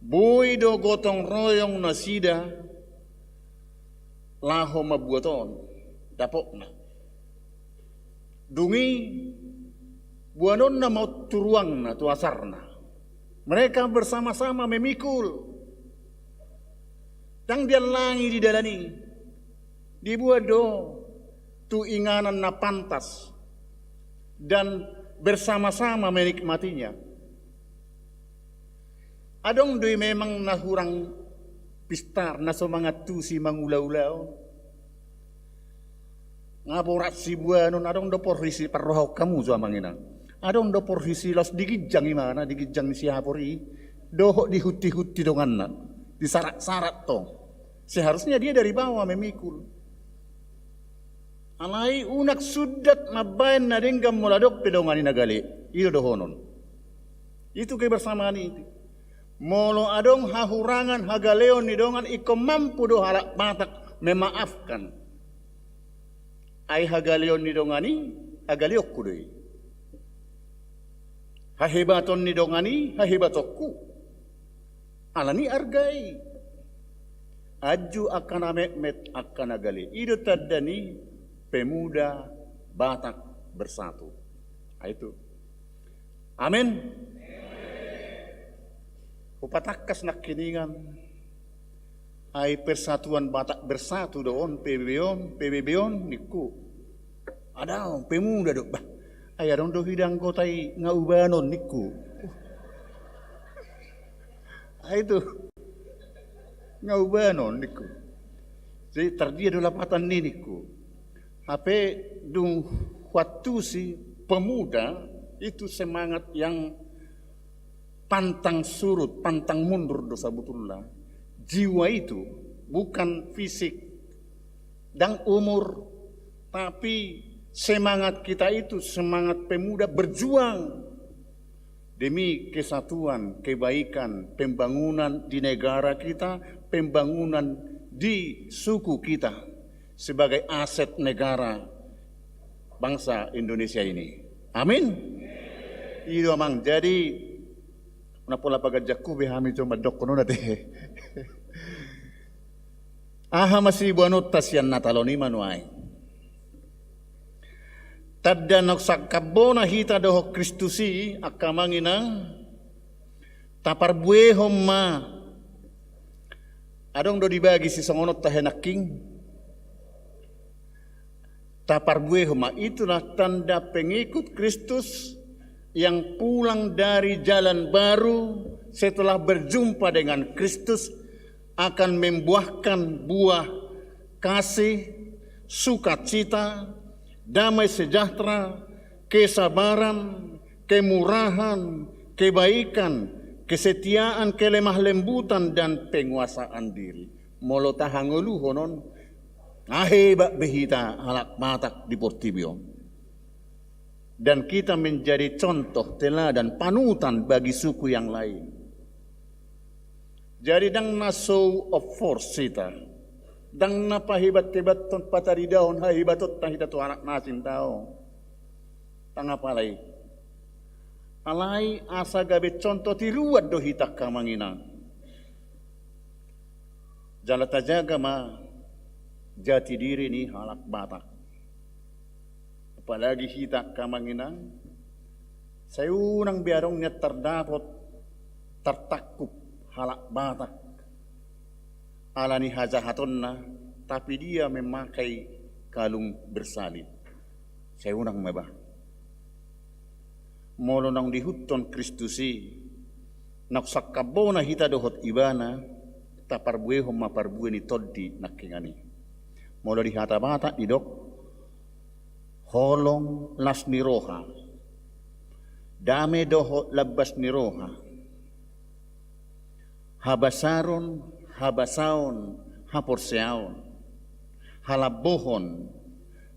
boy do gotong royong nasida laho mabuaton dapok na dungi buanon na mau turuang na tuasar na mereka bersama-sama memikul tang dia langi di dalani dibuat do tu inganan na pantas dan bersama-sama menikmatinya. Adong doi memang nahurang pistar na semangat tu si mangulau-ulau. Ngaporat si buanon adong do porisi parrohau kamu so amanginang. Adong do porisi los digijang imana digijang si hapori dohok dihuti-huti donganna disarat-sarat to. Seharusnya dia dari bawah memikul. Alai unak sudat mabain na ringgam muladok pedongani nagali. Itu dohonon. Itu kebersamaan itu. Molo adong hahurangan hagaleon ni dongan iko mampu do halak batak memaafkan. Ai hagaleon ni dongani hagaliokku doi. Hahebaton ni dongani hahebatokku. Alani argai. Aju akan amet akan agali. Itu tadani pemuda Batak bersatu. Itu. Amin. Upatakas nak kiningan. Ai persatuan Batak bersatu doon PBBon niku. Ada pemuda do. Bah, ai adong do hidang kotai ngaubanon niku. Itu. Ngaubanon niku. Jadi terdia do lapatan niku. Tapi dung waktu si pemuda itu semangat yang pantang surut, pantang mundur dosa butullah. Jiwa itu bukan fisik dan umur, tapi semangat kita itu semangat pemuda berjuang demi kesatuan, kebaikan, pembangunan di negara kita, pembangunan di suku kita. Sebagai aset negara bangsa Indonesia ini. Amin. Itu amang jadi napola pagajakku behami cuma dokono nate. Aha masih buanut tasian nataloni manuai. Tadda naksak kabona hita doho Kristusi akamanginang tapar buehom ma adong do dibagi si songonot tahenaking. Tapar buehoma itulah tanda pengikut Kristus yang pulang dari jalan baru setelah berjumpa dengan Kristus akan membuahkan buah kasih, sukacita, damai sejahtera, kesabaran, kemurahan, kebaikan, kesetiaan, kelemah lembutan dan penguasaan diri. Molo tahangulu honon ahebak behita halak Batak di Portibio. Dan kita menjadi contoh teladan panutan bagi suku yang lain. Jadi dang na show of force kita. Dang na pahibat-hibat ton patari daon hahibatot tahidatu anak nasin tao. Tangapalay. Alay asa gabe contoh tiruat do hitak kamanginang. jalata jaga ma jati diri ni halak batak. Apalagi hita kamanginang, sayunang biarongnya terdapat tertakup halak batak. Alani hajahatonna, tapi dia memakai kalung bersalin. Sayunang mebah. Molo nang dihuton Kristusi, naksakabona hita dohot ibana, taparbuehom maparbue ni toddi nakingani. Molo di hata bata didok, holong las niroha, dame dohot labas niroha, habasaron, habasaon, haporseaon, halabohon,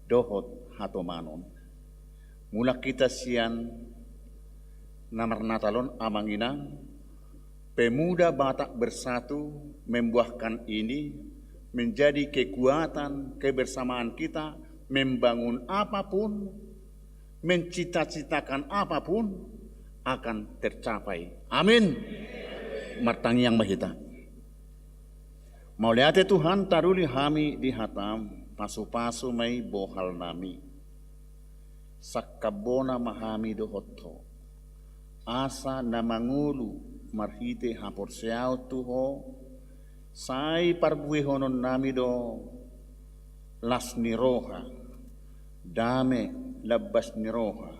dohot hatomanon. Mula kita sian namar natalon amanginang, pemuda Batak bersatu membuahkan ini menjadi kekuatan kebersamaan kita membangun apapun, mencita-citakan apapun akan tercapai. Amin. Martangi yang mahita. Mauliate Tuhan taruli hami di hatam pasu-pasu may bohal nami. Sakabona mahami dohotto. Asa na mangulu marhite haporseao tuho sai parbuehonon nami do las niroha dame labas niroha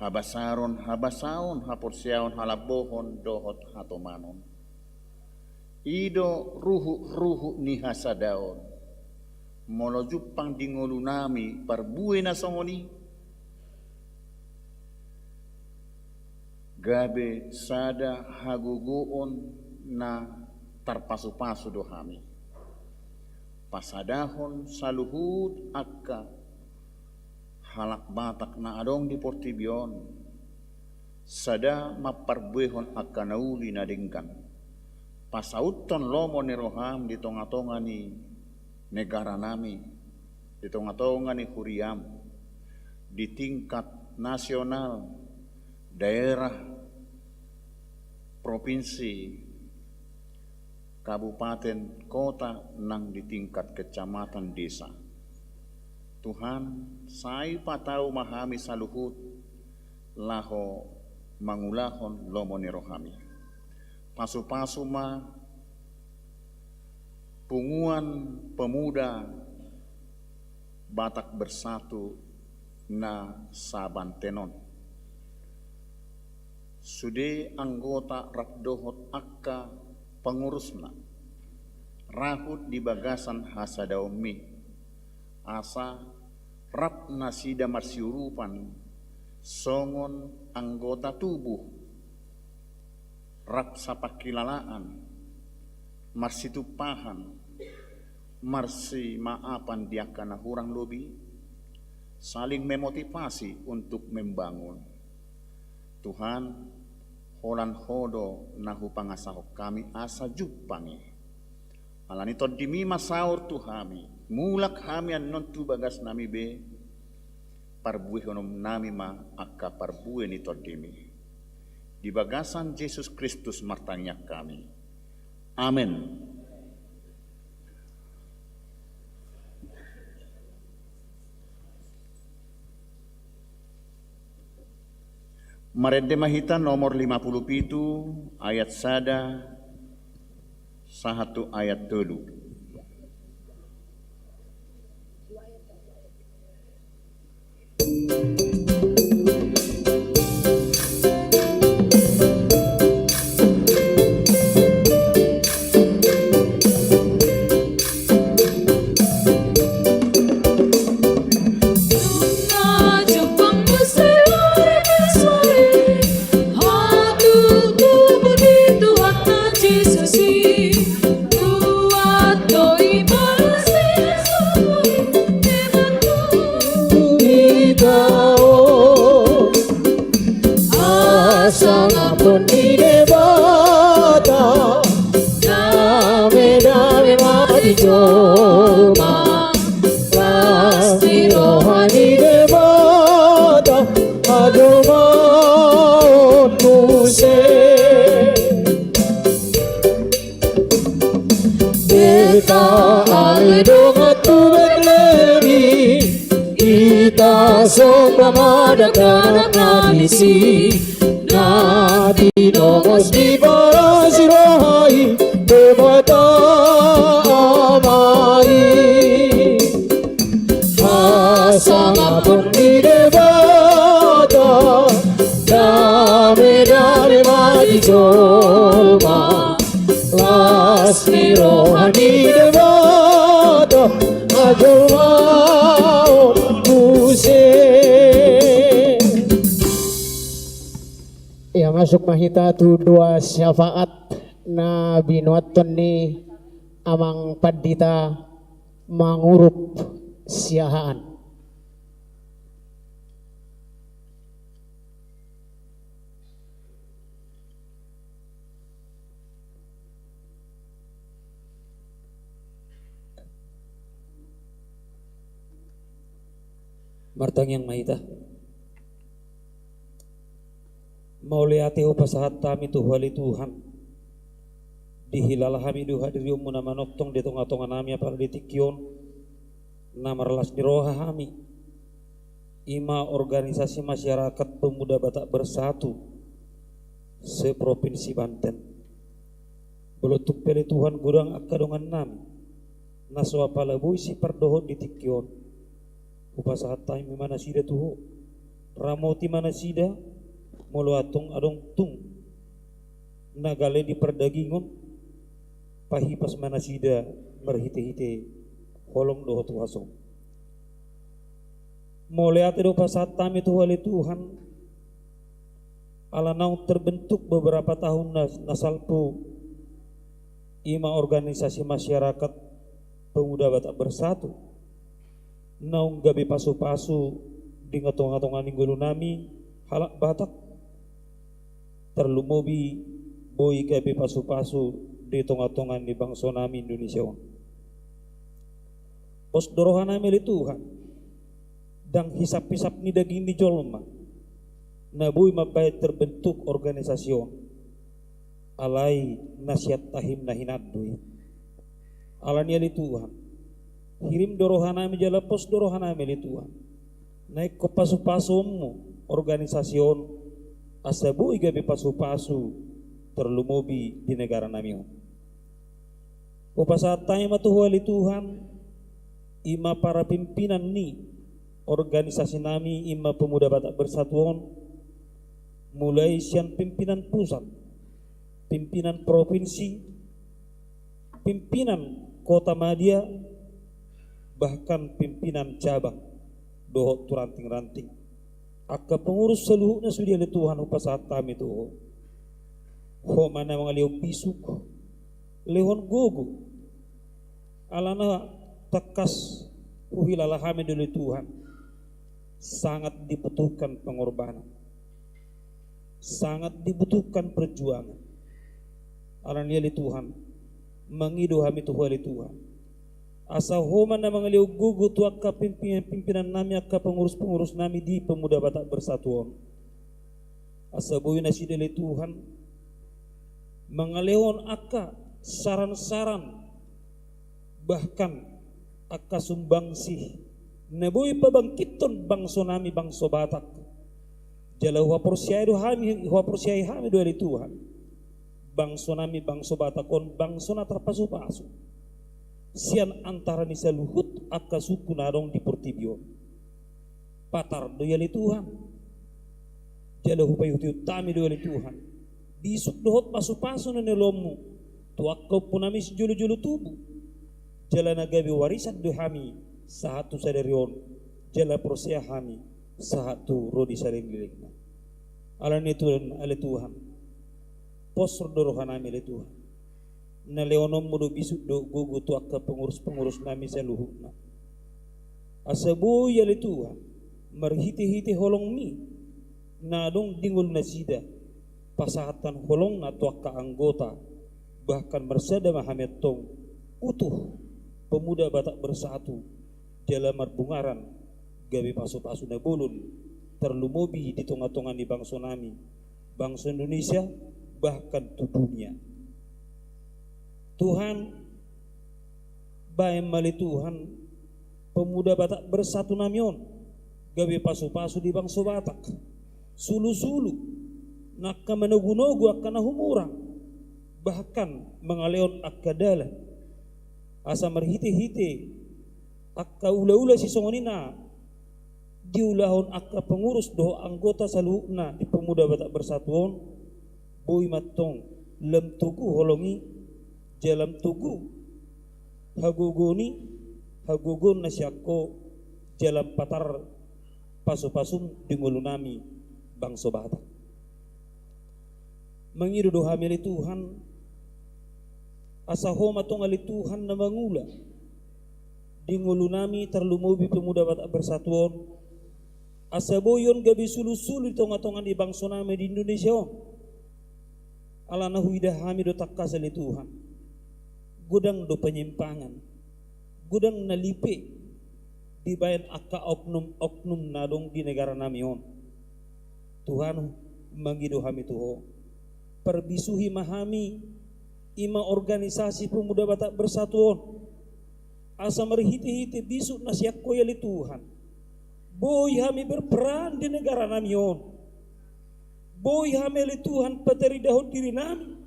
habasaron habasaon haporseaon halabohon dohot hatomanon ido ruhu ni hasadaon molo jupang dingolu nami parbue na songoni gabe sada haguguon na tarpasu-pasu dohami. Pasadahon saluhut akka halak batak na adong di Portibion. Sada maparbuehon akka nauli na dingkan. Pasauton lomo ni roham di tonga-tonga ni negara nami. Di tonga-tonga ni Huriam. Di tingkat nasional, daerah, provinsi, kabupaten, kota, nang di tingkat kecamatan desa. Tuhan, sai patau mahami saluhut, laho mangulahon lomoni rohami. Pasu-pasu ma punguan pemuda Batak bersatu na sabantenon. Sude anggota rakdohot akka pengurusna rahut di bagasan hasadaumi asa rap nasida marsiurupan songon anggota tubuh rap sapakilalaan marsitupahan marsi maapan diakana hurang lobi saling memotivasi untuk membangun. Tuhan, holan hodo nahu pangasahok kami asa jupangi. Alani tod dimi masaur Tuhami, mulak hami an non tu bagas nami be, parbuih onom nami ma akka parbuih ni tod dimi. Di bagasan Yesus Kristus martanya kami. Amin. Marede Mahita nomor 57 ayat sada 1 ayat 3. Eta ale dongatu beklemi Ita sopa madakana nalisi Nadi dongos di barasi rohai Debata amai Hasangapun di debata Dame dare madi jolma Lasni rohani debata Ajolma buse. Ya masuk mahita tu dua syafaat na binuaton ni amang padita mangurup siahaan. Martang yang mahita mauliati upasahat tami tuhali Tuhan dihilal hami duha dirium munamanoktong di tonga-tonga nami apa ditikyon namarlas di roha hami ima organisasi masyarakat pemuda Batak Bersatu seprovinsi Banten belutuk pele Tuhan gurang akadongan nami naswa palabui si pardohon ditikyon upasahat tami mana sida tuho ramoti mana sida molo atong adong tung nagale di perdagingon pahipas mana sida merhite-hite holong doho tuhasong mole ate do pasat tami tuhali Tuhan ala naung terbentuk beberapa tahun nasalpu ima organisasi masyarakat pemuda Batak Bersatu naung gabi pasu-pasu di ngatong-ngatongan ninggulu nami halak Batak terlumobi boy gabi pasu-pasu di tonga-tongan di bangsa nami Indonesia. Pos dorohan nami li Tuhan dan hisap-hisap ni daging di jolma na boy mabay terbentuk organisasyon alai nasihat tahim nahinadui alania li Tuhan hirim dorohan nami jala pos dorohan nami li Tuhan naik ke pasu-pasummu organisasyon asabu igabi pasu-pasu terlumobi di negara nami. Upasat tayo matuhuali Tuhan ima para pimpinan ni organisasi nami ima pemuda Batak Bersatuan mulai sian pimpinan pusat, pimpinan provinsi, pimpinan kota Madia, bahkan pimpinan cabang dohot tu ranting-ranting. Akka pengurus seluruhnya sudah oleh Tuhan upasahat kami tu. Ho mana mangaliw pisuk, lehon gogo, alana tekas uhilala kami oleh Tuhan. Sangat dibutuhkan pengorbanan, sangat dibutuhkan perjuangan. Alania oleh Tuhan, mengido kami tu oleh Tuhan. Asa homa na mga liugugo tu akka pimpinan nami akka pengurus-pengurus nami di pemuda Batak Bersatuan. Asa boy na sidele Tuhan mangalehon akka saran-saran bahkan akka sumbangsih na boy pabangkiton bangso nami bangso Batak. Jala huwa porsyai hami doali Tuhan. Bangso nami bangso Batak on bangso na terpasu-pasu. Sian antara ni saluhut akka suku narong di Portibio patar doyali Tuhan jala hupay hutiut tami doyali Tuhan bisuk dohot pasu-pasu na nilomu tu akka punamis julu-julu tubuh jala nagabi warisan do hami sahatu sadarion jala prosya hami sahatu rodi saringilikna alan itu ale Tuhan posor dorohan ami le Tuhan na leonom mo do bisuk do gugu tu akka pengurus-pengurus nami saluhutna asabu yali Tuhan marhiti-hiti holong mi na dong dingul na sida pasahatan holong na tu akka anggota bahkan bersada Mahamed tong utuh pemuda Batak Bersatu jala marbungaran gabi pasu-pasu na bulun terlumobi di tonga-tongan di bangsa nami bangsa Indonesia bahkan tu dunia. Tuhan bae mali Tuhan pemuda Batak bersatu namion gawe pasu-pasu di bangsa Batak sulu-sulu nakka menogu-nogu akkana humurang bahkan mengaleon akka dalan asa merhite-hite akka ula-ula si songonina diulahon akka pengurus doho anggota saluhna di pemuda Batak Bersatuan boy matong lem tugu holongi jalam tugu hagogon na siyako jalam patar pasu-pasum di ngulunami bangsa Batak mangido doha meli Tuhan asa homa tong ali Tuhan na mangula di ngulunami terlumubi pemuda Batak Bersatuan asa boyon gabi sulu-sulu di tonga-tongan di bangsa nami di Indonesia ala nahuidah hami do takkasali Tuhan gudang do penyimpangan gudang nalipe di bayan akka oknum nadong di negara nami on Tuhan mangido hami tuho perbisuhi mahami ima organisasi pemuda Batak Bersatuan asa merhiti-hiti bisu nasiak koyali Tuhan boy hami berperan di negara nami on boy hami li Tuhan pateri dahut diri nami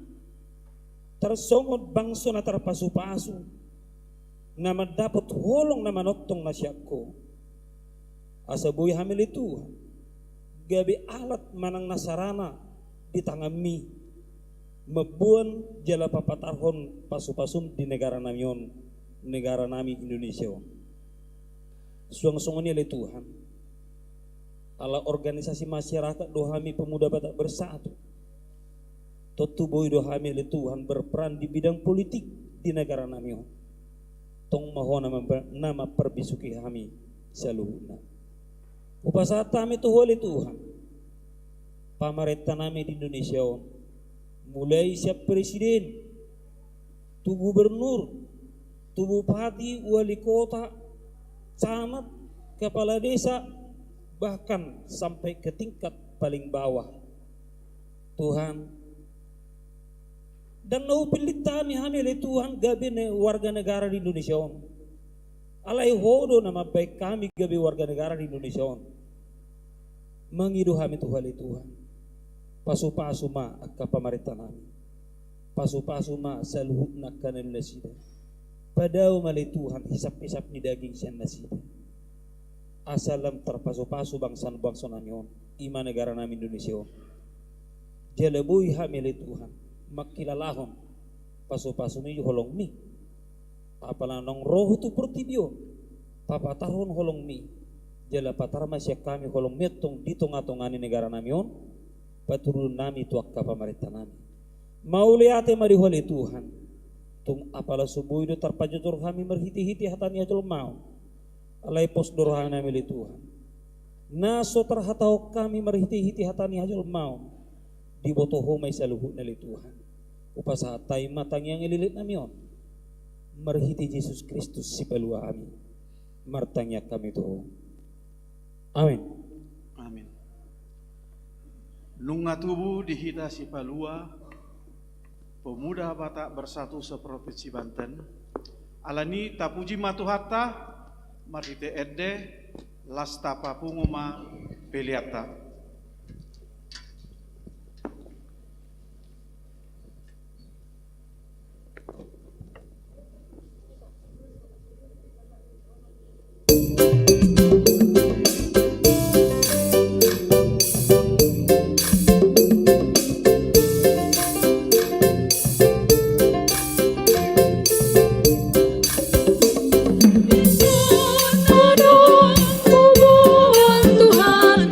tersongot bangsa na terpasu-pasu nama dapat holong nama notong nasyakko asa boy hamil itu gabi alat manang nasarana di tangan mi mebuan jala papatarhon pasu-pasum di negara namion negara nami Indonesia suang-suangnya le Tuhan ala organisasi masyarakat dohami pemuda Batak Bersatu Totu boy dohami le Tuhan berperan di bidang politik di negara nami tong maho nama perbisuki kami saluhuna upasata kami tuh oleh Tuhan pamarenta nami di Indonesia mulai siap presiden tu gubernur tu bupati wali kota camat kepala desa bahkan sampai ke tingkat paling bawah Tuhan dan nau pilih kami hamil Tuhan gabi warga negara di Indonesia alai hodo nama baik kami gabi warga negara di Indonesia mengidu kami Tuhan pasu-pasu ma akka pamarintah nami pasu-pasu ma saluhut nakkan nasida padau mali Tuhan hisap-hisap ni daging sian nasida asalam terpasu-pasu bangsa nami ima negara nami Indonesia jalabui hamil Tuhan makilalahon pasu-pasu mi holong mi apalah nong roh tu pertibio papatarhon holong mi jala patar masya kami holong metong di tonga-tongani negara namion paturun nami tu akka pamarintah nami mau liate mari hole Tuhan tung apalah subuh itu terpajutur kami merhiti-hiti hatani ajol mau alai pos dorhana nami Tuhan naso terhatau kami merhiti-hiti hatani ajol mau di botoho may saluhut na li Tuhan upasahatay matang yang ililit namion merhiti Yesus Kristus si palua kami martanya kami to amin amin lunga tubuh dihita si palua pemuda Batak Bersatu seprovinsi Banten alani tapuji matuhata marhite edde lasta papunguma peliata Tuhan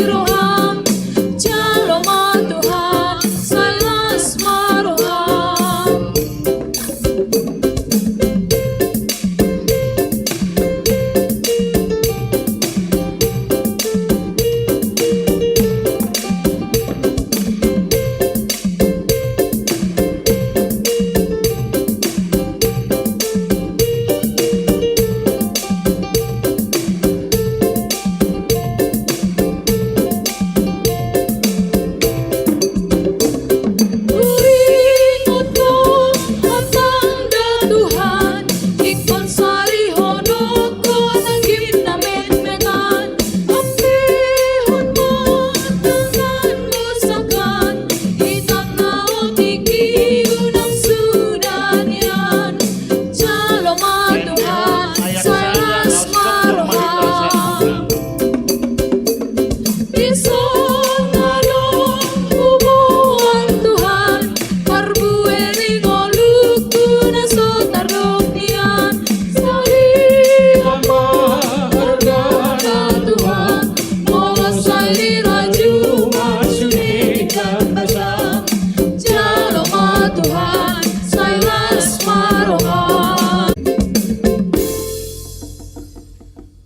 roham jaloma Tuhan salas maroham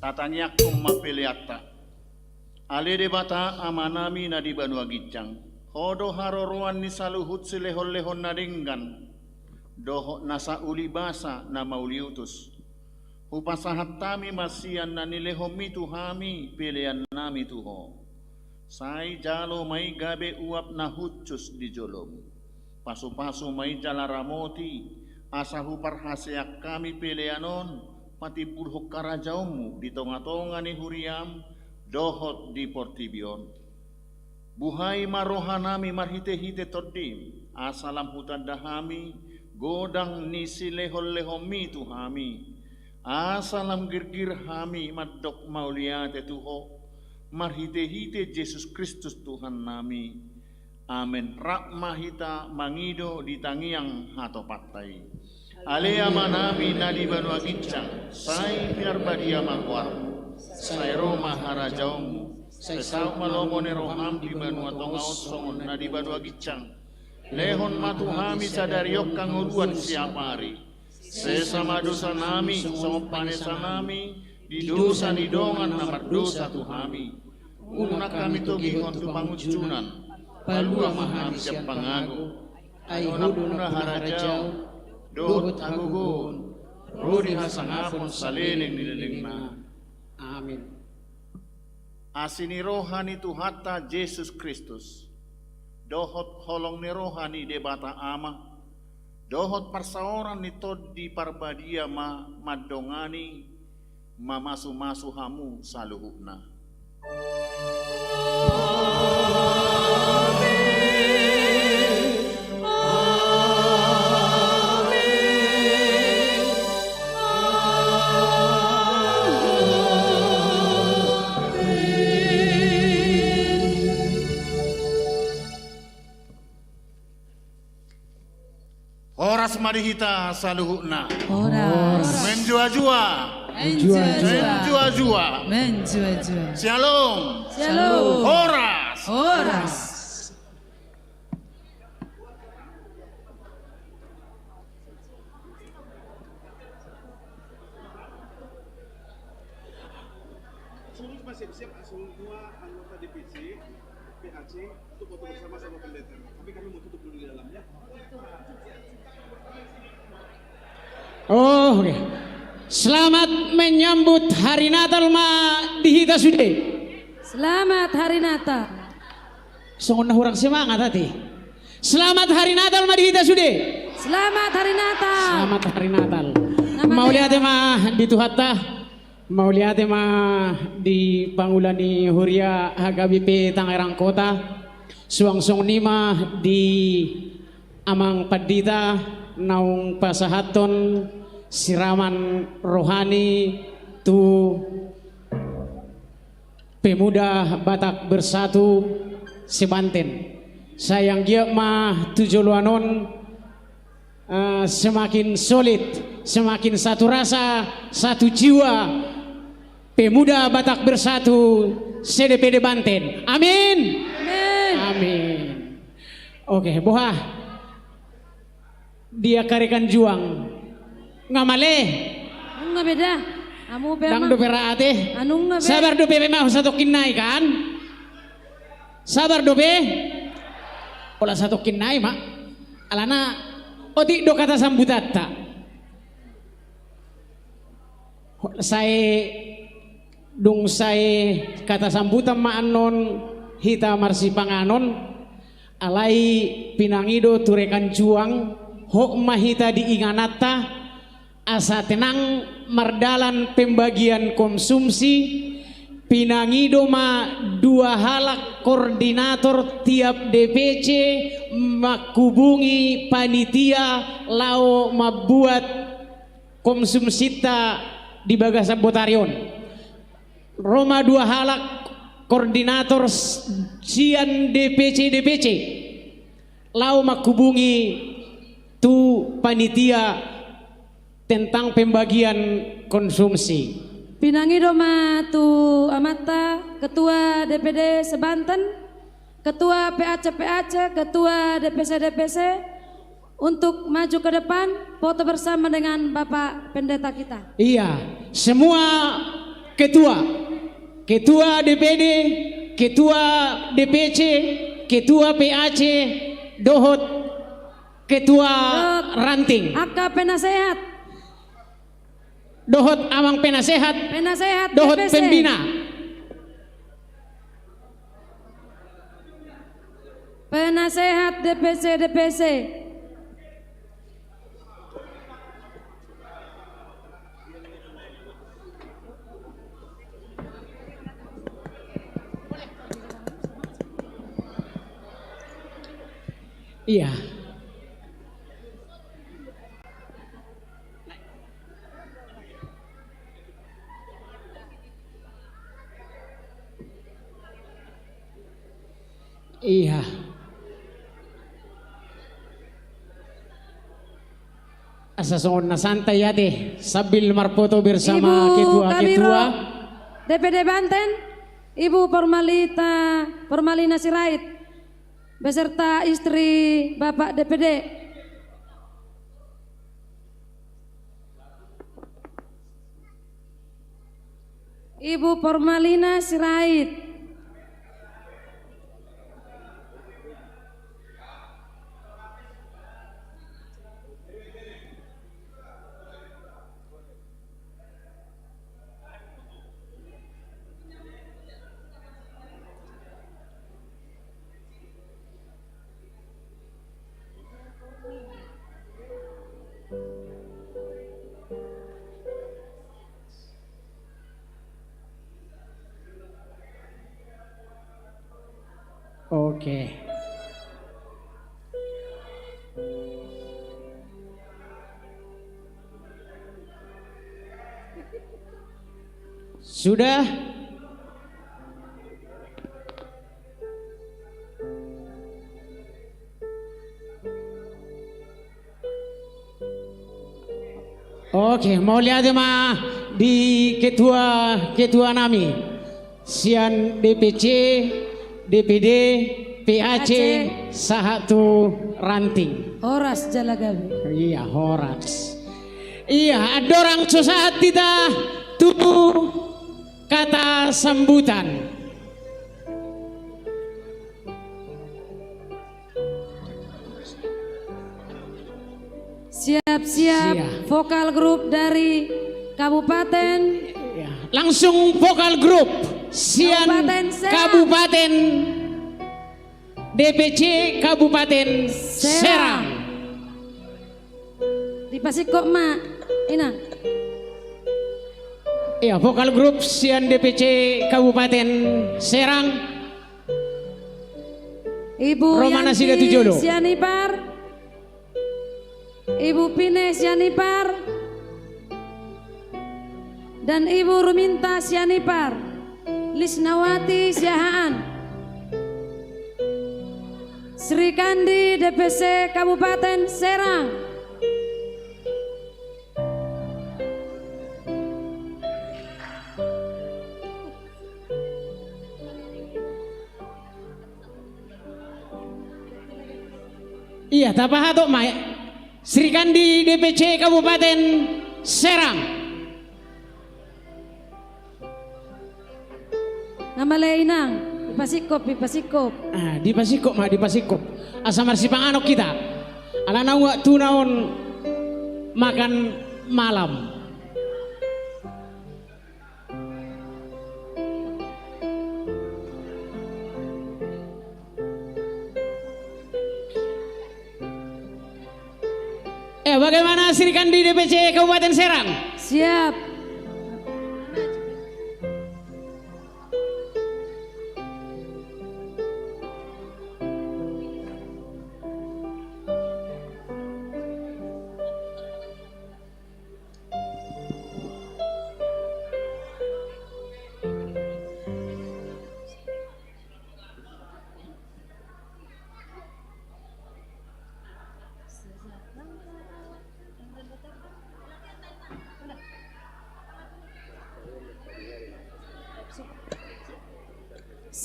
Tatanya kumma piliata. Ale de bata amanami na di banua gicang. Hodo haroroan ni saluhut silehon-lehon na dinggan. Doho nasa uli basa na mauliutus. Hupasahat tami masian na nilehomi tuhami pilihan nami tuho. Sai jalo may gabe uap na hutsus di jolom. Pasu-pasu may jalaramoti. Asa huparhasyak kami pilihanon. Pati burhok karajaumu di tonga-tonga ni huriam dohot di portibion. Buhay marohanami marhite-hite todim asalam hutan dahami godang ni silehol-lehomi tuhami asalam girgir hami maddok mauliate tuho marhite-hite Yesus Kristus Tuhan nami. Amin. Rakmahita mangido di tangiang hatopatai. Alea manami nadi banua gincang, sai biar badia makwar, sai Roma harajaumu, sai sau malomone roham di banua tongaos songon nadi banua gincang, lehon matuhami sadariok kanguruan siapa hari, sesama dosa nami, songo panesa nami, di dosa ni dongan namar dosa tuhami, unak kami togi hontu pangucunan, palua mahami siap pangago, ai huduna harajau, dohot agugun, rudi hasangapon saliling nililingna. Amin. Asini rohani Tuhata Yesus Kristus, dohot holong ni rohani debata ama, dohot persaoran ni todi parbadia ma madongani, mamasu-masu hamu saluhukna. Horas marihita saluhukna. Horas. Menjua-jua. Menjua-jua. Menjua-jua. Shalom. Shalom. Horas. Horas. Suruh masih siap semua anggota DPC, PHC untuk foto bersama sama pendeta. Tapi kami mau tutup dulu di dalamnya. Oh, oke. Selamat menyambut hari Natal ma dihita sude. Selamat hari Natal. Songon orang semangat hati. Selamat hari Natal ma dihita sude. Selamat hari Natal. Selamat hari Natal. Mau lihat mah di Tuhata. Mau lihat mah di Pangulani Huria HKBP Tangerang Kota. Suang-suang nima di Amang Padita. Naung pasahaton siraman rohani tu pemuda Batak Bersatu Sebanten. Sayang dia mah tujuanon semakin solid, semakin satu rasa, satu jiwa. Pemuda Batak Bersatu CDPD Banten. Amin. Amin. Amin. Oke, boha. Dia karekan juang. Ngamale. Nggak beda. Amu Dang pema. do ate. Anu nggak beda. Sabar do pe mah satu kinai kan? Sabar do pe. Olah satu kinai mak. Alana oti do kata sambutata. Saya kata sambutan maanon hita marsi panganon alai pinangido turekan juang hok mahita diinganata asa tenang mardalan pembagian konsumsi pinangido ma dua halak koordinator tiap DPC makubungi panitia lao mabuat konsumsita di Bagasan Botarion. Roma dua halak koordinator sian DPC lau makubungi tu panitia tentang pembagian konsumsi. Pinangi doma tu amata ketua DPD Sebanten, ketua PAC, ketua DPC untuk maju ke depan foto bersama dengan Bapak Pendeta kita. Iya, semua ketua DPD, ketua DPC, ketua PAC, dohot, ketua ranting. Aka penasehat. Dohot amang penasehat. Penasehat dohot DPC. pembina. Penasehat DPC. Iya. Iya. Asasongon na santai ya deh sambil marfoto bersama ketua-ketua DPD Banten, Ibu Formalina Sirait beserta istri Bapak DPD. Ibu Formalina Sirait. Oke. Sudah? Oke, mau lihat mah di ketua nami sian DPC, DPD, PAC, satu ranting. Horas Jalagabe. Iya, Horas. Iya, ada orang saat kita tuh kata sambutan. Siap-siap vokal grup dari Kabupaten. Langsung vokal grup sian Kabupaten DPC Kabupaten Serang. Di Pasik kok mak, Ina. Iya, vokal grup sian DPC Kabupaten Serang. Ibu Romana Yanti Sigatujolo. Sianipar. Ibu Pine Sianipar. Dan Ibu Ruminta Sianipar, Lisnawati Siahaan, Sri Kandi DPC Kabupaten Serang, Iya, tapahato Mai. Sri Kandi DPC Kabupaten Serang. Nama Leinang, Dipasikop. Ah, di Pasikop. Asa marsipang anok kita. Ala nawa tunaon makan malam. Bagaimana Sri Kandi DPC Kabupaten Serang? Siap.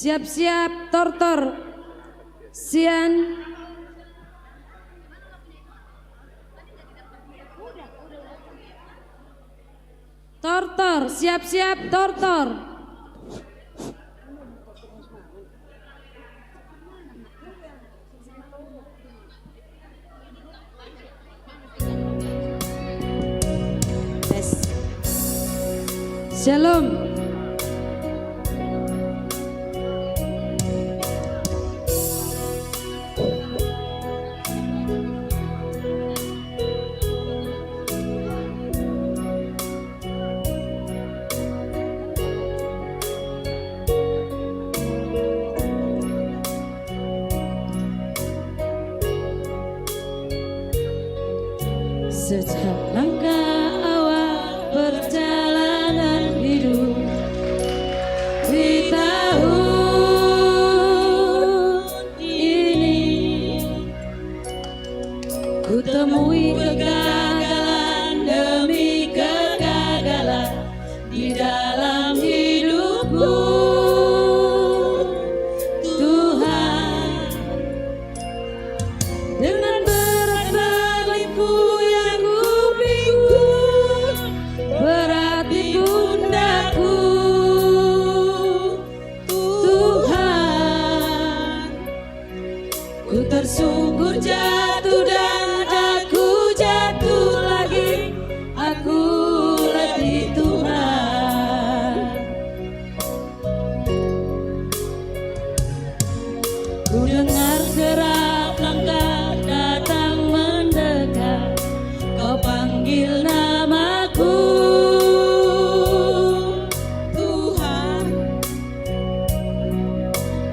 Siap-siap, tortor, sian. Tortor, siap-siap, tortor. Shalom. Sejak langkah awal perjalanan hidup di tahun ini, ku temui kegagalan demi kegagalan di dalam hidupku. Tuhan, dengan berat belenggu berat di pundakku, Tuhan, ku tersungkur jatuh dan aku jatuh lagi, aku latih Tuhan. Ku dengar gerak langkah datang mendekat, kau panggil namaku.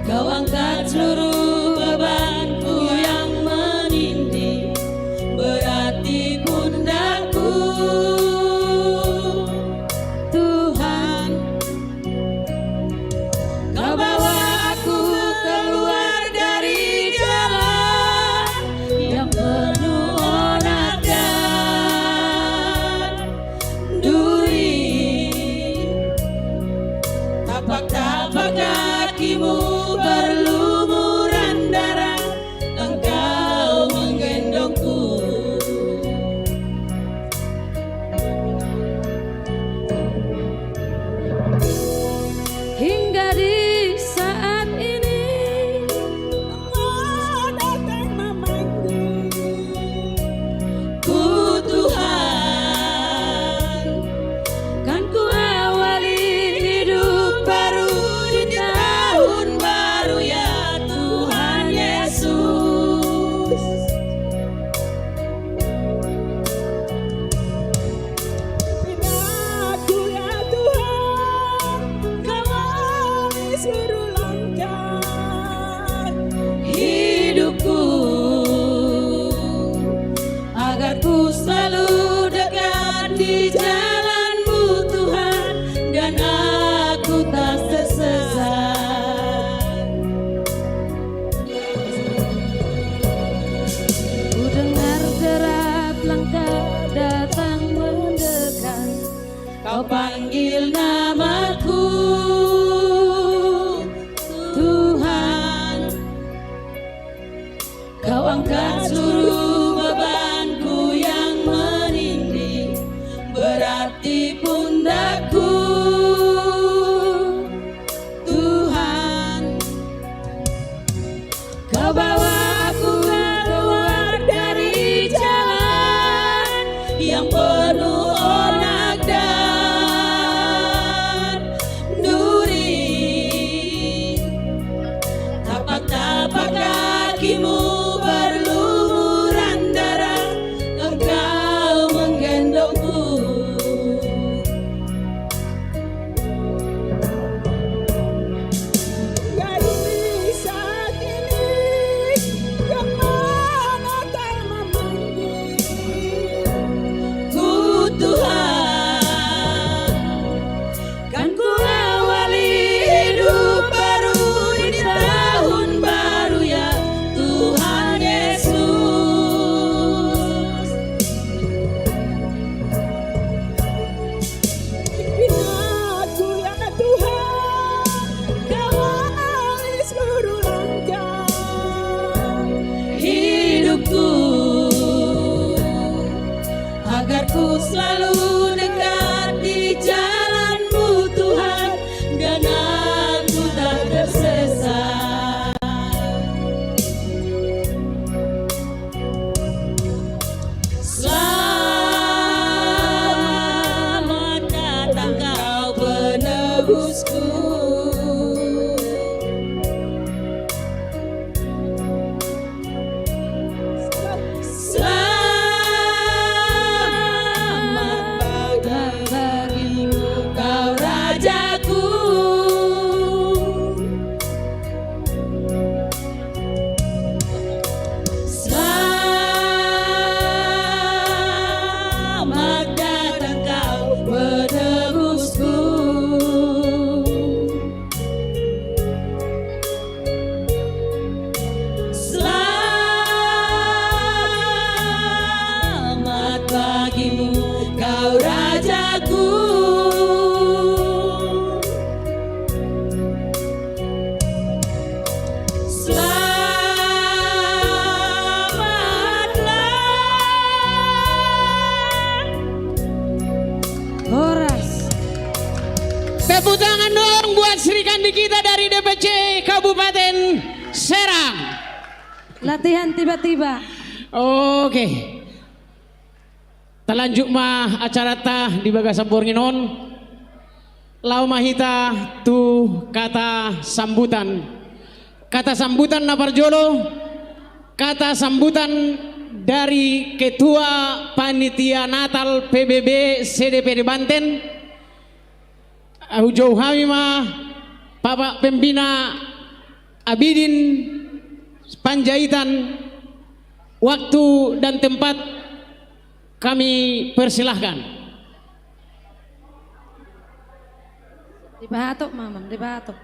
Kau angkat seluruh bebanku yang menindih berat di pundakku. Tuhan, kau bawa aku keluar dari jalan yang penuh onar dan duri. Tapak-tapak kakimu berlumuran darah, engkau menggendongku. Hingga di saat ini engkau datang memanggil ku, Tuhan. Kan ku awali hidup baru di tahun baru. selalu dekat di jalanmu Tuhan, dan aku tak tersesat. Selamat datang kau penebusku. Tepuk tangan dong buat Sri Kandi kita dari DPC Kabupaten Serang. Latihan tiba-tiba. Oke. Talanjuk mah acara tah di Bagasambornginon. Lau mahita tu kata sambutan. Kata sambutan Naparjolo. Kata sambutan dari Ketua Panitia Natal PBB CDPD Banten. Jauh kami mah Bapak Pembina Abidin Panjaitan, waktu dan tempat kami persilahkan. Di Bahatok Mamang, di Bahatok.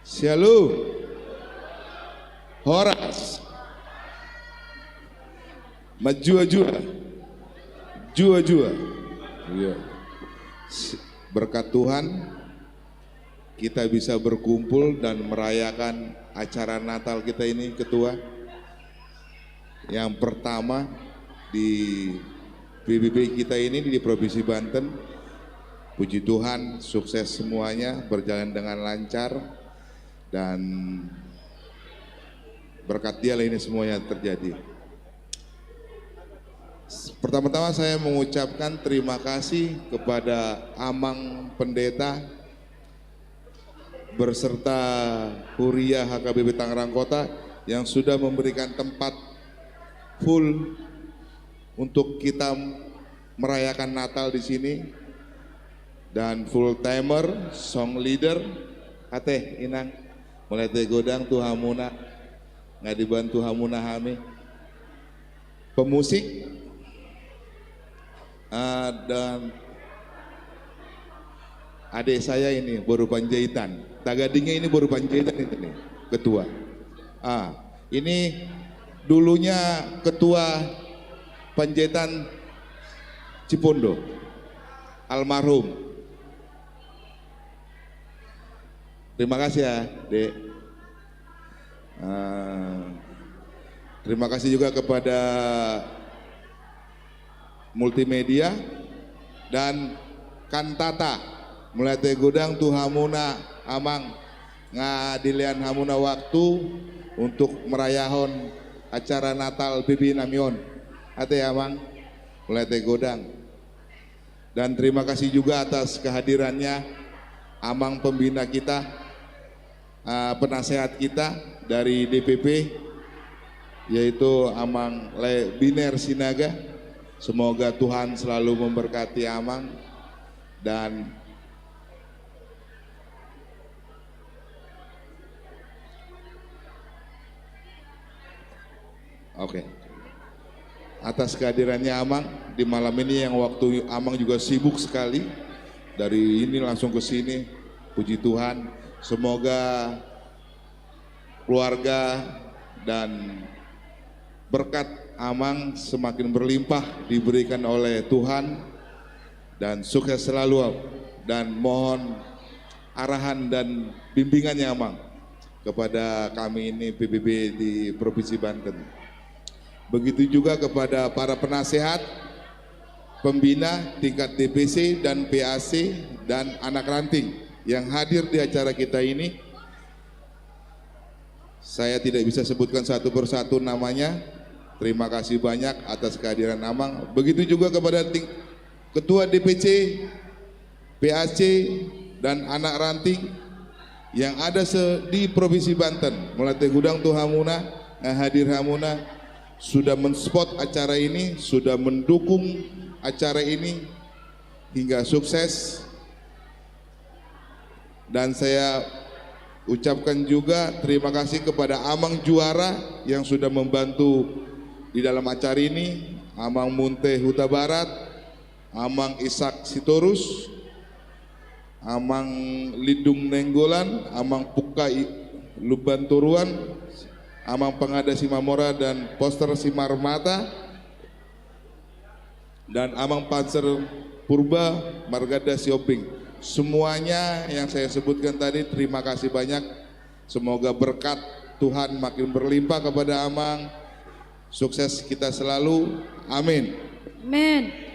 Shalom. Horas Majua-jua Jua-jua. Iya. Berkat Tuhan kita bisa berkumpul dan merayakan acara Natal kita ini, Ketua. Yang pertama di PBB kita ini di Provinsi Banten. Puji Tuhan sukses semuanya, berjalan dengan lancar, dan berkat Dia lah ini semuanya terjadi. Pertama-tama saya mengucapkan terima kasih kepada Amang Pendeta berserta Huria HKBP Tangerang Kota yang sudah memberikan tempat full untuk kita merayakan Natal di sini, dan full timer, song leader, Ateh Inang, mulai teh godang tuh hamuna nggak dibantu hamuna hami, pemusik, dan adik saya ini baru Panjaitan, Tagadingnya ini baru Panjaitan ini Ketua. Ini dulunya Ketua Panjaitan Cipondo, almarhum. Terima kasih ya, Dek. Terima kasih juga kepada multimedia dan kantata mulai teh gudang tuh hamuna amang ngadilian hamuna waktu untuk merayahon acara Natal Bibi Namion ate amang mulai teh godang. Dan terima kasih juga atas kehadirannya Amang pembina kita, penasehat kita dari DPP, yaitu Amang Le Biner Sinaga. Semoga Tuhan selalu memberkati Amang, dan atas kehadirannya Amang di malam ini yang waktu Amang juga sibuk sekali, dari ini langsung ke sini. Puji Tuhan, semoga keluarga dan berkat Amang semakin berlimpah diberikan oleh Tuhan, dan sukses selalu, dan mohon arahan dan bimbingannya Amang kepada kami ini PBB di Provinsi Banten. Begitu juga kepada para penasehat, pembina tingkat DPC dan PAC dan anak ranting yang hadir di acara kita ini. Saya tidak bisa sebutkan satu persatu namanya. Terima kasih banyak atas kehadiran Amang. Begitu juga kepada Ketua DPC, PAC, dan anak ranting yang ada di Provinsi Banten, mulai Gudang tu Hamuna, hadir Hamuna, sudah menspot acara ini, sudah mendukung acara ini hingga sukses. Dan saya ucapkan juga terima kasih kepada Amang Juara yang sudah membantu di dalam acara ini, Amang Munte Huta Barat, Amang Ishak Sitorus, Amang Lidung Nenggolan, Amang Puka Luban Turuan, Amang Pengada Simamora dan Poster Simarmata, dan Amang Panser Purba Margada Sioping. Semuanya yang saya sebutkan tadi, terima kasih banyak. Semoga berkat Tuhan makin berlimpah kepada Amang. Sukses kita selalu. Amin. Amin.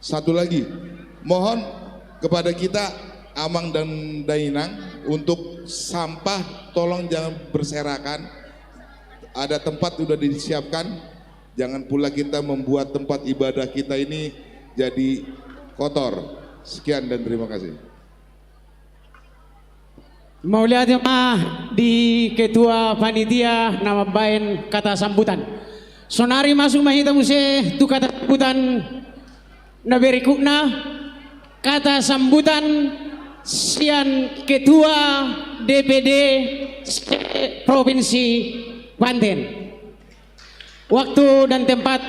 Satu lagi, mohon kepada kita Amang dan Dainang untuk sampah tolong jangan berserakan. Ada tempat sudah disiapkan. Jangan pula kita membuat tempat ibadah kita ini jadi kotor. Sekian dan terima kasih. Mau lihat di ketua panitia nama bain kata sambutan. Sonari masuk mahita muse tu kata sambutan na berikutnya kata sambutan sian ketua DPD Provinsi Banten. Waktu dan tempat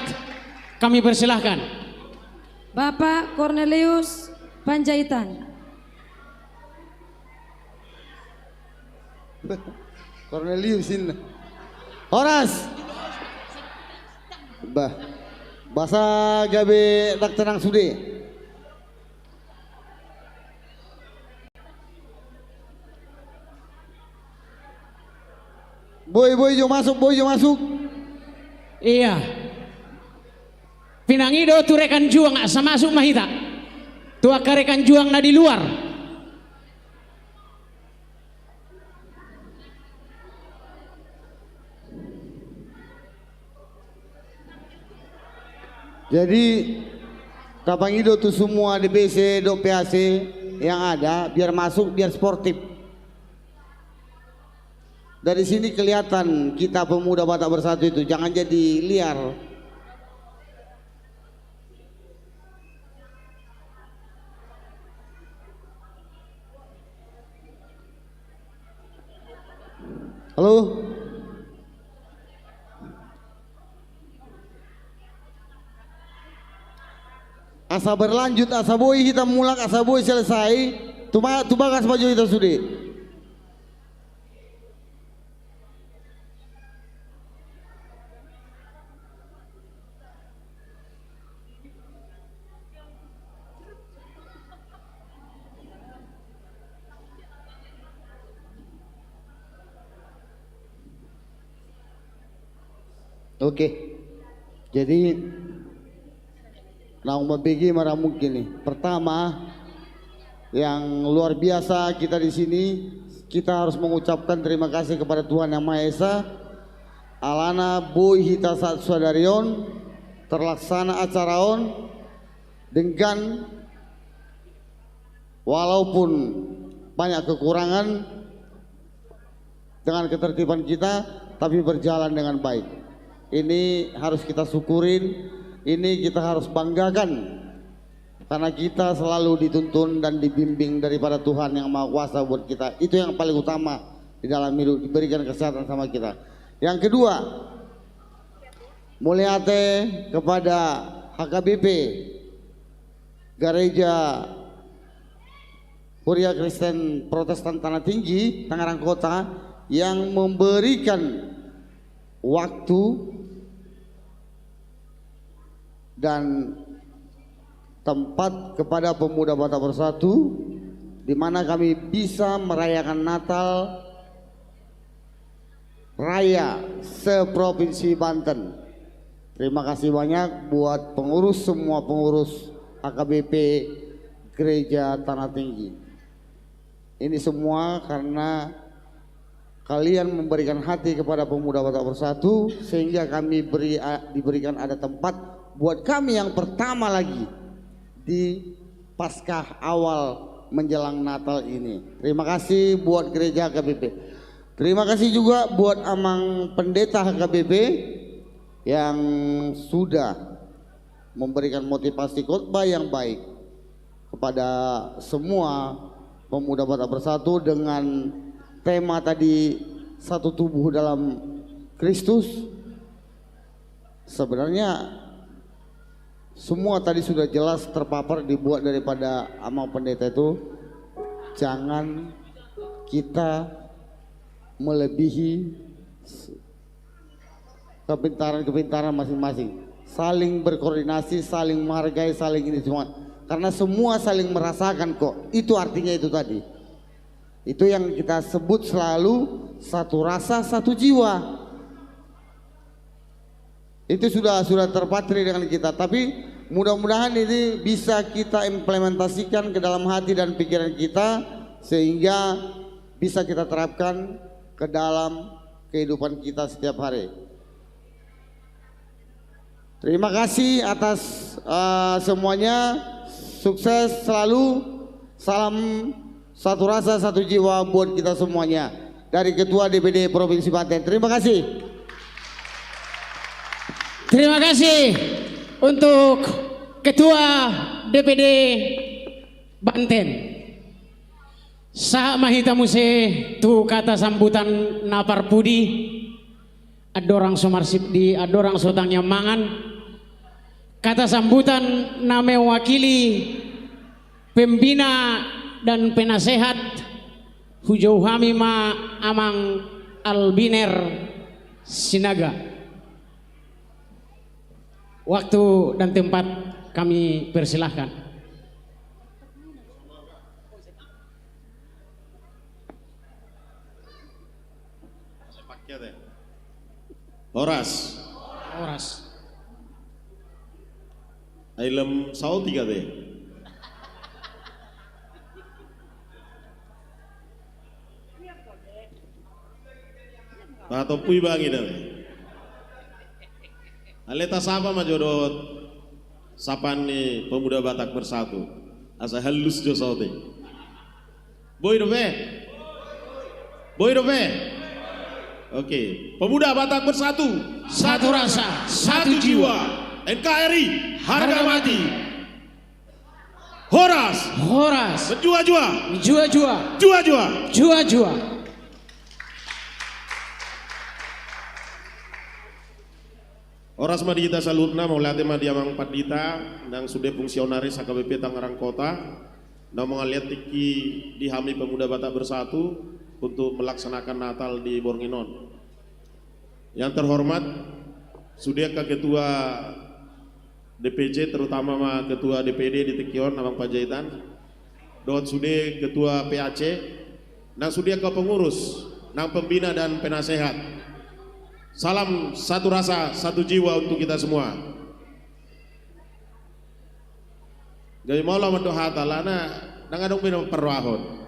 kami persilahkan. Bapak Cornelius Panjaitan. Cornelius ini. Horas. Bahasa gabe tak tenang sude. Boy jo masuk. Iya. Pinangido tu rekan juang asa masuk mahita. Tu rekan juang na di luar. Jadi kapangido tuh semua DPC, PAC yang ada biar masuk, biar sportif. Dari sini kelihatan kita pemuda Batak Bersatu itu jangan jadi liar. Halo? Asa berlanjut, asa boy kita mulak, asa boy selesai. Tu bagas baju kita sudah. Oke. Jadi nah membagi marah mungkin nih. Pertama, yang luar biasa kita di sini, kita harus mengucapkan terima kasih kepada Tuhan Yang Maha Esa. Alana boy hita saat sadarion terlaksana acaraon dengan walaupun banyak kekurangan dengan ketertiban kita, tapi berjalan dengan baik. Ini harus kita syukurin. Ini kita harus banggakan karena kita selalu dituntun dan dibimbing daripada Tuhan Yang Maha Kuasa buat kita. Itu yang paling utama di dalam hidup, diberikan kesehatan sama kita. Yang kedua, mulyate kepada HKBP Gereja Huria Kristen Protestan Tanah Tinggi Tangerang Kota yang memberikan waktu dan tempat kepada pemuda Batak Bersatu, di mana kami bisa merayakan Natal Raya seprovinsi Banten. Terima kasih banyak buat pengurus, semua pengurus AKBP Gereja Tanah Tinggi. Ini semua karena kalian memberikan hati kepada pemuda Batak Bersatu, sehingga kami diberikan ada tempat buat kami yang pertama lagi di Paskah awal menjelang Natal ini. Terima kasih buat gereja HKBP. Terima kasih juga buat Amang Pendeta HKBP yang sudah memberikan motivasi khotbah yang baik kepada semua pemuda Batak Bersatu dengan tema tadi satu tubuh dalam Kristus. Sebenarnya semua tadi sudah jelas terpapar dibuat daripada Amang Pendeta itu. Jangan kita melebihi kepintaran masing-masing. Saling berkoordinasi, saling menghargai, saling ini semua. Karena semua saling merasakan kok. Itu artinya itu tadi. Itu yang kita sebut selalu satu rasa, satu jiwa. Itu sudah terpatri dengan kita, tapi mudah-mudahan ini bisa kita implementasikan ke dalam hati dan pikiran kita, sehingga bisa kita terapkan ke dalam kehidupan kita setiap hari. Terima kasih atas semuanya, sukses selalu, salam satu rasa satu jiwa buat kita semuanya dari Ketua DPD Provinsi Banten. Terima kasih. Terima kasih untuk Ketua DPD Banten. Sa mahita muse tu kata sambutan napar pudi adorang somarsip di adorang sotangnya mangan. Kata sambutan na mewakili pembina dan penasehat hujau kami ma Amang Albiner Sinaga. Waktu dan tempat kami persilahkan. Horas. Ailem saul tiga deh. Atau pui bangi deh. Aleta sapa majodot sapan nih pemuda Batak Bersatu. Asa halus jo saute. Boy dobe. Oke, pemuda Batak Bersatu, satu rasa, satu jiwa. NKRI harga mati. Horas. Jua-jua. Oras madi kita salurna mau latih madi Amang Padita nang sudah fungsionaris HKBP Tangerang Kota nang mengaliat tiki dihami pemuda Batak Bersatu untuk melaksanakan Natal di Bornginon. Yang terhormat sudah Ketua DPC terutama Ketua DPD di Tekion Amang Panjaitan, dot sudah Ketua PAC, nang sudah ke pengurus, nang pembina dan penasehat. Salam satu rasa, satu jiwa untuk kita semua. Jadi mau lawan doa talana, nang adong minum perwahon.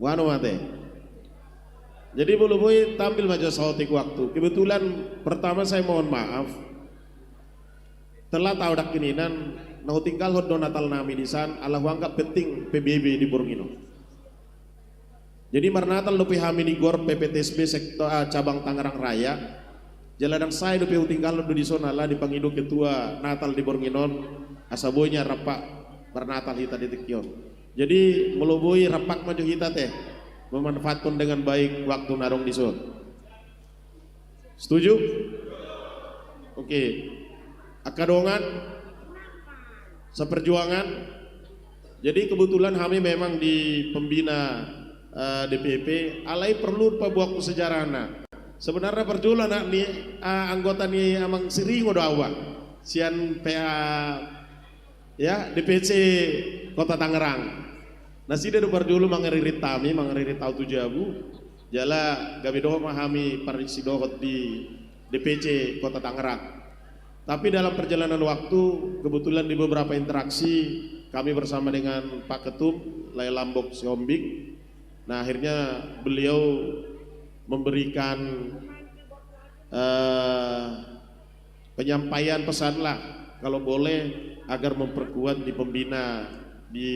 Wano mate. Jadi boleh tampil maja sautik waktu. Kebetulan pertama saya mohon maaf. Telah tahu dak kininan, nau tinggal hodo Natal nami di san, Allah wanggap penting PBB di Borngino. Jadi marnatal lupi hami di gor PPTSB sektor cabang Tangerang Raya. Jaladang saya lupi tinggal di zona lah dipangido Ketua Natal di Bornginon. Asaboynya rapak bernatal hita di Tekion. Jadi meloboi rapak maju hita teh memanfaatkan dengan baik waktu narong di zon. Setuju? Oke. Akadongan seperjuangan. Jadi kebetulan kami memang di pembina DPP alai perlu pabuak sejarahna Sebenarnya perjulan nih anggota nih amang Siringo doawa, sian PA ya DPC Kota Tangerang. Nasi dia perjulu mangeririt tami, mangeririt tau tujabu, jala gabi doho mahami parisi dohot di DPC Kota Tangerang. Tapi dalam perjalanan waktu, kebetulan di beberapa interaksi kami bersama dengan Pak Ketum Lai Lambok Siombing. Nah akhirnya beliau memberikan penyampaian pesan lah kalau boleh agar memperkuat di pembina di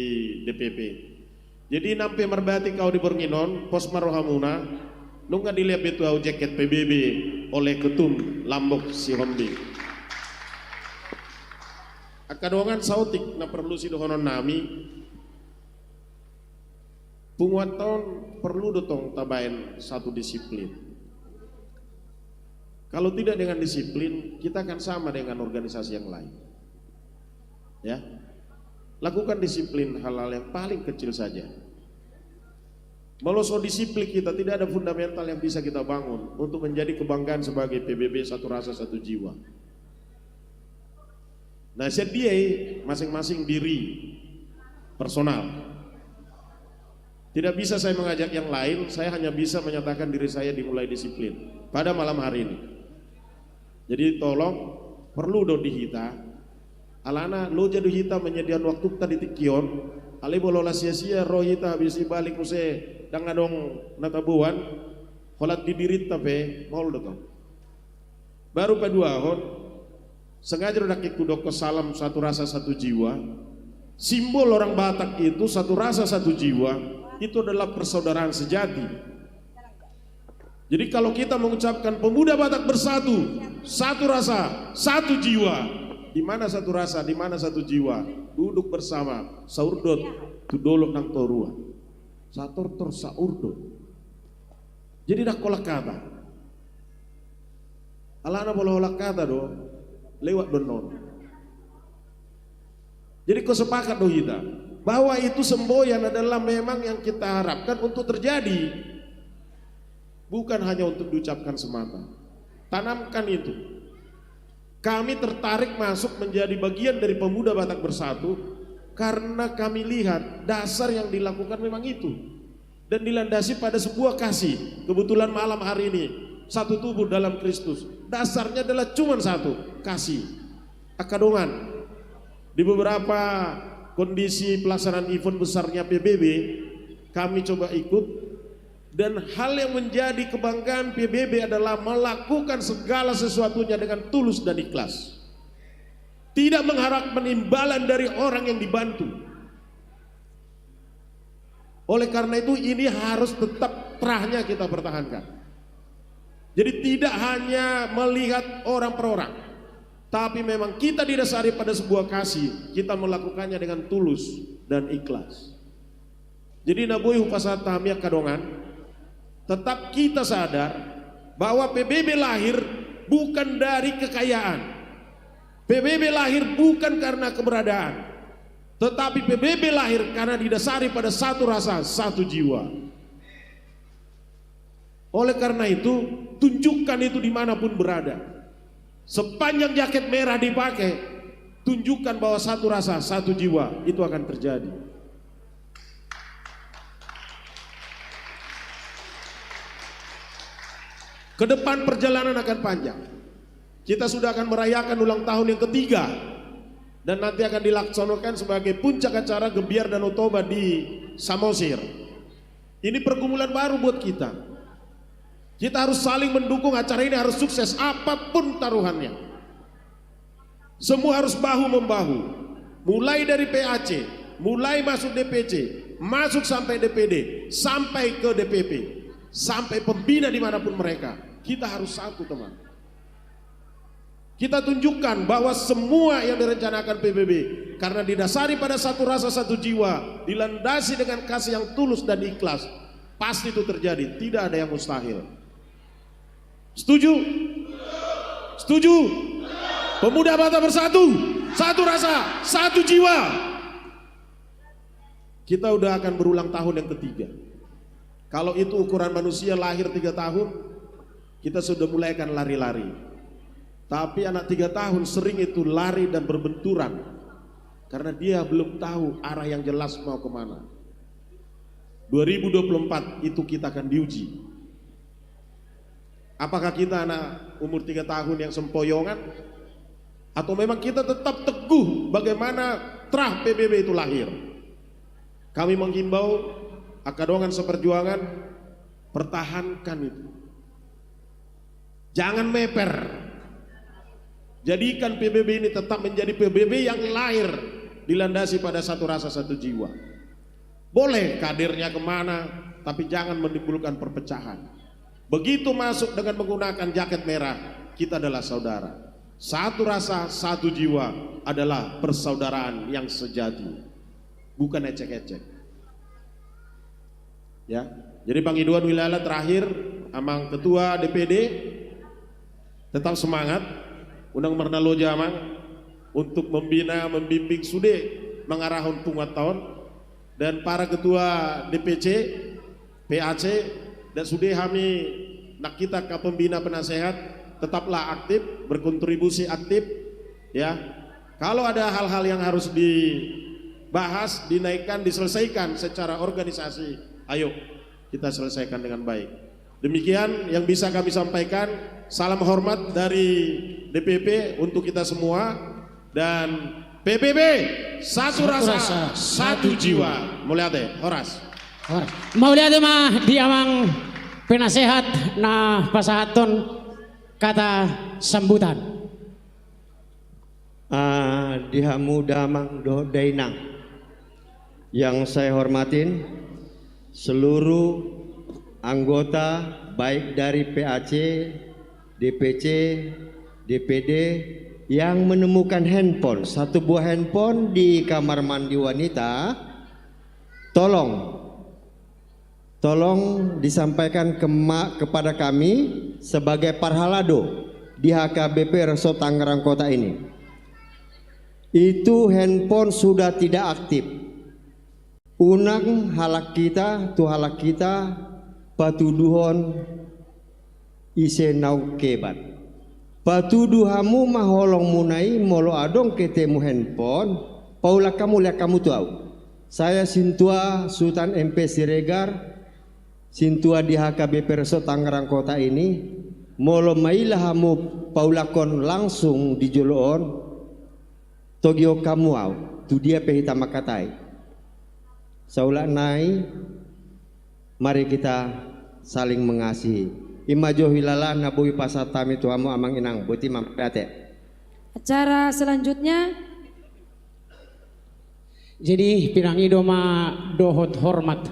DPP. Jadi nampe merbati kau di Bornginon pos marohamuna nungga dilihat itu au jaket PBB oleh Ketum Lambok Siombing. Akadongan sautik na perlu si dohonon nami punguan tahun perlu dotong tabain satu disiplin. Kalau tidak dengan disiplin, kita akan sama dengan organisasi yang lain. Ya, lakukan disiplin hal-hal yang paling kecil saja. Meloso disiplin kita tidak ada fundamental yang bisa kita bangun untuk menjadi kebanggaan sebagai PBB satu rasa satu jiwa. Nah, dia masing-masing diri personal. Tidak bisa saya mengajak yang lain, saya hanya bisa menyatakan diri saya dimulai disiplin pada malam hari ini. Jadi tolong perlu do dihita, alana lo jadu hita menyediakan waktu tadi tikion, ale bolola sia-sia roh hita habis balik use dang adong natabuan, holat didirit tape mau do tong. Baru kedua hon, sengaja udah kikudok ke salam satu rasa satu jiwa. Simbol orang Batak itu satu rasa satu jiwa. Itu adalah persaudaraan sejati. Jadi kalau kita mengucapkan pemuda Batak bersatu, satu rasa, satu jiwa. Di mana satu rasa, di mana satu jiwa? Duduk bersama, saurdot, tudolok nang torua. Satortor saurdot. Jadi dah kolak kata. Alana boleh kolak kata do, lewat donon. Jadi kau sepakat do kita bahwa itu semboyan adalah memang yang kita harapkan untuk terjadi, bukan hanya untuk diucapkan semata. Tanamkan itu. Kami tertarik masuk menjadi bagian dari pemuda Batak Bersatu karena kami lihat dasar yang dilakukan memang itu dan dilandasi pada sebuah kasih. Kebetulan malam hari ini satu tubuh dalam Kristus, dasarnya adalah cuma satu, kasih. Akadongan di beberapa kondisi pelaksanaan event besarnya PBB kami coba ikut, dan hal yang menjadi kebanggaan PBB adalah melakukan segala sesuatunya dengan tulus dan ikhlas, tidak mengharapkan imbalan dari orang yang dibantu. Oleh karena itu ini harus tetap terahnya kita pertahankan. Jadi tidak hanya melihat orang per orang, tapi memang kita didasari pada sebuah kasih, kita melakukannya dengan tulus dan ikhlas. Jadi nabui hupasat tahamiak kadongan, tetap kita sadar bahwa PBB lahir bukan dari kekayaan. PBB lahir bukan karena keberadaan, tetapi PBB lahir karena didasari pada satu rasa, satu jiwa. Oleh karena itu, tunjukkan itu dimanapun berada. Sepanjang jaket merah dipakai, tunjukkan bahwa satu rasa, satu jiwa itu akan terjadi. Kedepan perjalanan akan panjang. Kita sudah akan merayakan ulang tahun yang ketiga dan nanti akan dilaksanakan sebagai puncak acara Gebiar Danau Toba di Samosir. Ini pergumulan baru buat kita. Kita harus saling mendukung, acara ini harus sukses apapun taruhannya. Semua harus bahu-membahu. Mulai dari PAC, mulai masuk DPC, masuk sampai DPD, sampai ke DPP, sampai pembina dimanapun mereka. Kita harus satu, teman. Kita tunjukkan bahwa semua yang direncanakan PBB karena didasari pada satu rasa satu jiwa, dilandasi dengan kasih yang tulus dan ikhlas, pasti itu terjadi. Tidak ada yang mustahil. Setuju? Setuju? Pemuda Batak bersatu, satu rasa, satu jiwa. Kita udah akan berulang tahun yang ketiga. Kalau itu ukuran manusia lahir 3 tahun, kita sudah mulaikan lari-lari. Tapi anak 3 tahun sering itu lari dan berbenturan karena dia belum tahu arah yang jelas mau kemana. 2024 itu kita akan diuji. Apakah kita anak umur 3 tahun yang sempoyongan, atau memang kita tetap teguh bagaimana terah PBB itu lahir? Kami menghimbau Akadongan Seperjuangan, pertahankan itu. Jangan meper. Jadikan PBB ini tetap menjadi PBB yang lahir dilandasi pada satu rasa satu jiwa. Boleh kadernya kemana, tapi jangan menimbulkan perpecahan. Begitu masuk dengan menggunakan jaket merah, kita adalah saudara. Satu rasa, satu jiwa adalah persaudaraan yang sejati, bukan ecek-ecek. Ya, jadi Pangiduan Wilayah terakhir, Amang Ketua DPD, tetap semangat, undang Mernaloja Amang untuk membina, membimbing sude mengarahun pungaton, dan para ketua DPC, PAC, dan sudah kami nak kita ke pembina penasehat tetaplah aktif, berkontribusi aktif ya. Kalau ada hal-hal yang harus dibahas, dinaikkan, diselesaikan secara organisasi, ayo kita selesaikan dengan baik. Demikian yang bisa kami sampaikan. Salam hormat dari DPP untuk kita semua, dan PBB satu rasa, satu jiwa. Mulyate, Horas. Mulyate mah diamang penasehat na pasahaton kata sambutan. Dihamu damang do dainang. Yang saya hormatin seluruh anggota baik dari PAC, DPC, DPD yang menemukan handphone, satu buah handphone di kamar mandi wanita. Tolong disampaikan kepada kami sebagai parhalado di HKBP Resort Tangerang Kota ini. Itu handphone sudah tidak aktif. Unang halak kita, tu halak kita patuduhon ise nau kebat. Patuduhamu maholong munai molo adong ketemu handphone. Paula kamu lihat kamu tahu. Saya Sintua Sultan MP Siregar, Sintua di HKBP Resort Tangerang Kota ini, molo mailah hamu paulakon langsung di joloon togio kamu au tu dia pehita makatai. Saula nai, mari kita saling mengasihi. Imajo hilala nabui pasatami tuamu amang inang buti mampate. Acara selanjutnya, jadi pirangi doma dohot hormat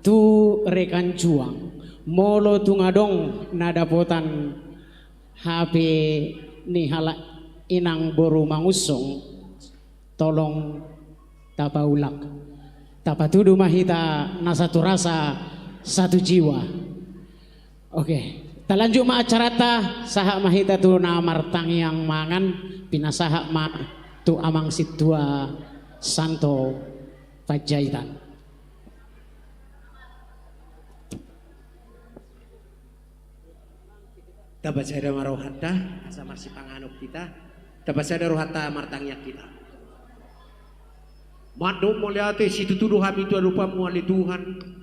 tu rekan juang molo tu ngadong nadapotan HP ni hala inang boru mangusong, tolong tapaulak tapatudu mahita na satu rasa satu jiwa. Oke, talanjut ma acarata saha mahita tu na martang yang mangan pinasaha ma tu amang situa Santo Pajaitan. Dapat saya marohata sama si panganuk kita, dapat saya rohata martangnya kita. Madu mulyate si tutuduh kami itu rupa muali Tuhan.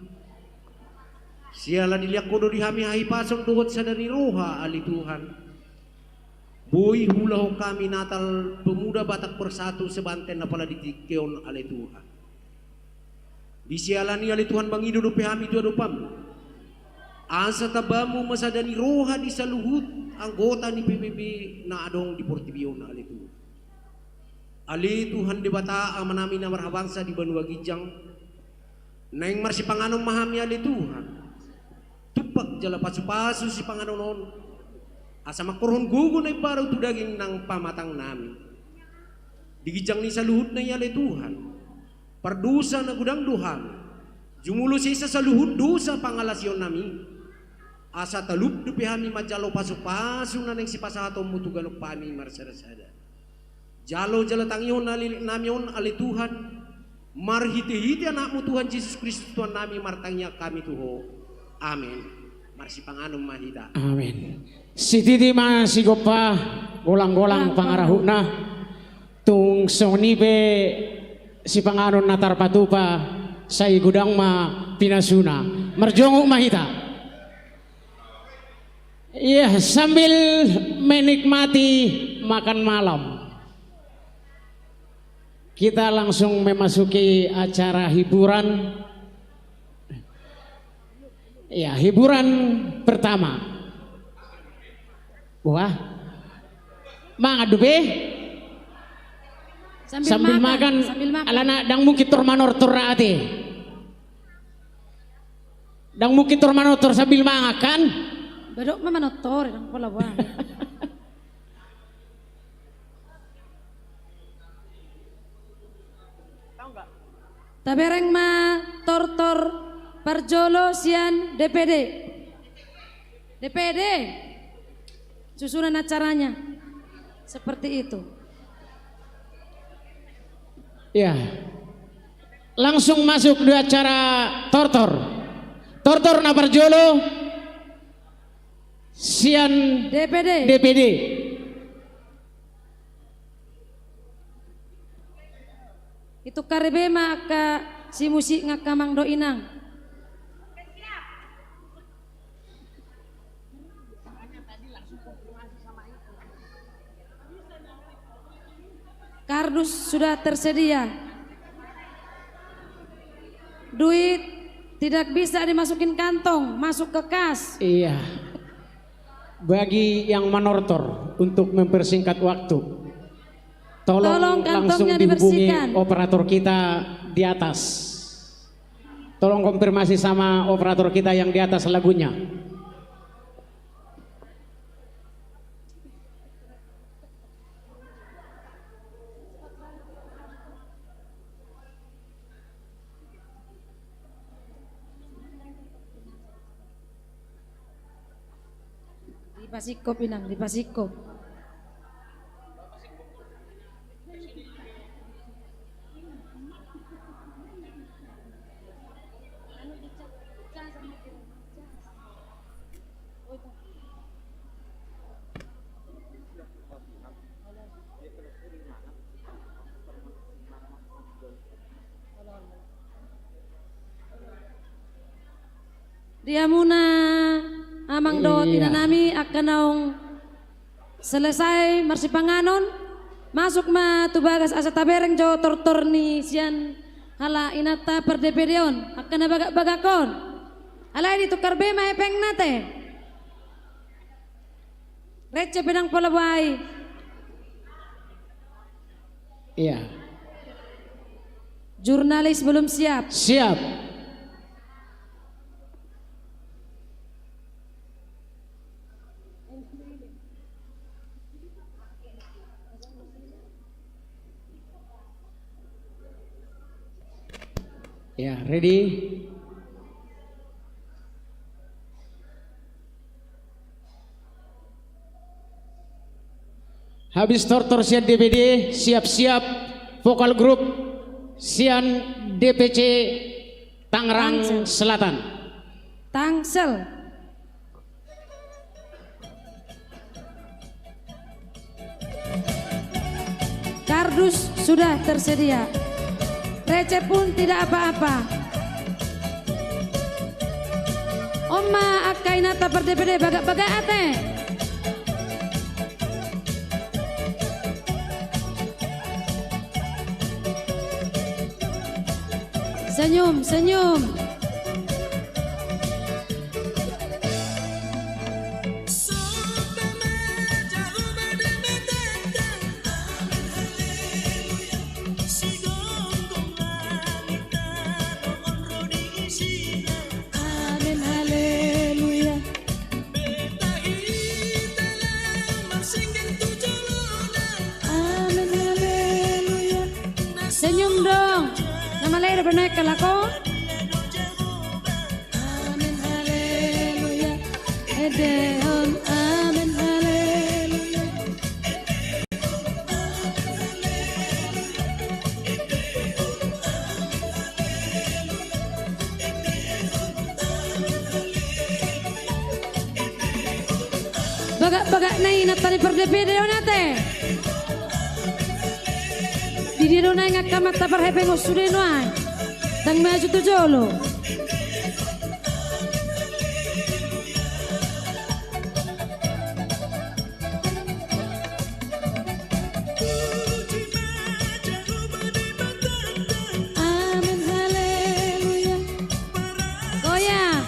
Siala dilihat kodo di kami hai pasang dohot sadari roha ali Tuhan. Boy hulahu kami natal pemuda Batak Persatu sebanten apala ditikeon ali Tuhan. Disialani ali Tuhan bangido do kami itu rupam. Asa tabamu masadani roha di saluhut anggota ni PBB na adong di Portibion ali Tuhan. Ali Tuhan di bata manami na marhabangsa di Banua Gijang. Naing marsi panganong mahami ali Tuhan. Tupak jala pasu-pasu si panganonon. Asa makurhon gugun ay paraw tu daging ng pamatang namin. Digijang ni sa luhut na yali Tuhan. Pardusa na gudang duhan. Jumulo siya sa luhut dusa pangalasyon namin. Asa talup dupihami majalo pasu-pasu na nang si pasato mutuganok pami marsarasada. Jalo jala tangyon namion ali Tuhan. Marhiti-hiti anak mo Tuhan Yesus Kristus Tuhan nami martangnya kami tuho. Amin. marsi panganum mahita. Amin. Si titi si gopa golang-golang pangarahuna tung sonibe si panganon natar patupa say gudang ma pinasuna merjongok mahita. Iya, sambil menikmati makan malam kita langsung memasuki acara hiburan. Ya, hiburan pertama. Wah, mangadu be. Sambil makan. Alana dang mungkin manor turraate. Dang mungkin manor sambil makan. Badok manotor dang pola bang. Tabereng ma tortor parjolo sian DPD. Susunan acaranya seperti itu. Ya, langsung masuk di acara tortor na parjolo sian DPD. Itu karebe maka si musik ngakamang do inang. Kardus sudah tersedia. Duit tidak bisa dimasukin kantong, masuk ke kas. Iya. Bagi yang manortor untuk mempersingkat waktu, tolong langsung dihubungi operator kita di atas. Tolong konfirmasi sama operator kita yang di atas lagunya. Pasikop inang, di Pasikop. Diamuna amang do tinanami akan naong selesai marsi panganon masuk ma tubagas asa tabereng jo tortor ni sian hala inata per DPD-on akan na bagakon alay di tukar be maepeng nate rece pedang palabay. Iya. Jurnalis belum siap. Siap. Ya, ready? Habis tortor sian DPD, siap-siap vokal grup sian DPC Tangerang Selatan. Tangsel. Kardus sudah tersedia. Receh pun tidak apa-apa. Oma akainata per DPD bagak-bagak ate. Senyum, senyum. Senyum dong. Nama lahir benar kelako. Amin haleluya. Edeon amin haleluya. Baga nai natani per DPD onate. Di dia nai ngakamat tapar hepeng osude noai. Tang maju tu jolo. Amin haleluya. Goyang.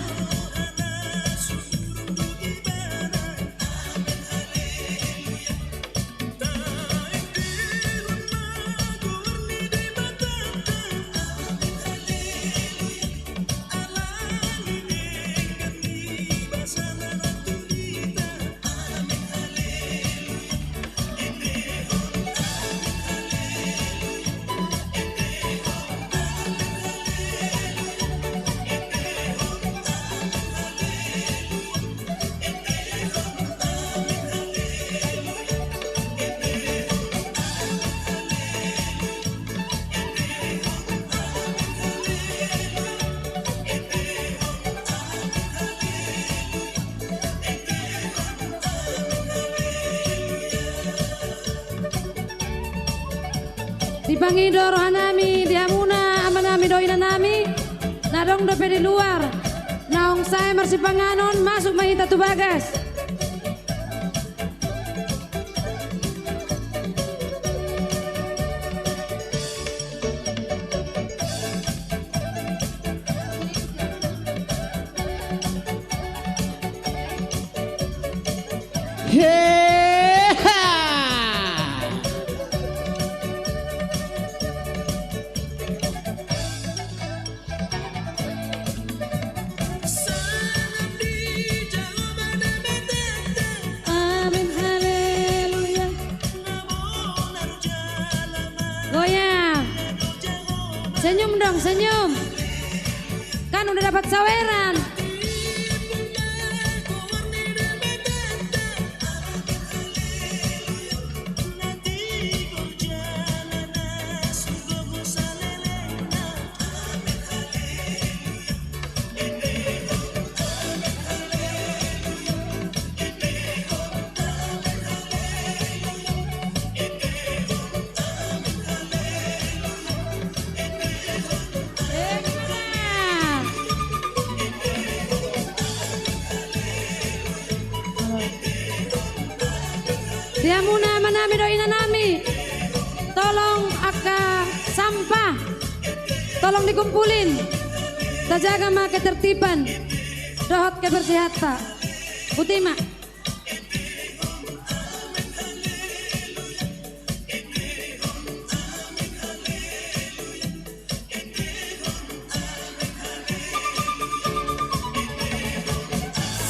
Dipangido rohanami diamuna amanami doina nami nadong dope di luar naong saya marsipanganon masuk mahita tu bagas. Amin haleluya. Goyang. Senyum dong, senyum. Kan udah dapat saweran. Diamuna manami doina nami. Tolong aka sampah. Tolong dikumpulin. Terjaga ma ketertiban. Dohot kebersihatan. Butima.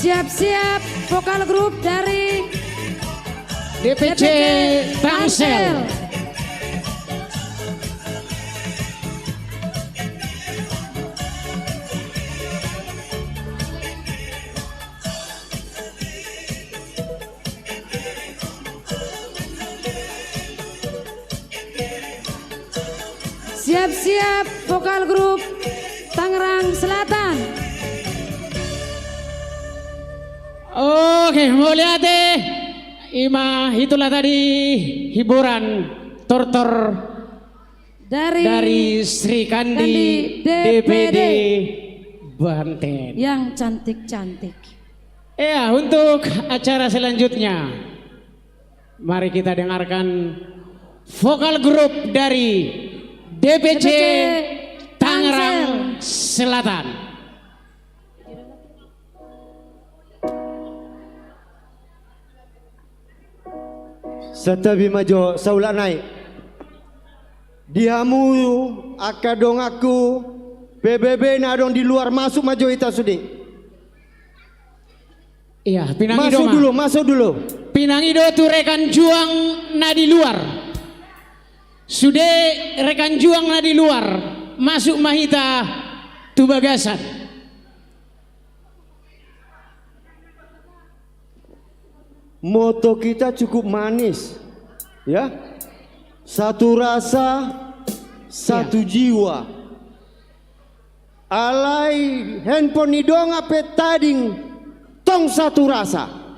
Siap-siap vokal grup dari DPC Tangsel. Siap-siap vokal grup Tangerang Selatan. Oke, mau lihat deh. Itulah tadi hiburan tortor dari Sri Kandi DPD Banten. Yang cantik-cantik. Ya, untuk acara selanjutnya, mari kita dengarkan vokal grup dari DPC Tangerang Selatan. Setabi majo saulak naik. Dihamu akadong aku PBB nadong di luar masuk majo ita sudi. Iya, Pinangido masuk dulu. Pinangido tu rekan juang na di luar. Sudah rekan juang na di luar masuk mahita tu bagasan. Moto kita cukup manis, ya. Satu rasa, satu jiwa. Alai handphone idong ape tading tong satu rasa.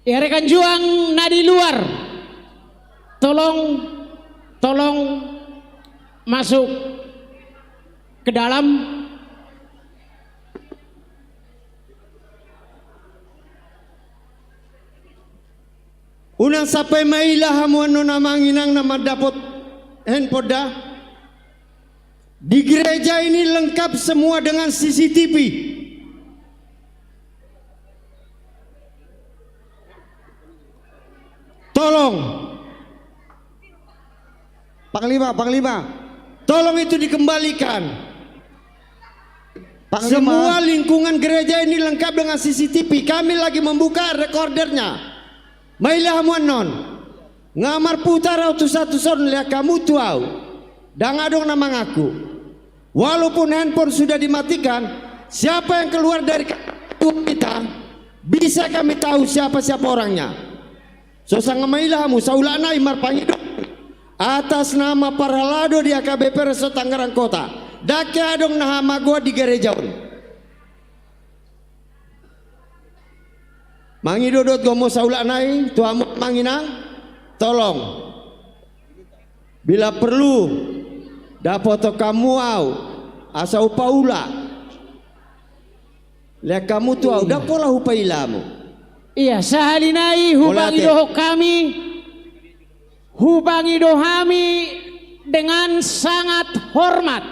Ya rekan juang nah di luar, tolong masuk ke dalam. Unang sampai mailah hamuan nona manginang nama dapat handphone dah. Di gereja ini lengkap semua dengan CCTV. Tolong, Panglima, tolong itu dikembalikan. Panglima. Semua lingkungan gereja ini lengkap dengan CCTV. Kami lagi membuka recordernya. Mailah hamuan non ngamar putar auto satu son lihat kamu tuau dan adong nama ngaku. Walaupun handphone sudah dimatikan, siapa yang keluar dari kita bisa kami tahu siapa orangnya. So sang mailah hamu saulana imar pangido atas nama Parhalado di AKBP Resort Tangerang Kota. Dake adong nama gua di gereja. Mangi dodot gomo saula nai tuamu manginang tolong bila perlu dapat kamu au asa upaula lihat kamu tu au dapola upailamu. Iya sahalinai hubangi doh kami dengan sangat hormat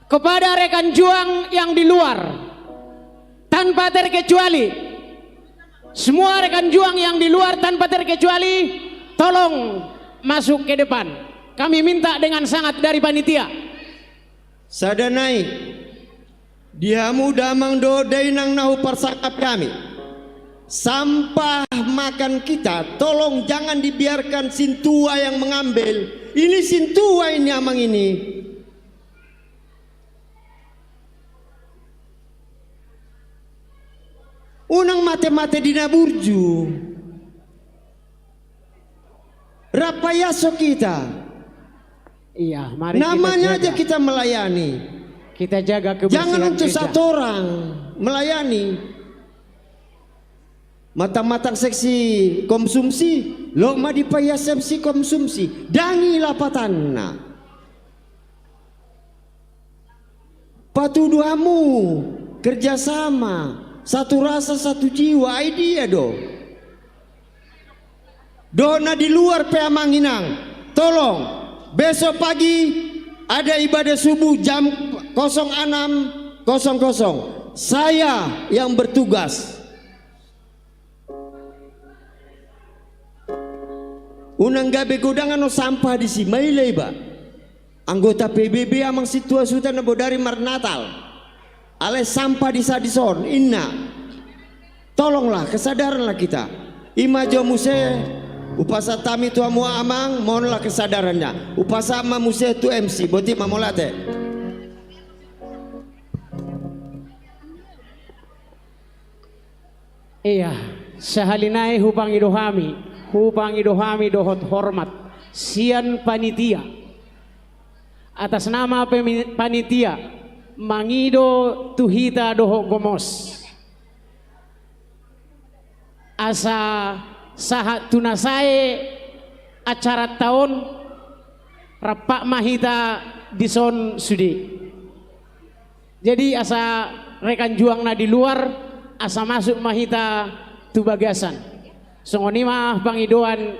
kepada rekan juang yang di luar tanpa terkecuali. Semua rekan juang yang di luar tanpa terkecuali tolong masuk ke depan. Kami minta dengan sangat dari panitia. Sadanai dihamu damang do dainang nahu persangkap kami. Sampah makan kita tolong jangan dibiarkan sintua yang mengambil. Ini sintua ini amang ini. Unang mate-mate dina burju rapayaso kita. Iya, mari namanya aja kita melayani. Kita jaga kebersihan. Jangan untuk satu orang melayani. Matang-matang seksi konsumsi, lo ma dipayas seksi konsumsi, dangi lapatanna. Patuduhamu kerjasama. Satu rasa satu jiwa idea do. Dona di luar Peamanginang. Tolong besok pagi ada ibadah subuh jam 06.00. Saya yang bertugas. Unang gabe godangan no sampah di si mailai ba. Anggota PBB amang situasi sudah nebo dari Marnatal. Ale sampah di sadison inna. Tolonglah kesadaranlah kita. Imajo muse upasa tami tua mua amang mohonlah kesadarannya. Upasa ama muse tu MC boti mamolate. Iya, sahalinai hupang idohami dohot hormat sian panitia. Atas nama panitia Mangido tuhita doho gomos asa sahat tunasai acara tahun rapak mahita dison sudi. Jadi asa rekan juang na di luar asa masuk mahita tu bagasan. Songoni mah pangidoan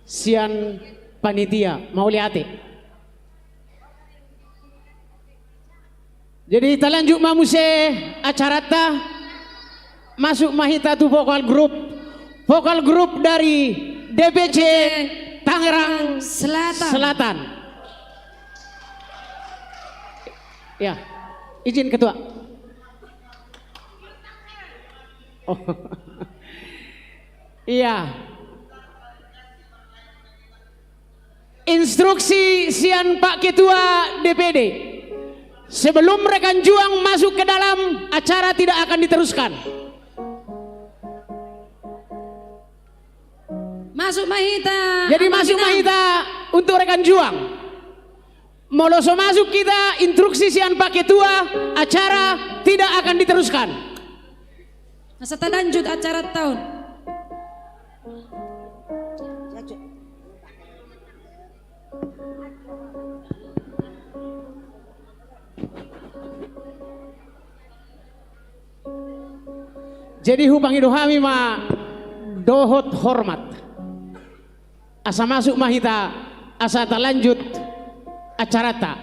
sian panitia mau lihat. Jadi talanjuk mamuse acara ta masuk mahita tu vokal grup dari DPC Tangerang Selatan. Ya, izin ketua. Oh. Iya. Instruksi sian Pak Ketua DPD. Sebelum rekan juang masuk ke dalam, acara tidak akan diteruskan. Masuk mahita. Jadi masuk mahita untuk rekan juang. Moloso masuk kita, instruksi sian Pak Ketua, acara tidak akan diteruskan. Masa lanjut acara tahun. Jadi hupang idohami ma dohot hormat. Asa masuk mahita, asa tak lanjut acara tak.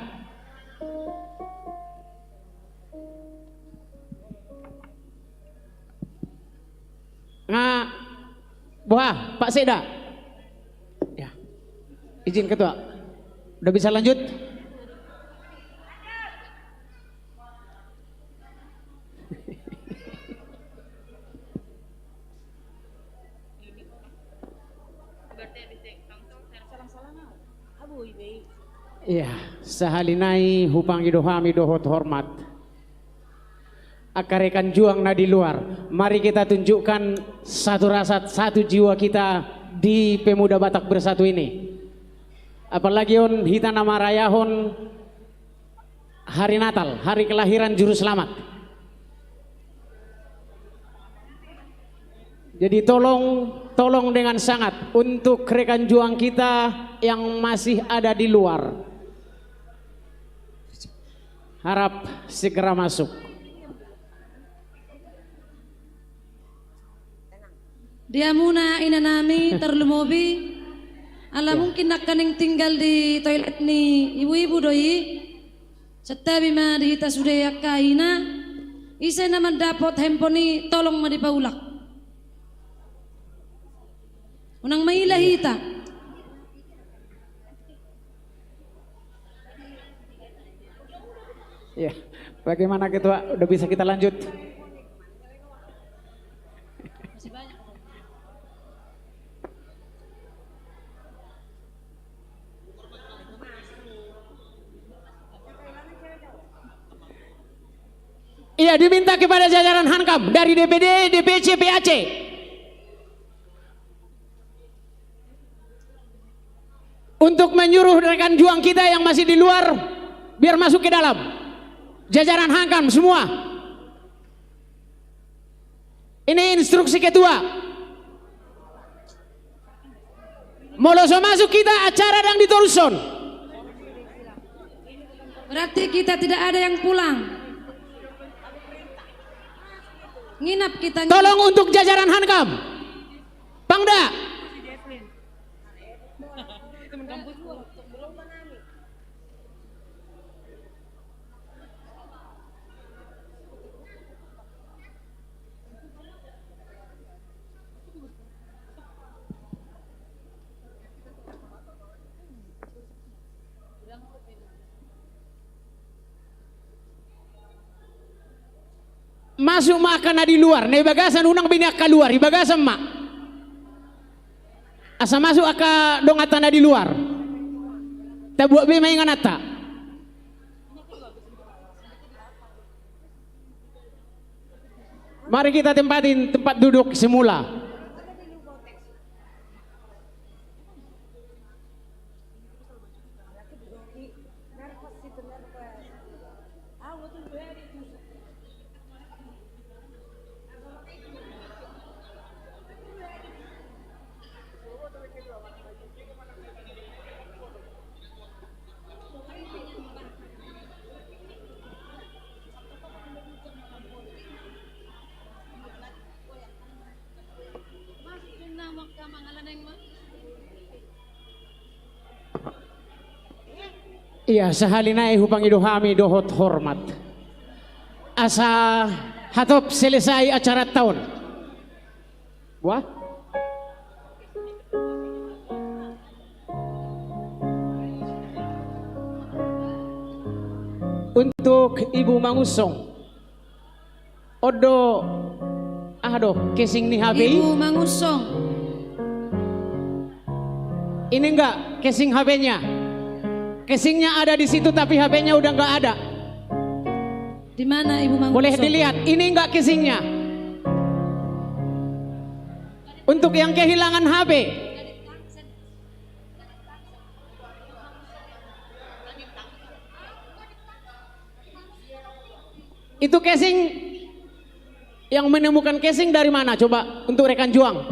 Buah, Pak Seda. Ya. Izin ketua. Udah bisa lanjut? Iya, sahalinai hupang idohami dohot hormat. Akarekan juang na di luar. Mari kita tunjukkan satu rasa, satu jiwa kita di Pemuda Batak Bersatu ini. Apalagi on hita nama rayahon hari Natal, hari kelahiran Juru Selamat. Jadi tolong dengan sangat untuk rekan juang kita yang masih ada di luar. Harap segera masuk. Dia muna inanami terlumobi. Ala mungkin akan yang tinggal di toilet ni ibu-ibu doi. Setabi ma dihita sudah yakaina. Isa naman dapat handphone ni tolong ma dipaulak. Unang mailah hita. Ya, bagaimana ketua? Udah bisa kita lanjut? Iya, diminta kepada jajaran Hankam dari DPD, DPC, PAC. Untuk menyuruh rekan juang kita yang masih di luar biar masuk ke dalam. Jajaran Hankam semua. Ini instruksi ketua. Moloso masuk kita acara dan diteruson. Berarti kita tidak ada yang pulang. Nginap kita. Tolong untuk jajaran Hankam. Pangda. Masuk makan di luar, nih bagasan unang biniak keluar, di bagasan mak. Asa masuk aka dong atana di luar. Tak buat bemaingan ata. Mari kita tempatin tempat duduk semula. Iya, sahalinai hupang idohami dohot hormat. Asa hatop selesai acara tahun. Wah? Untuk Ibu Mangusong. Odo casing ni HP. Ibu Mangusong. Ini enggak casing HP-nya. Casingnya ada di situ tapi HP-nya udah nggak ada. Di mana Ibu Mangusong? Boleh dilihat, ini enggak casingnya. Untuk yang kehilangan HP, itu casing yang menemukan casing dari mana? Coba untuk rekan juang.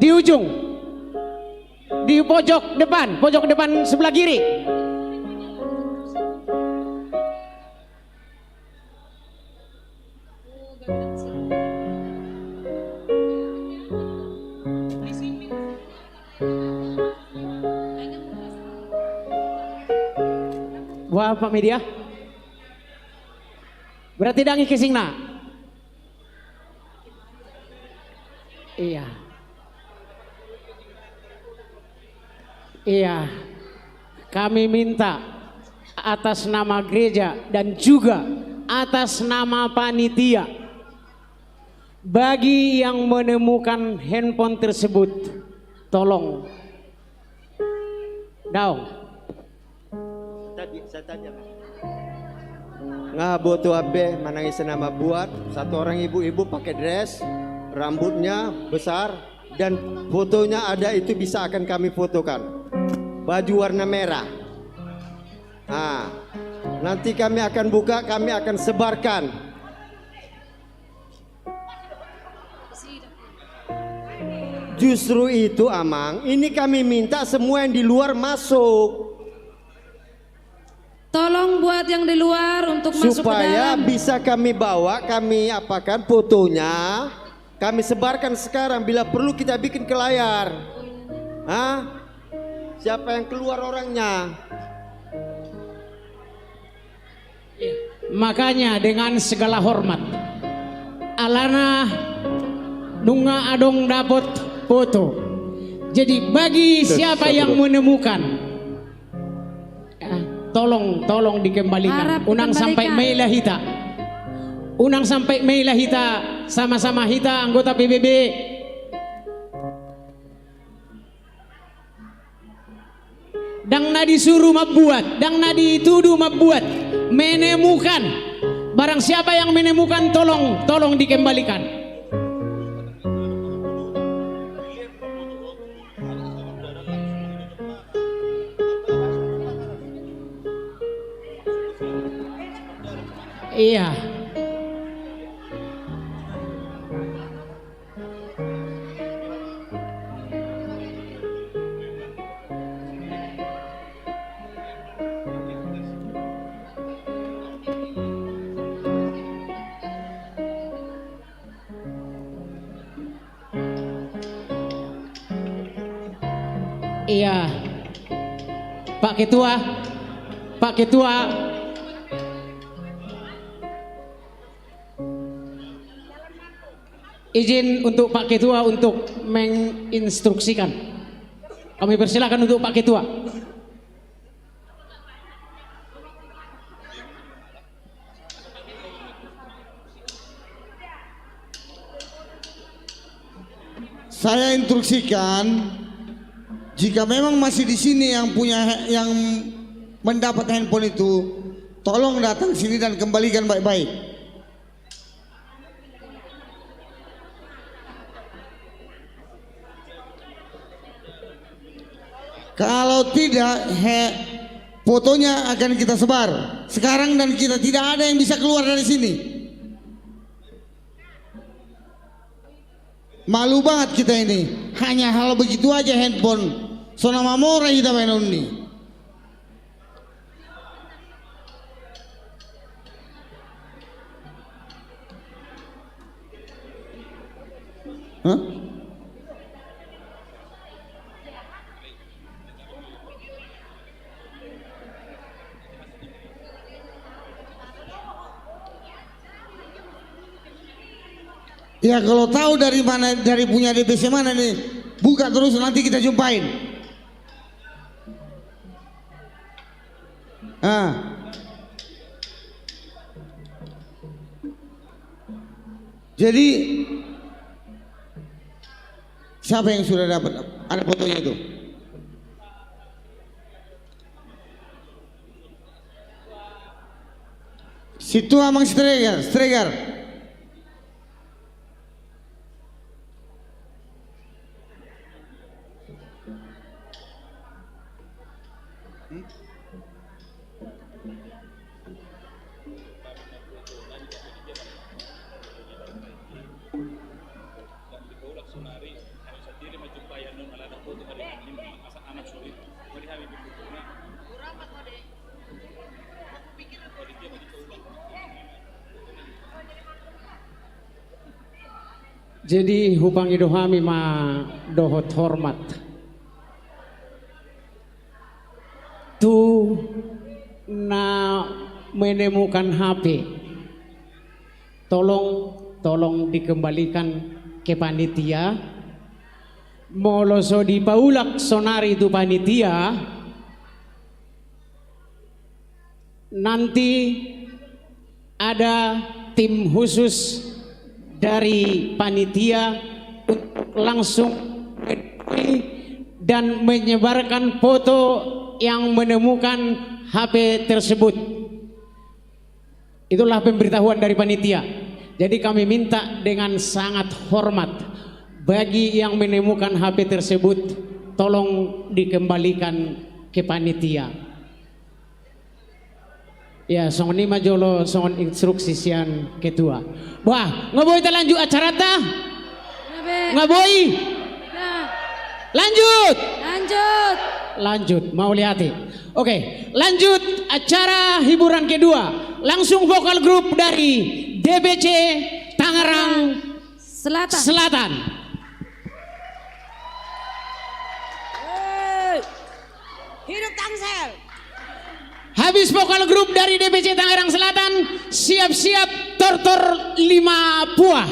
Di ujung. Di pojok depan sebelah kiri. Wah, Pak Media. Berarti dangi kesingna. Iya. Iya. Kami minta atas nama gereja dan juga atas nama panitia, bagi yang menemukan handphone tersebut, tolong daung. Saya tanya nggak butuh abe manangis nama buat satu orang ibu-ibu pakai dress, rambutnya besar dan fotonya ada, itu bisa akan kami fotokan, baju warna merah. Nah, nanti kami akan buka, kami akan sebarkan. Justru itu Amang, ini kami minta semua yang di luar masuk. Tolong buat yang di luar untuk masuk ke Supaya dalam. bisa kami bawa, kami apakan fotonya, kami sebarkan sekarang. Bila perlu kita bikin ke layar. Hah? Siapa yang keluar orangnya? Makanya dengan segala hormat, alana nunga adong dapat foto. Jadi bagi siapa yang menemukan, tolong dikembalikan. Unang sampai Mei Lahita. Unang sampai Mei Lahita, sama-sama hita anggota PBB. Dang na disuruh membuat, dang na dituduh membuat, menemukan. Barang siapa yang menemukan, tolong dikembalikan. Iya. Iya. Pak Ketua, izin untuk Pak Ketua untuk menginstruksikan. Kami persilakan untuk Pak Ketua. Saya instruksikan, jika memang masih di sini yang mendapat handphone itu, tolong datang sini dan kembalikan baik-baik. Kalau tidak, fotonya akan kita sebar sekarang dan kita tidak ada yang bisa keluar dari sini. Malu banget kita ini, hanya hal begitu aja handphone. Sonama mora kita main ini. Hah? Ya kalau tahu dari mana, dari punya DPC mana nih, buka terus nanti kita jumpain. Jadi siapa yang sudah dapat ada fotonya itu? Situ Amang Stregar. Jadi hupangi dohami ma dohot hormat. Tu na menemukan HP. Tolong dikembalikan ke panitia. Moloso di paulak sonari itu panitia. Nanti ada tim khusus dari panitia langsung dan menyebarkan foto yang menemukan HP tersebut. Itulah pemberitahuan dari panitia. Jadi kami minta dengan sangat hormat bagi yang menemukan HP tersebut, tolong dikembalikan ke panitia. Ya, songon ni majolo songon instruksi sian ketua. Wah, ngaboy ta lanjut acara ta? Ngaboy. Lanjut, mau lihati. Oke, lanjut acara hiburan kedua. Langsung vokal grup dari DBC Tangerang Selatan. Hidup Tangsel. Habis vokal grup dari DBC Tangerang Selatan, siap-siap tortor 5 buah.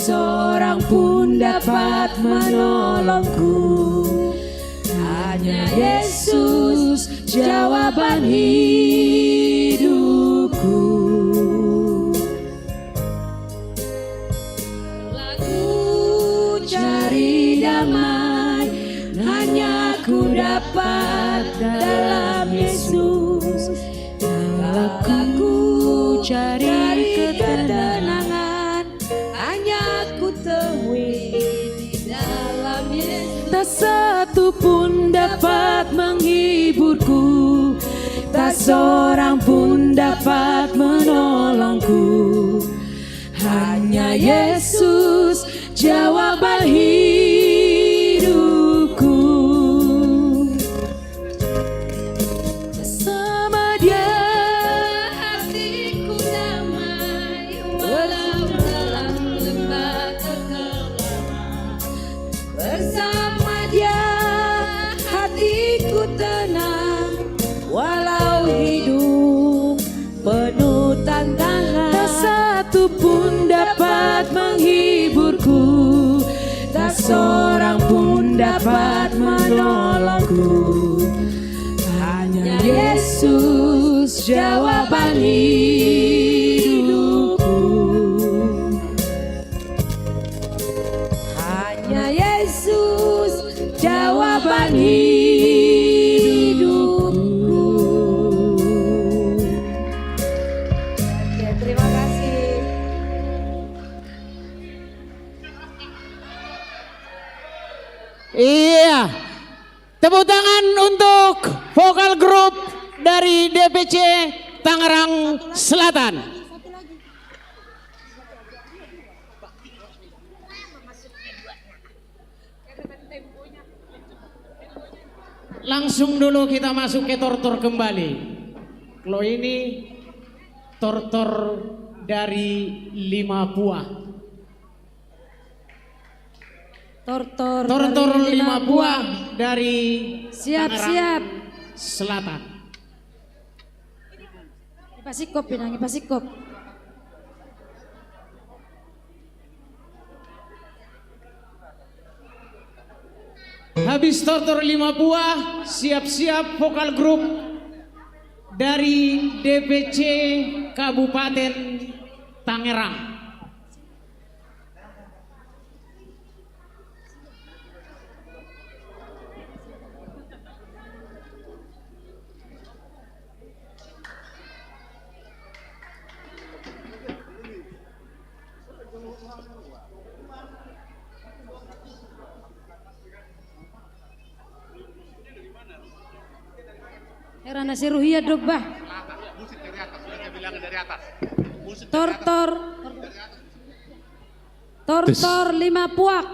Seorang pun dapat menolongku. Hanya Yesus jawaban hidupku. Lagu cari damai hanya ku dapat dalam Yesus. Lagu cari ketenangan, hanya ku temui di dalam Yesus. Tak satu pun dapat menghiburku, tak seorang pun dapat menolongku. Hanya Yesus jawaban hidupku. Bersama Dia hatiku damai, walau dalam lembah kekelaman. Bersama Dia hatiku tenang, walau hidup penuh tantangan. Tak satu pun dapat menghiburku, tak seorang pun dapat menolongku. Hanya Yesus jawaban hidupku. Hanya Yesus jawaban hidupku. Oke, terima kasih. Iya, tepuk tangan untuk vokal grup dari DPC Tangerang Selatan. Langsung dulu kita masuk ke tortor kembali. Kalau ini tortor dari 5 buah. Tortor dari 5 buah dari Siap-siap. Tangerang Selatan. Pasikop pinangi pasikop. Habis tortor 5 buah, siap-siap vokal grup dari DPC Kabupaten Tangerang. Herana Seruhia Drogba. Tortor 5 puak.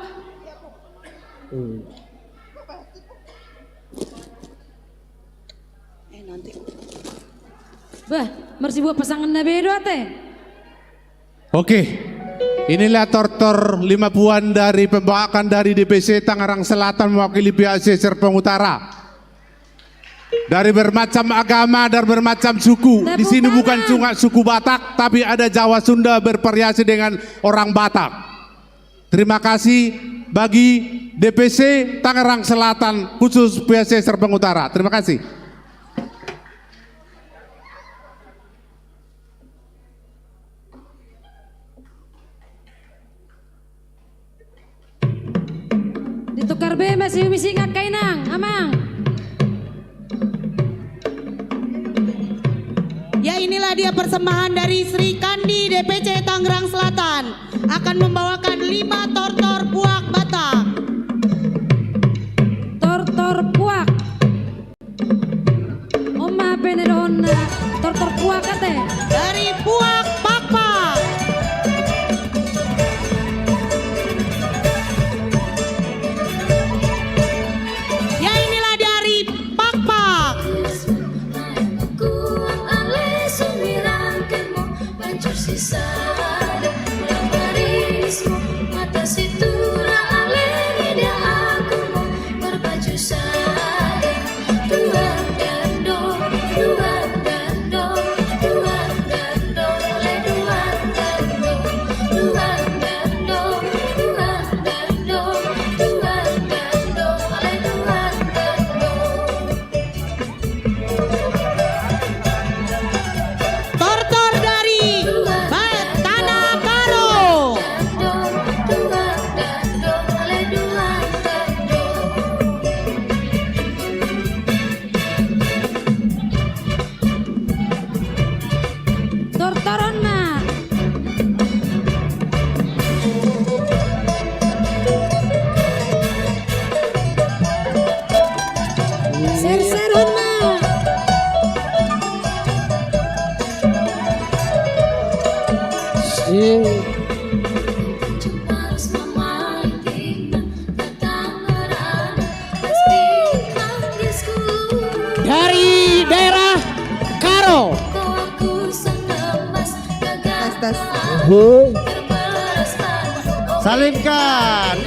Nanti. Bah, mersi buat pasangan nabedo teh. Oke, inilah tortor 5 puan dari pembawakan dari DPC Tangerang Selatan mewakili PAC Serpong Utara. Dari bermacam agama dan bermacam suku. Di sini bukan cuma suku Batak, tapi ada Jawa Sunda bervariasi dengan orang Batak. Terima kasih bagi DPC Tangerang Selatan khusus PAC Serpong Utara. Terima kasih. Ditukar be masih misi ngakainang, amang. Ya, inilah dia persembahan dari Sri Kandi DPC Tangerang Selatan akan membawakan 5 tortor puak Batak. Tortor puak. Oma benedona tortor puak kate. Dari puak Pakpak. Ya, inilah dari Pakpak. Sisa dalam barismu, mata situlah alih dia aku berbaju sada. Tuan dan do, tuan dan do, tuan dan do, le tuan Dari daerah Karo. Salimkan.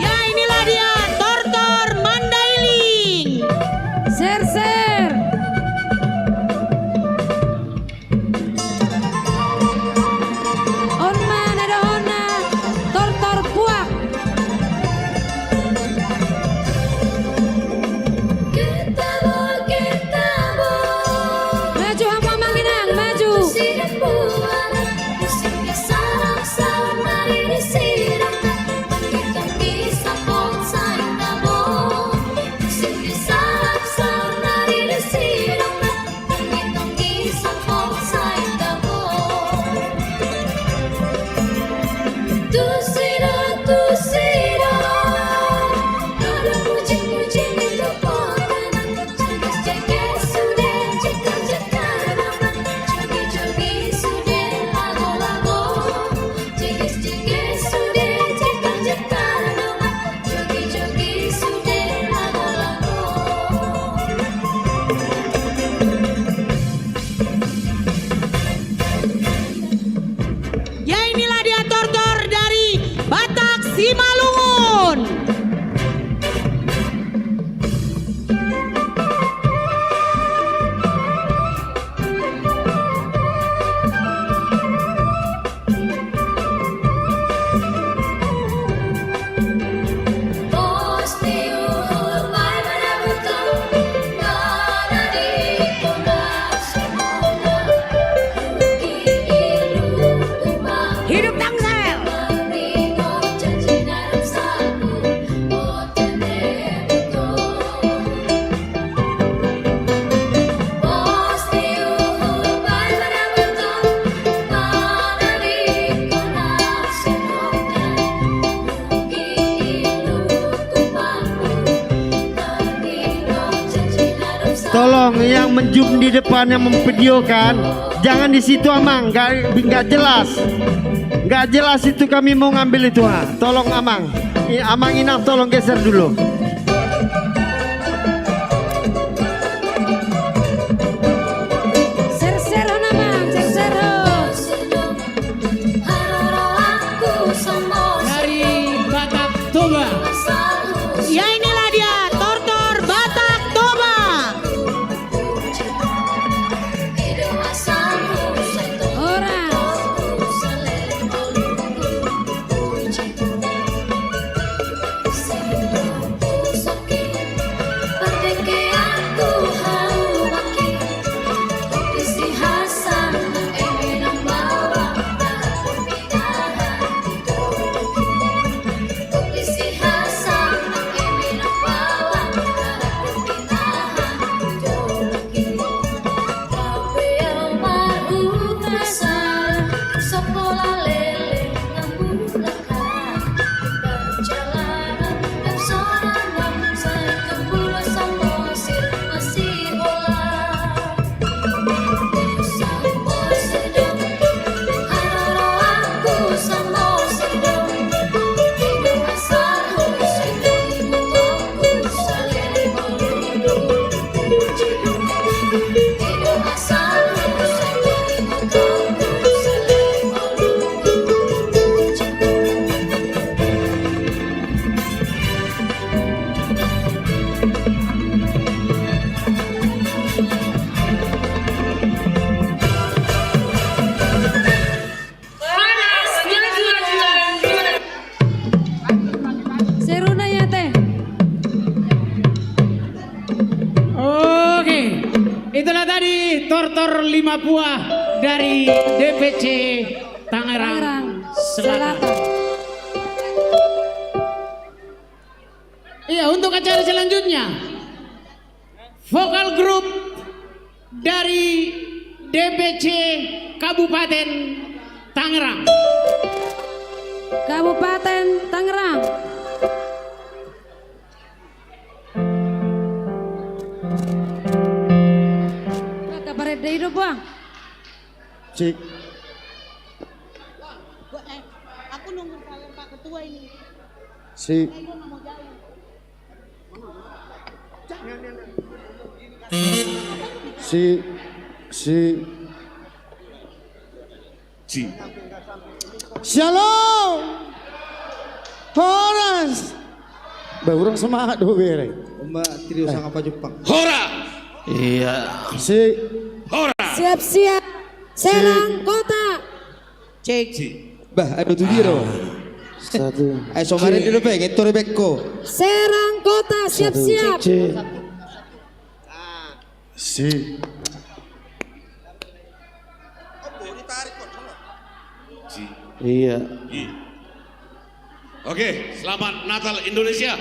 Ya inilah dia Tortor Mandailing. Ser. Onna nada onna. Tortor puak. Maju hamba manginang, maju. Ya inilah dia Tortor dari Batak Simalungun. Hidup Tangsel. Tolong yang menjum di depan yang memvideokan, jangan di situ Amang, nggak jelas itu kami mau ngambil itu ha. Tolong Amang, Amang Inang tolong geser dulu. Ser hona mang, ser ho. Dari Batak Toba. Ya inilah dia Tortor Batak Toba. Orang. tortor 5 buah dari DPC Tangerang Selatan. Iya, untuk acara selanjutnya vokal grup dari DPC Kabupaten Tangerang. Kabupaten Tangerang. Kabar dari hidup bang. Cik. Aku nunggu Pak Ketua ini. Si. Shalom. Horas. Baurang semangat dulu bere. Mbak trio sang apa Jepang. Hora. Iya. Si. Hora. Siap-siap. Serang kota. Cek. Bah, ada 7 biro. Satu. Ayo somarin dulu pe, ngetor beko. Serang kota, siap-siap. Si. Iya. Oke, selamat Natal Indonesia.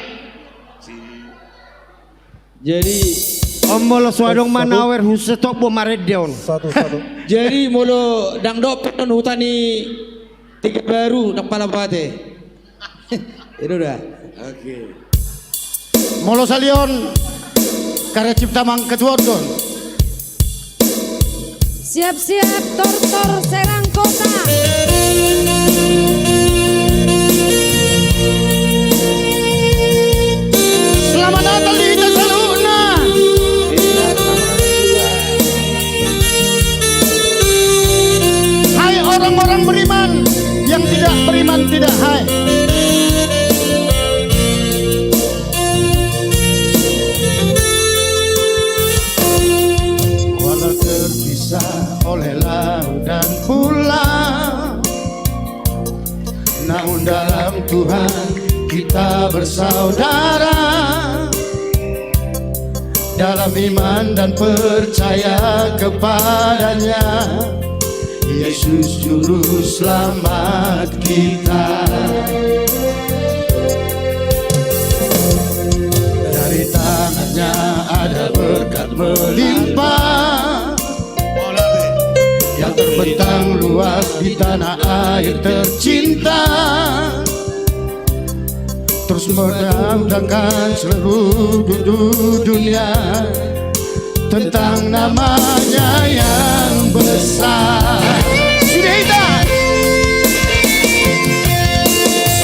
Jadi omolo swadong manawer husetok bo maredeon. Satu. Jadi molo dang dopen hutani tiga baru nak palapate. Itu dah. Oke. Molo salion karya cipta mang ketuodon. Siap-siap, tortor serang kota. Selamat Natal di kita saluna. Hai orang-orang beriman, yang tidak beriman tidak hai. Walau terpisah oleh laut dan pulau, namun dalam Tuhan kita bersaudara. Dalam iman dan percaya kepadanya, Yesus Juru Selamat kita. Dari tangannya ada berkat melimpah, yang terbentang luas di tanah air tercinta, terus mendambakan seluruh dunia tentang namanya yang besar. Sudah.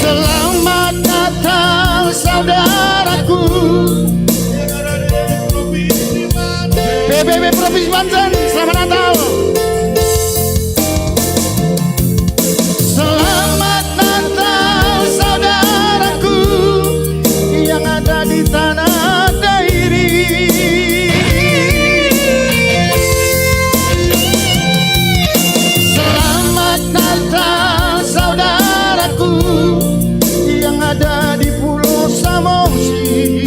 Selamat Natal saudaraku. PBB Provinsi Banten, selamat Natal. Selamat Natal saudaraku yang ada di tanah Dairi. Selamat Natal saudaraku yang ada di Pulau Samosir.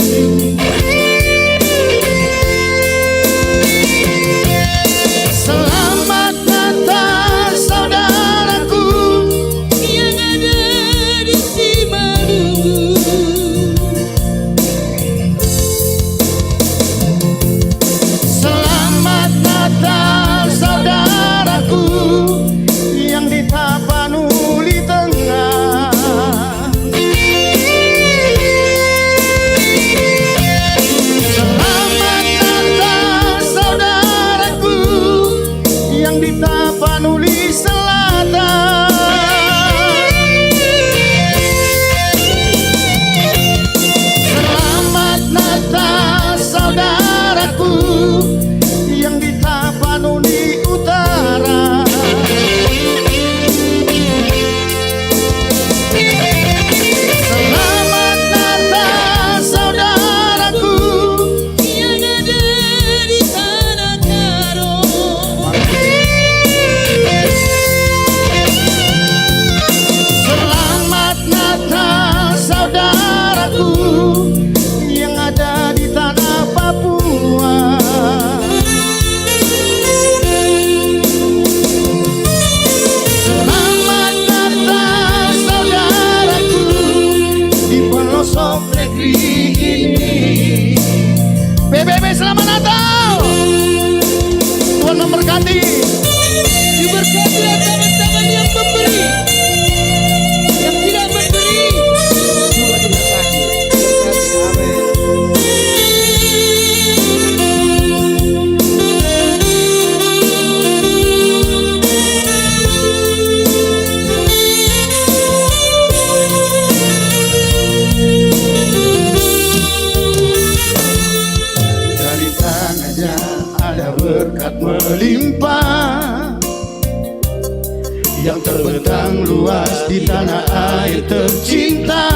di tanah air tercinta.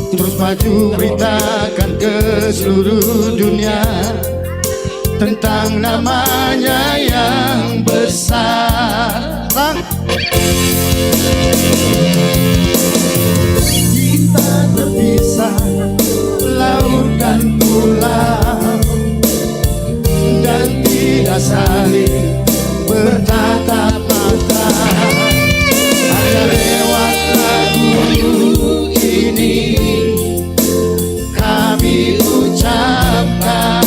Terus maju beritakan ke seluruh dunia tentang namanya yang besar. Kita terpisah laut dan pulau, dan tidak saling bertatap mata. Hanya lewat lagu ini kami ucapkan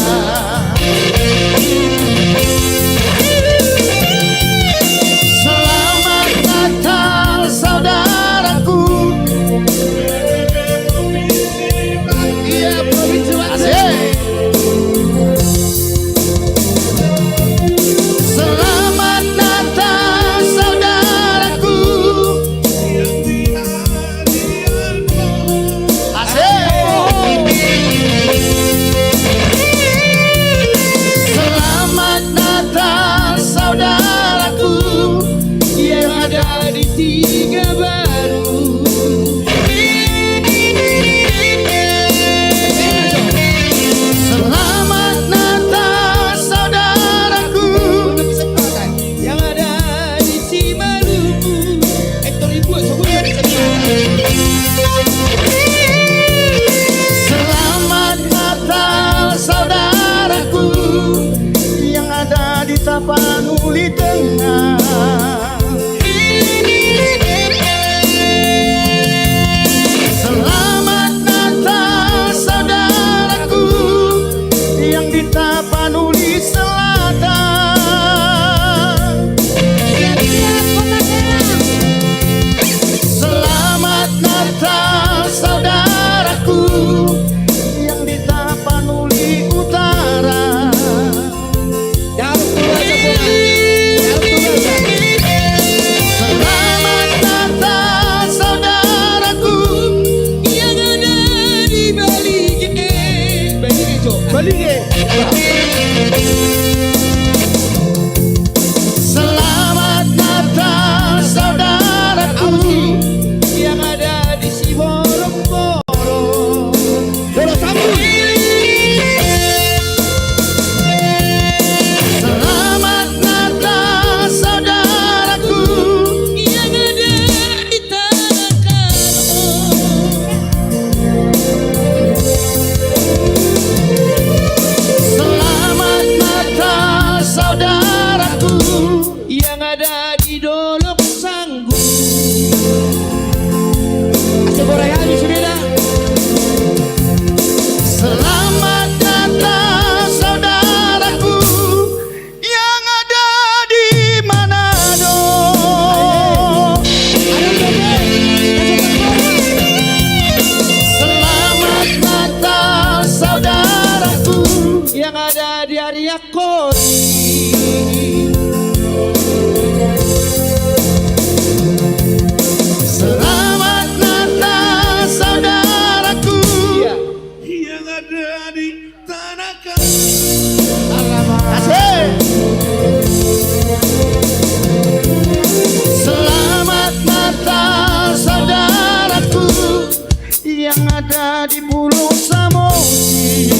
selamat Natal saudaraku. Iya, provinsi Aceh. Selamat Natal saudaraku. Asik. Selamat Natal saudaraku yang ada di Tiga Baru. Selamat Natal saudaraku yang ada di Cimaluku. Selamat Natal saudaraku yang ada di Tapanuli Tengah. Selamat Natal saudaraku yang di Tapanuli Selatan. Selamat Natal saudaraku yang di Tapanuli Utara. Selamat Natal saudaraku yang ada di Balige. Selamat Natal saudaraku yang ada di Siborong-borong. Selamat Natal saudaraku yang ada di Selamat Natal saudaraku yang ada di Dolok Sanggu. Selamat Natal saudaraku yang ada di Manado. Selamat Natal saudaraku yang ada di Ariakori. Selamat Natal saudaraku yang ada di Tanah Asik. Selamat Natal saudaraku yang ada di Pulau Samosir.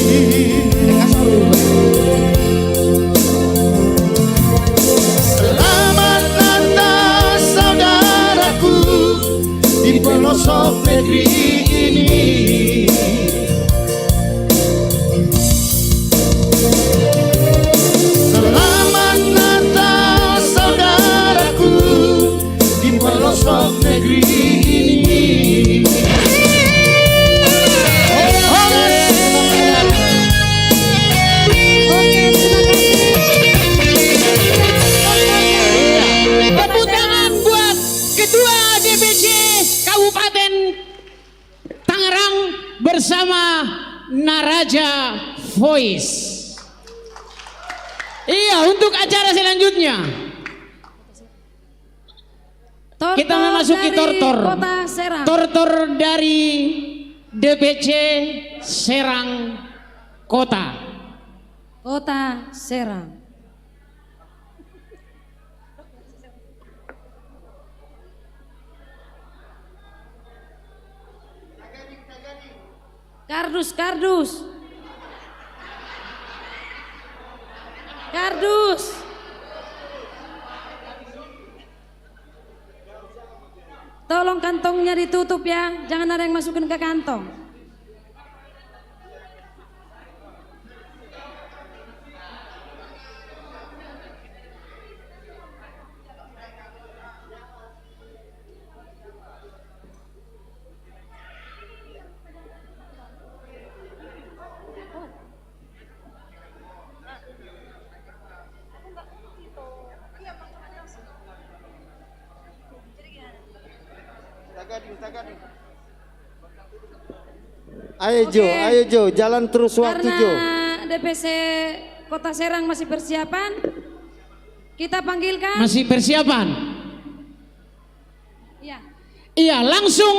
Selamat Natal saudaraku di pelosok negeri ini. Selamat Natal saudaraku di pelosok negeri ini. Tepuk tangan buat Ketua DPC Kabupaten Tangerang bersama Naraja Voice. Iya, untuk acara selanjutnya kita memasuki tortor. Kota Serang. Tortor dari DPC Serang Kota. Kota Serang. Kardus, kardus. Kardus. Tolong kantongnya ditutup ya, jangan ada yang masukin ke kantong. Ayo Jo, jalan terus waktu Jo. Karena DPC Kota Serang masih persiapan, kita panggilkan. Masih persiapan? Iya. Iya, langsung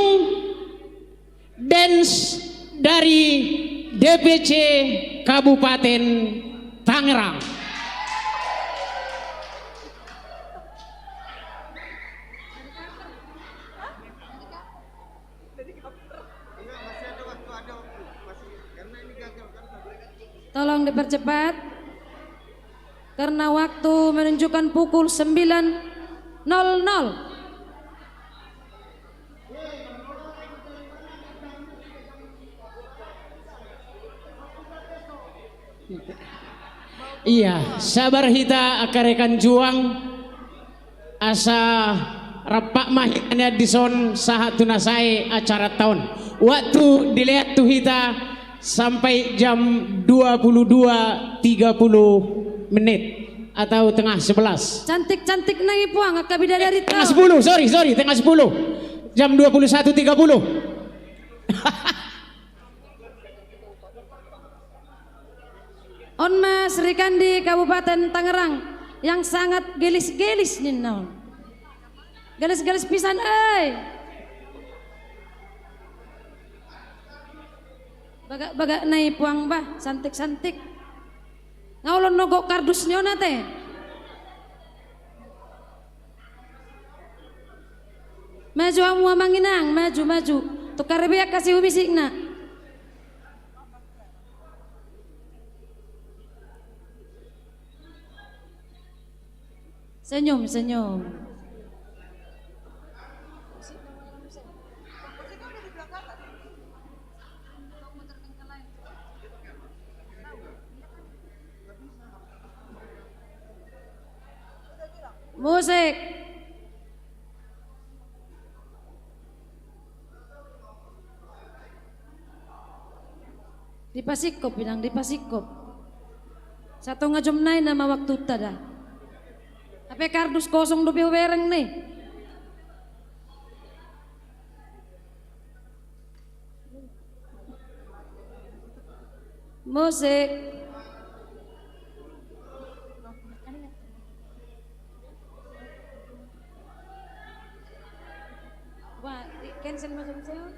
dance dari DPC Kabupaten Tangerang. Tolong dipercepat karena waktu menunjukkan pukul 9.00. Iya, sabar hita akarekan juang asa rapak mahnya dison sahat tunasai acara tahun. Waktu dilihat tuh hita sampai jam 22.30 menit atau tengah 11. Cantik-cantik nang ipuang ak bidadari tau. Tengah 10, sorry, tengah 10. Jam 21.30. On Mas Rikandi Kabupaten Tangerang yang sangat gelis-gelis nih naon. Gelis-gelis pisan Baga naik puang bah, santik-santik. Ngaulon nogok kardusnya nate. Maju amu amanginang, maju. Tukar biak kasih ubisik na. Senyum. Musik. Di Pasikop, pinang di Pasikop. Satu ngajom nai nama waktu tada. Tapi kardus kosong dopi wereng nih. Musik. Wah, cancel macam saya.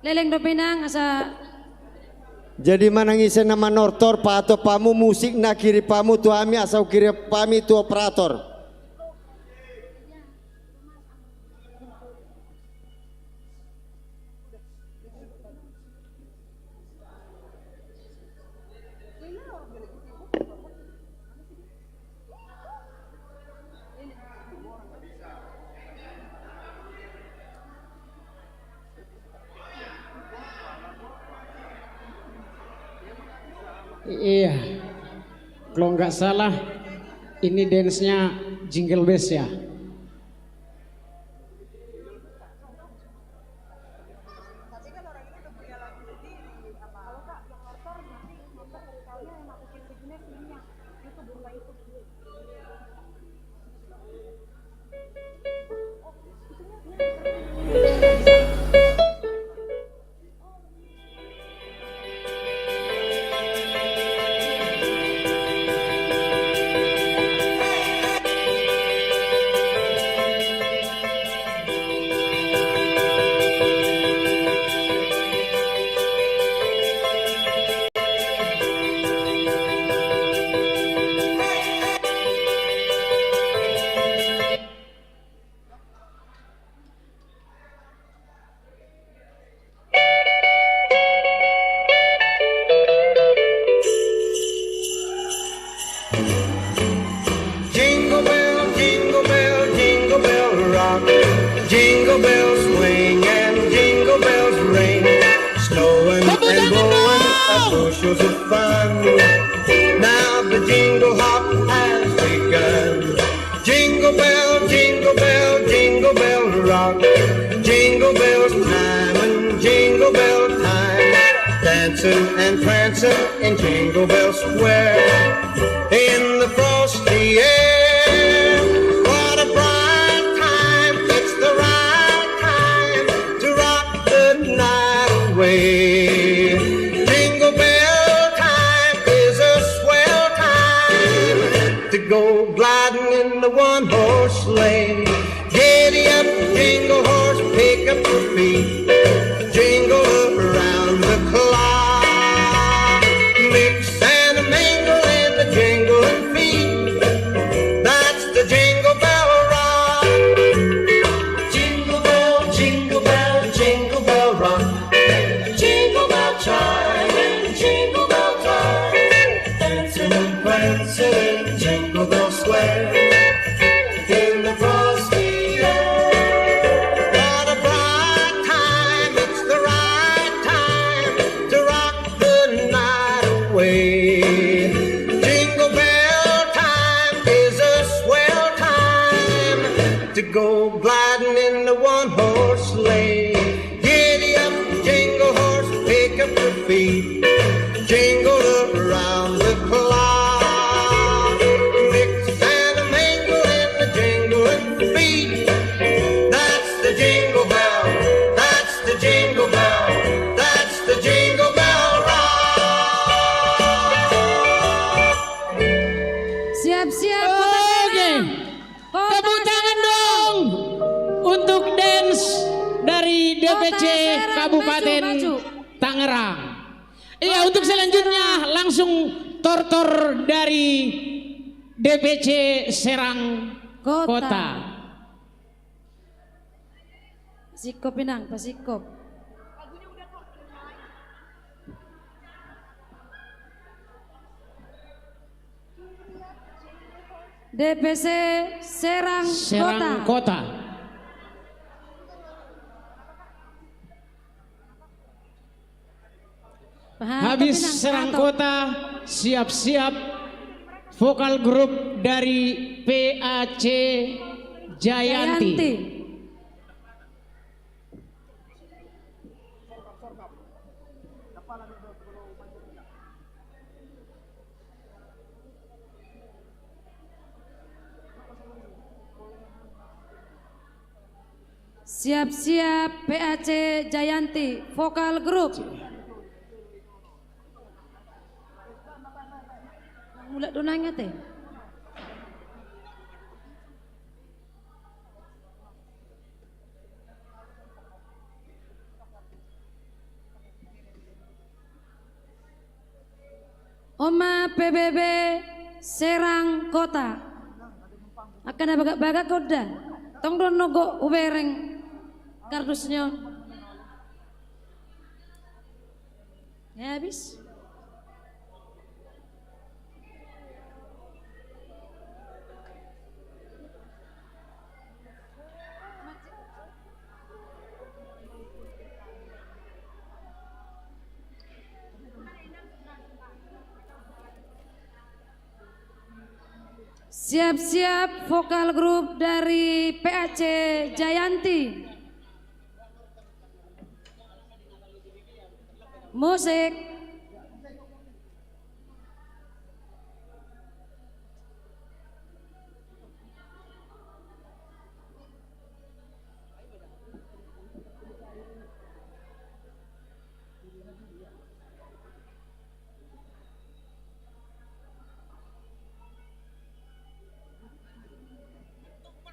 Leleng do pinang asa. Jadi manangisen nama nortor pato pamu musik na kiri pamu tu ami asau kiri pami tu operator. Iya, kalau nggak salah ini dance-nya Jingle Bells ya. Jingle bells swing and jingle bells ring, snowing and blowing up bushels of fun. Now the jingle hop has begun. Jingle bell, jingle bell, jingle bell rock. Jingle bells time and jingle bell time, dancing and prancing in Jingle Bell Square. In the frosty air, what a bright time, it's the right time to rock the night away. Jingle bell time is a swell time to go gliding in the one-horse sleigh. Giddy up, jingle horse, pick up your feet, jingle around the clock. Mix and a mingle in the jingling feet, that's the Jingle Bell Rock. Jingle bell, jingle bell, jingle bell rock. Jingle bell chime and jingle bell time, dancing and prancing in Jingle Bell Square. In the frosty air, what a bright time, it's the right time to rock the night away. Jingle bell time is a swell time to go gliding in the one-horse sleigh. Giddy up, jingle horse, pick up your feet, jingle around the clock. Mix and a mingle in the jingling feet, that's the Jingle Bell, that's the Jingle Bell, that's the Jingle Bell Rock. Siap-siap. Oke, tepuk tangan dong untuk dance dari DPC Kabupaten Tangerang. Iya, untuk selanjutnya langsung tortor dari DPC Serang Kota. Pasikop Pinang, Pasikop. DPC Serang Kota. Habis Serang Kota, siap-siap vokal grup dari PAC Jayanti. Siap-siap PAC Jayanti, vokal grup. Mulai donanya teh. Oma PBB Serang Kota. Akan ada bagak-bagak koda. Tong don nogo ubereng kardusnya. Ya habis. Siap-siap vokal grup dari PAC Jayanti. Musik.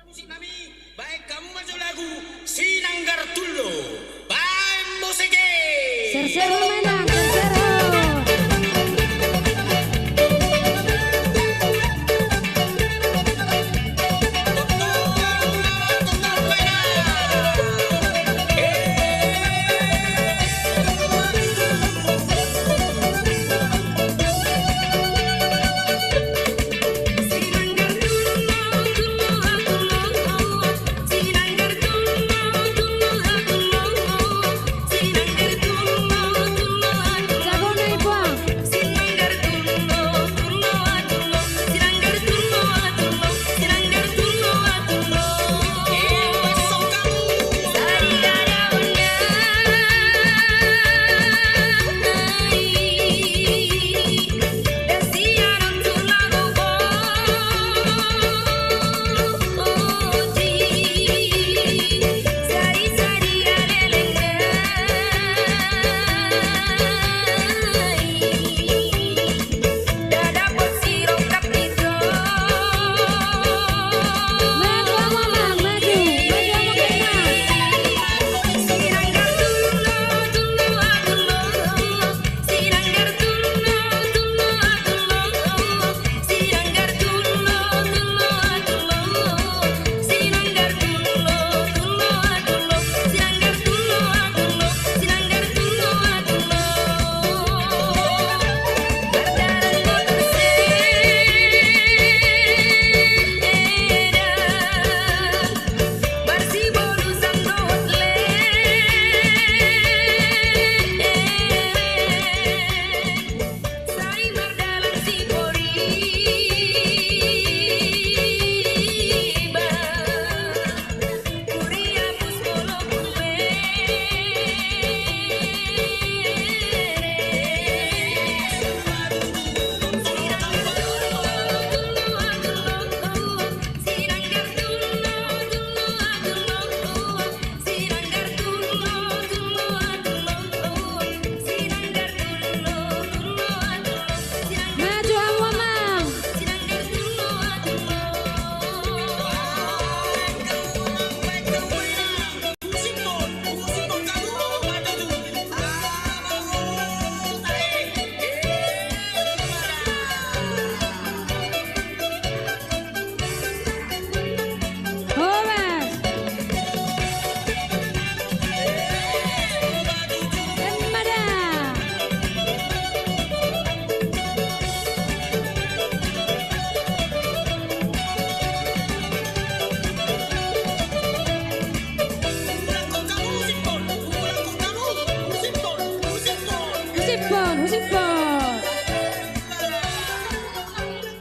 Musik nami, baik kamu masuk lagu Sinanggar Tullo, baik musik. Ser-ser menang, ser-ser.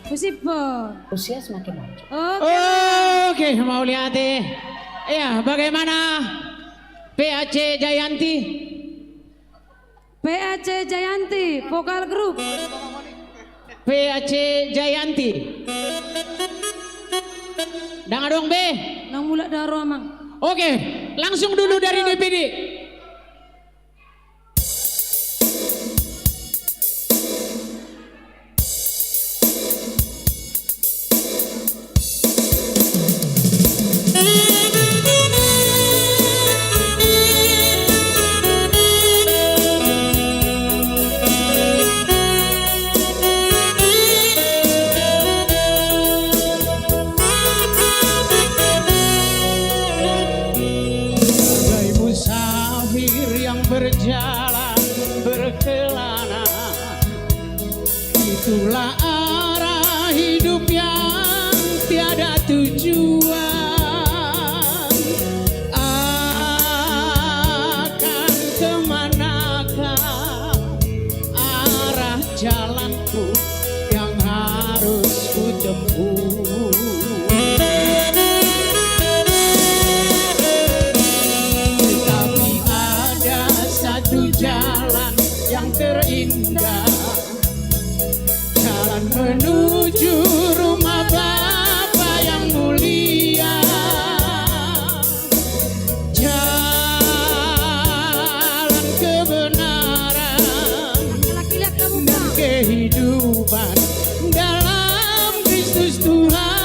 Usipon. Usia semakin maju. Oke, mau lihat deh. Ya, bagaimana PAC Jayanti? PAC Jayanti, vokal grup. PAC Jayanti. Dang dong B. Nang mulak daro amang. Oke, langsung dulu dari DPD. Berjalan berkelana, itulah arah hidup yang tiada tujuan. Akan kemanakah arah jalanku yang harus ku tempuh? Jalan yang terindah, jalan menuju rumah Bapa yang mulia, jalan kebenaran dan kehidupan dalam Kristus Tuhan.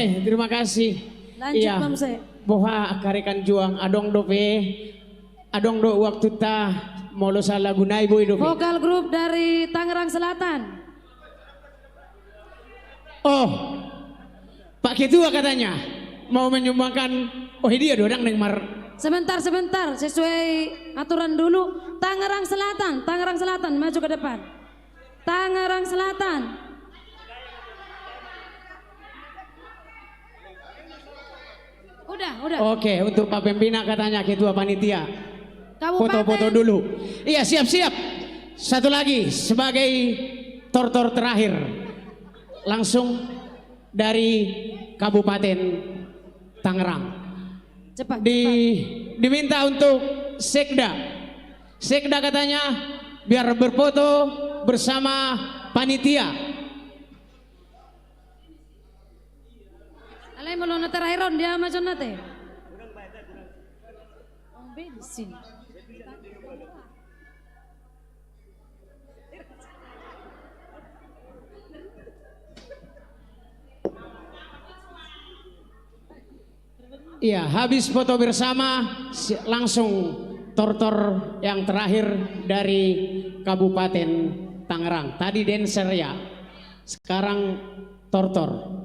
Mamse, terima kasih. Lanjut Mamse. Boha karekan juang adong dope. Adong do waktu ta molo salah gunai boy dope. Vokal grup dari Tangerang Selatan. Oh, Pak Ketua katanya mau menyumbangkan. Oh dia dorang neng mar. Sebentar, sesuai aturan dulu. Tangerang Selatan, maju ke depan. Tangerang Selatan. Udah. Oke, untuk Pak Pembina katanya Ketua Panitia. Kabupaten. Foto-foto dulu. Iya, siap. Satu lagi sebagai tortor terakhir. Langsung dari Kabupaten Tangerang. Cepat. Diminta untuk Sekda. Sekda katanya biar berfoto bersama panitia. Alay mau nonton terakhir dia macam nate. Bensin. Iya, habis foto bersama langsung tortor yang terakhir dari Kabupaten Tangerang. Tadi dancer ya, sekarang tortor.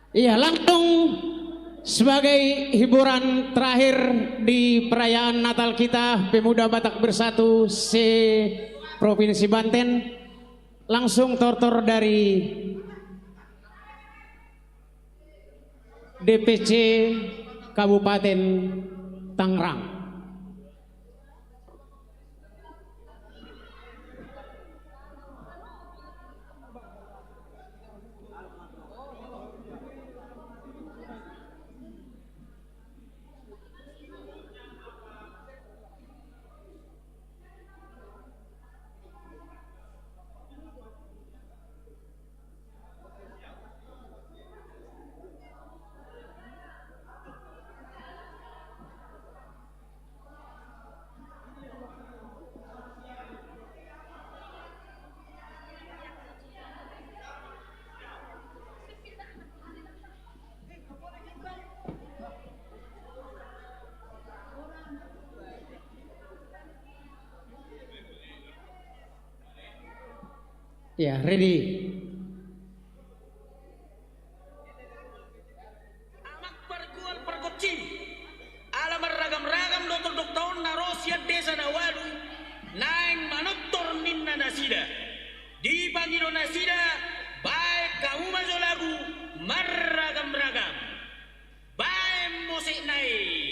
Iya, langsung sebagai hiburan terakhir di perayaan Natal kita, Pemuda Batak Bersatu Provinsi Banten, langsung tortor dari DPC Kabupaten Tangerang. Ya, ready. Amak pergual pergocci. Alamar ragam-ragam doktor-doktor narosian desa nawalu. Naing manottor ninna nasida. Di pangiro nasida, baik kamu masuk lagu marragam-ragam. Baik musik naik.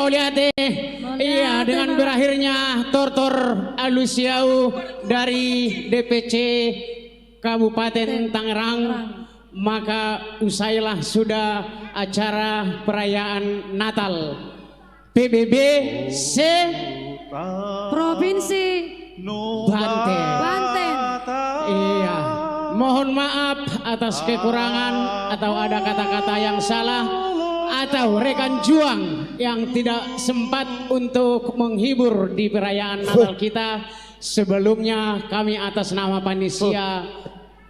mau lihat iya dengan berakhirnya tortor alusiau dari DPC Kabupaten Tangerang, maka usailah sudah acara perayaan Natal PBB Provinsi Banten. Iya, mohon maaf atas kekurangan atau ada kata-kata yang salah atau rekan juang yang tidak sempat untuk menghibur di perayaan Natal kita. Sebelumnya kami atas nama panitia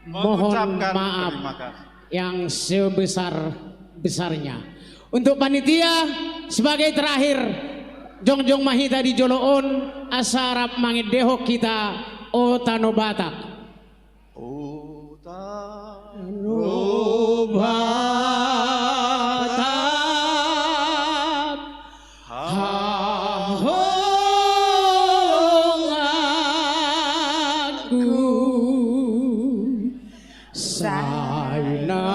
mohon maaf yang sebesar-besarnya. Untuk panitia sebagai terakhir, Jongjong Mahita di Joloon asarap mangit dehok kita Otano Batak. Otano Batak hahong aku saina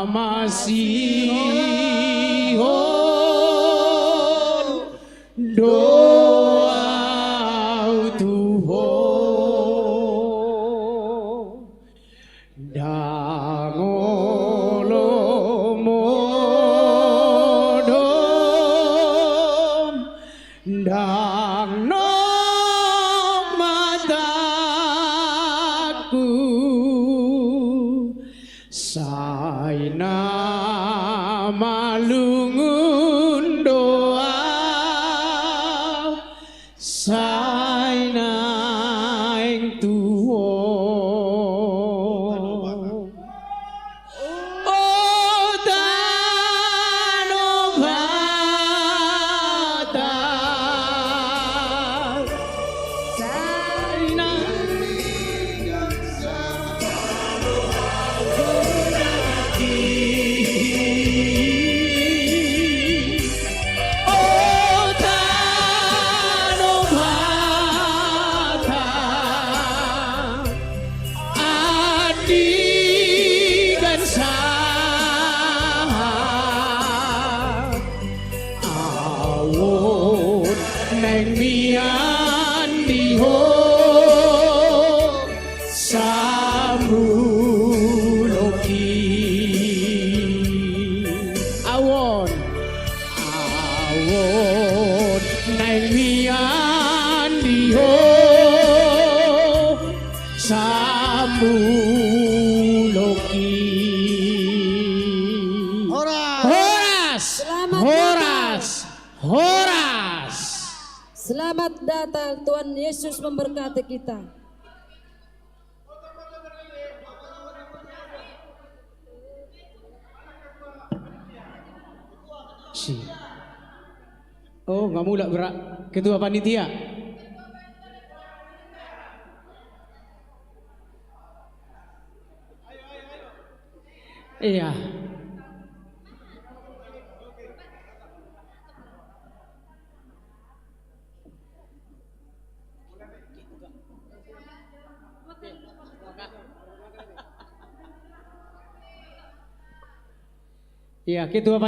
masih doa Tuhan dangolo modom dang nok mataku saina malungun doa saina ing tuwa Otano Batak saina Otano Batak adi gansa awon neng mian diho sambuloki awon neng mian diho sambuloki. Horas. Selamat datang, Tuhan Yesus memberkati kita. Oh, nggak mulak berak ketua panitia. Iya. Iya, ketua